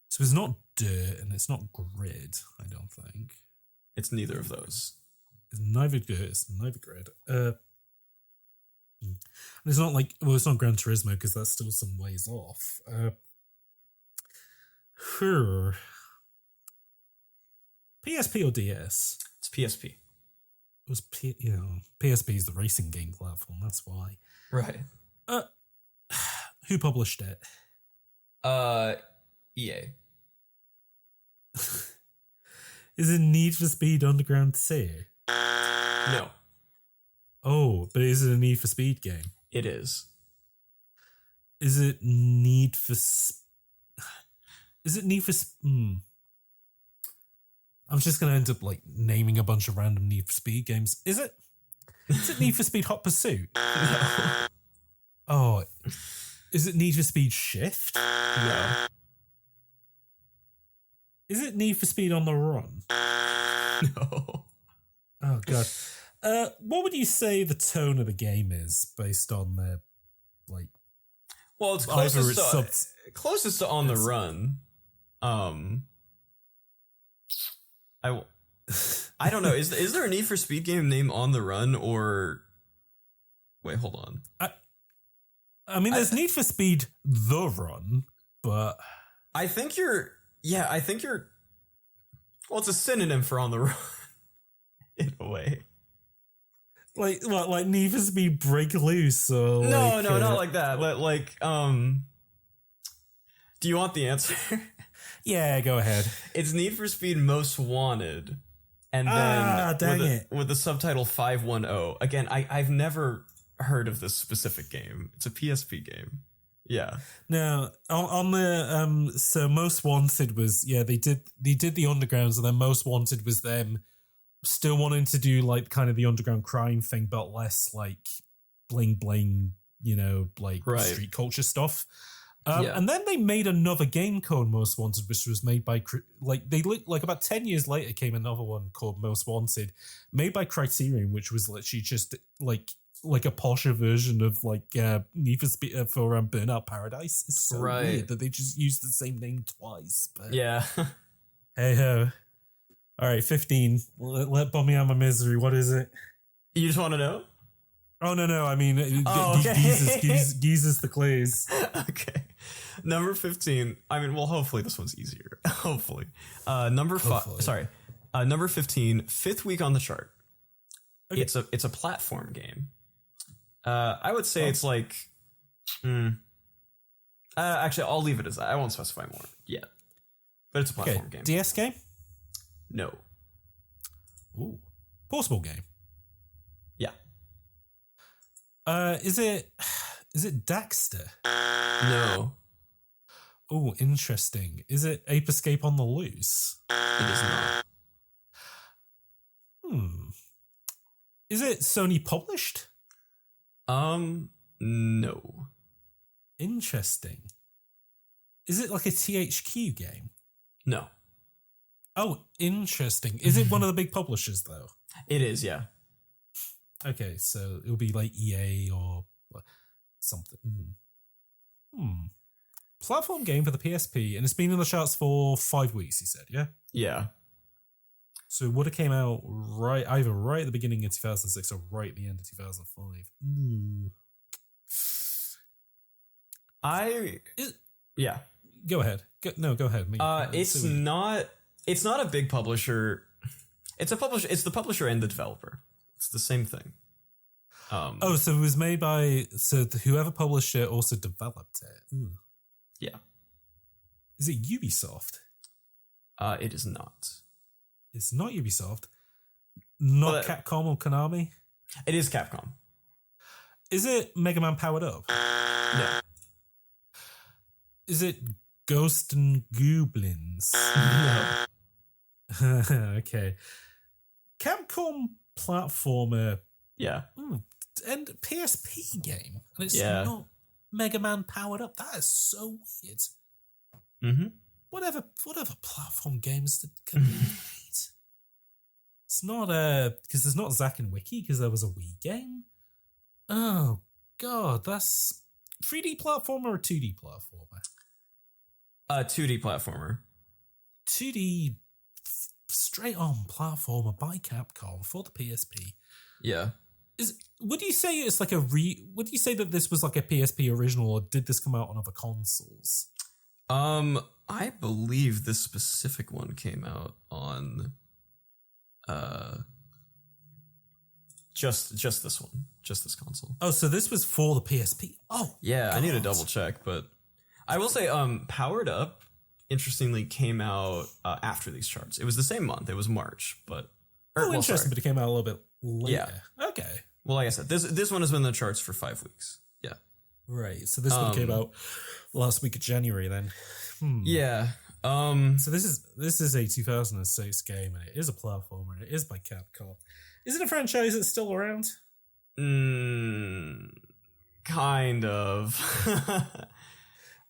So it's not Dirt and it's not Grid, I don't think. It's neither of those. It's neither Dirt, it's neither Grid. And it's not like, well, it's not Gran Turismo because that's still some ways off. PSP or DS? It's PSP. It was, PSP is the racing game platform, that's why. Right. Who published it? EA. Is it Need for Speed Underground 2? No. Oh, but is it a Need for Speed game? It is. Is it Need for... Is it Need for... I'm just going to end up like naming a bunch of random Need for Speed games. Is it Need for Speed Hot Pursuit? No. Oh, is it Need for Speed Shift? No. Is it Need for Speed On the Run? No. Oh, God. What would you say the tone of the game is based on the, like... Well, it's closest to On the Run. I don't know. Is there a Need for Speed game named On the Run or... Wait, hold on. I mean, there's Need for Speed The Run, but... I think you're... Well, it's a synonym for On the Run. In a way. Like, what, like Need for Speed Break Loose or... No, not like that. Like, do you want the answer? Yeah, go ahead. It's Need for Speed Most Wanted. And then with the subtitle 510. Again, I've never heard of this specific game. It's a PSP game. Yeah. Now, on the so Most Wanted was, yeah, they did the Undergrounds, and then Most Wanted was them still wanting to do like kind of the underground crime thing, but less like bling bling, like street culture stuff. And then they made another game called Most Wanted, which was made by about 10 years later came another one called Most Wanted, made by Criterion, which was literally just like a posher version of like Need for Speed for Burnout Paradise. It's so weird that they just used the same name twice. But yeah. Hey ho. All right, 15. Let bum me out my misery. What is it? You just want to know? Oh, no. I mean, okay. Geezes the clues. Okay. Number 15. I mean, well, hopefully this one's easier. Hopefully. Number 15, fifth week on the chart. Okay. It's a platform game. I would say it's like... actually, I'll leave it as that. I won't specify more yet. But it's a platform game. DS game? No. Ooh. Portable game? Yeah. Is it Daxter? No. Oh, interesting. Is it Ape Escape on the Loose? It is not. Is it Sony published? No. Interesting. Is it like a THQ game? No. Oh, interesting. Is it one of the big publishers though? It is, yeah. Okay, so it'll be like EA or something. platform game for the PSP, and it's been in the charts for 5 weeks, he said, yeah? Yeah. So it would have came out either right at the beginning of 2006 or right at the end of 2005. Yeah. Go ahead. Go ahead. It's not a big publisher. It's the publisher and the developer. It's the same thing. So it was made by whoever published it also developed it. Ooh. Yeah. Is it Ubisoft? It is not. It's not Ubisoft. Not Capcom or Konami? It is Capcom. Is it Mega Man Powered Up? No. Is it Ghost and Goblins? No. Okay. Capcom platformer. Yeah. And PSP game. And it's not Mega Man Powered Up. That is so weird. Mm-hmm. Whatever platform games can be made. It's not because there's not Zack and Wiki because there was a Wii game. Oh god, that's 3D platformer or 2D platformer? 2D platformer. 2D straight on platformer by Capcom for the PSP. Yeah. Would you say it's like would you say that this was like a PSP original, or did this come out on other consoles? I believe this specific one came out on just this one. Just this console. Oh, so this was for the PSP. Oh. Yeah, God. I need to double check, but I will say Powered Up interestingly came out after these charts. It was the same month. It was March, but interesting, but it came out a little bit later. Yeah. Okay. Well, like I said, this one has been in the charts for 5 weeks. Yeah. Right. So this one came out last week of January then. Yeah. So this is a 2006 game, and it is a platformer, and it is by Capcom. Is it a franchise that's still around? Kind of.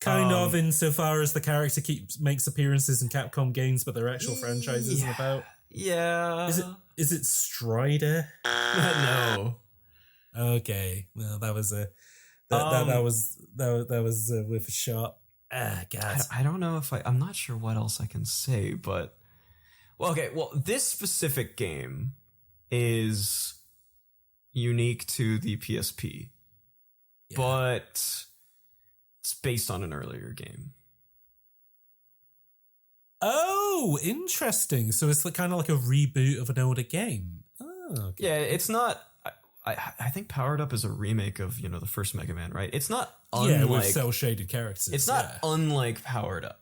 Kind of, insofar as the character makes appearances in Capcom games, but their actual franchise isn't about. Yeah. Is it Strider? No. Okay. Well, that was with a shot. God. I don't know if I'm not sure what else I can say, but this specific game is unique to the PSP, but it's based on an earlier game. Oh, interesting. So it's kind of like a reboot of an older game. Oh, okay. Yeah, it's not. I think Powered Up is a remake of the first Mega Man, right? It's not unlike with cell shaded characters. It's not unlike Powered Up.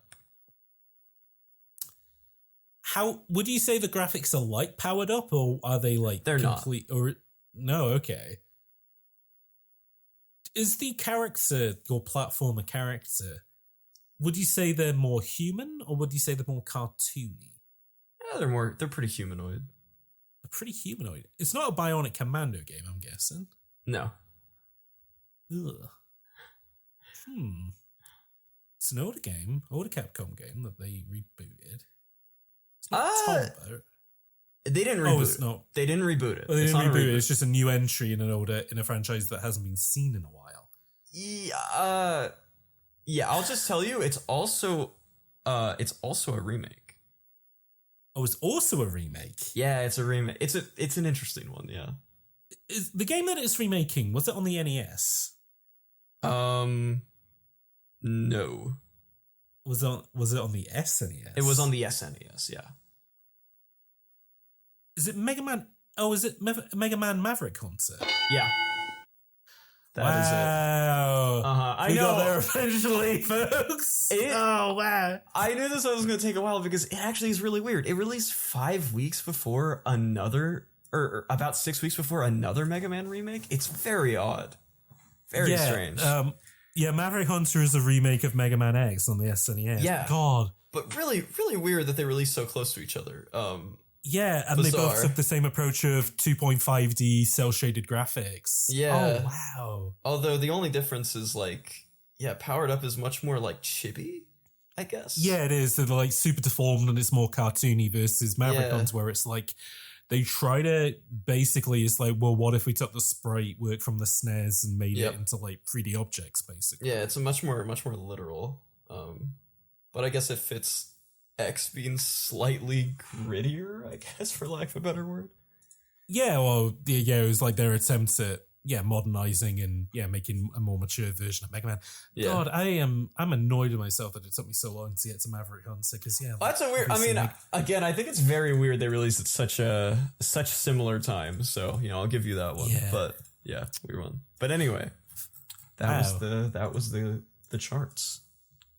How would you say the graphics are like Powered Up, or are they like they're complete? not? Or no? Okay. Is the character your platformer character? Would you say they're more human, or would you say they're more cartoony? Yeah, they're pretty humanoid. They're pretty humanoid. It's not a Bionic Commando game, I'm guessing. No. Ugh. It's an older Capcom game that they rebooted. It's not Tombo. They didn't reboot. Oh, it's not. They didn't reboot it. Well, they didn't reboot it. It's just a new entry in a franchise that hasn't been seen in a while. Yeah. I'll just tell you, it's also a remake. Oh, it's also a remake. Yeah, it's a remake. It's an interesting one. Yeah. Is the game that it's remaking, was it on the NES? No. Was it on the SNES? It was on the SNES. Yeah. Is it Mega Man? Oh, is it Mega Man Maverick Concert? Yeah. That is it. I we know. got there eventually, folks. Oh, wow. I knew this was going to take a while because it actually is really weird. It released 5 weeks before another, or about 6 weeks before another Mega Man remake. It's very odd. Very strange. Maverick Hunter is a remake of Mega Man X on the SNES. Yeah. God. But really, really weird that they released so close to each other. Yeah, and bizarre. They both took the same approach of 2.5D cel-shaded graphics. Yeah. Oh, wow. Although the only difference is Powered Up is much more chibi, I guess. Yeah, it is. They're super deformed and it's more cartoony versus Maverick Hunter, where it's they try to basically, it's well, what if we took the sprite work from the SNES and made it into 3D objects, basically. Yeah, it's a much more literal. But I guess it fits X being slightly grittier, I guess, for lack of a better word. Yeah, well, it was like their attempt at modernizing and making a more mature version of Mega Man. Yeah. God, I'm annoyed with myself that it took me so long to get to Maverick Hunter because That's a weird. I mean, again, I think it's very weird they released at such similar time. So I'll give you that one. Yeah. But yeah, weird one. But anyway, that was the charts.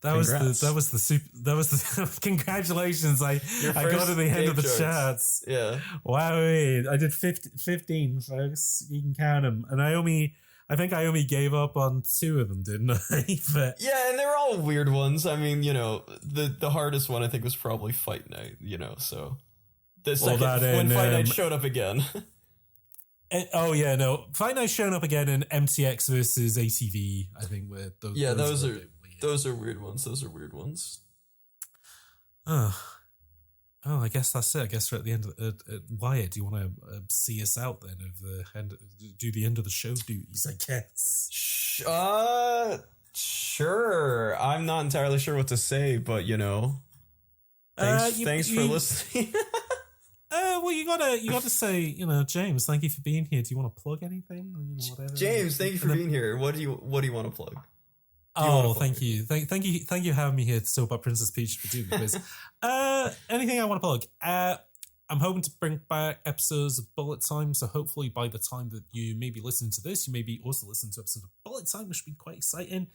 That was the congratulations. I got to the end of the charts. Yeah. Wow. I did 15, folks. You can count them. And I think I only gave up on 2 of them, didn't I? But yeah, and they were all weird ones. I mean, the hardest one I think was probably Fight Night, so the second when Fight Night showed up again. Fight Night showing up again in MTX versus ATV, I think were those are weird ones. Those are weird ones. Oh, I guess that's it. I guess we're at the end of Wyatt, do you want to see us out then of the end? Do the end of the show duties, I guess. Sure. I'm not entirely sure what to say, but thanks for listening. Well, you gotta say, James, thank you for being here. Do you want to plug anything? Whatever. James, thank you for being here. What do you want to plug? Thank you for having me here to talk about Princess Peach for doing this. Anything I want to plug? I'm hoping to bring back episodes of Bullet Time, so hopefully by the time that you may be listening to this, you may be also listening to episodes of Bullet Time, which will be quite exciting.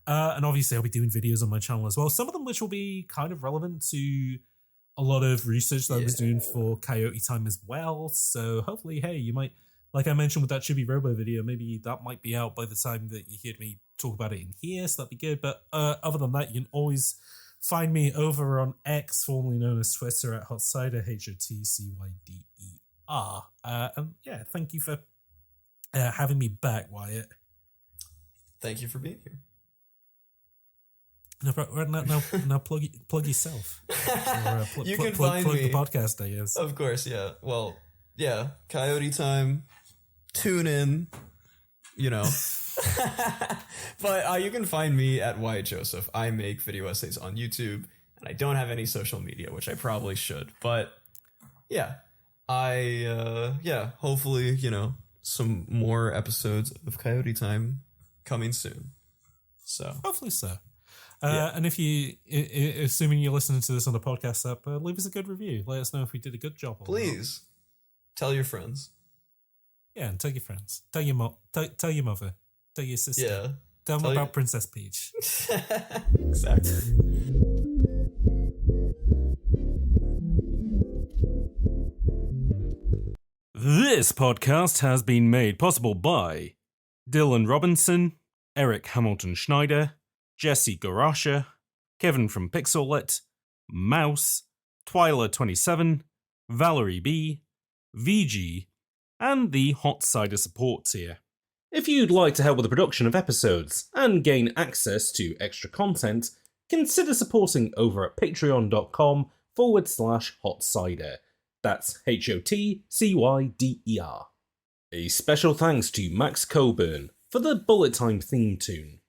And obviously I'll be doing videos on my channel as well, some of them which will be kind of relevant to a lot of research that I was doing for Coyote Time as well. So hopefully, hey, you might, like I mentioned with that Chibi Robo video, maybe that might be out by the time that you hear me talk about it in here, so that'd be good. But other than that, you can always find me over on X, formerly known as Twitter, at Hotcider, HOTCYDER. And yeah, thank you for having me back, Wyatt. Thank you for being here. Now plug yourself. Or, you can find plug me. The podcast, I guess. Of course, yeah. Well, yeah, Coyote Time. Tune in, But you can find me at Wyatt Joseph. I make video essays on YouTube, and I don't have any social media, which I probably should. But yeah, hopefully, some more episodes of Coyote Time coming soon. So hopefully so. And if you, assuming you're listening to this on the podcast app, leave us a good review. Let us know if we did a good job. Please tell your friends. Yeah, and tell your friends. Tell your tell your mother. Tell your sister. Yeah. Tell them about Princess Peach. Exactly. This podcast has been made possible by Dylan Robinson, Eric Hamilton Schneider, Jesse Garasha, Kevin from Pixellet, Mouse, Twyla27, Valerie B, VG, and the Hot Cider support tier. If you'd like to help with the production of episodes and gain access to extra content, consider supporting over at patreon.com/hotcider. That's HOTCYDER. A special thanks to Max Coburn for the Bullet Time theme tune.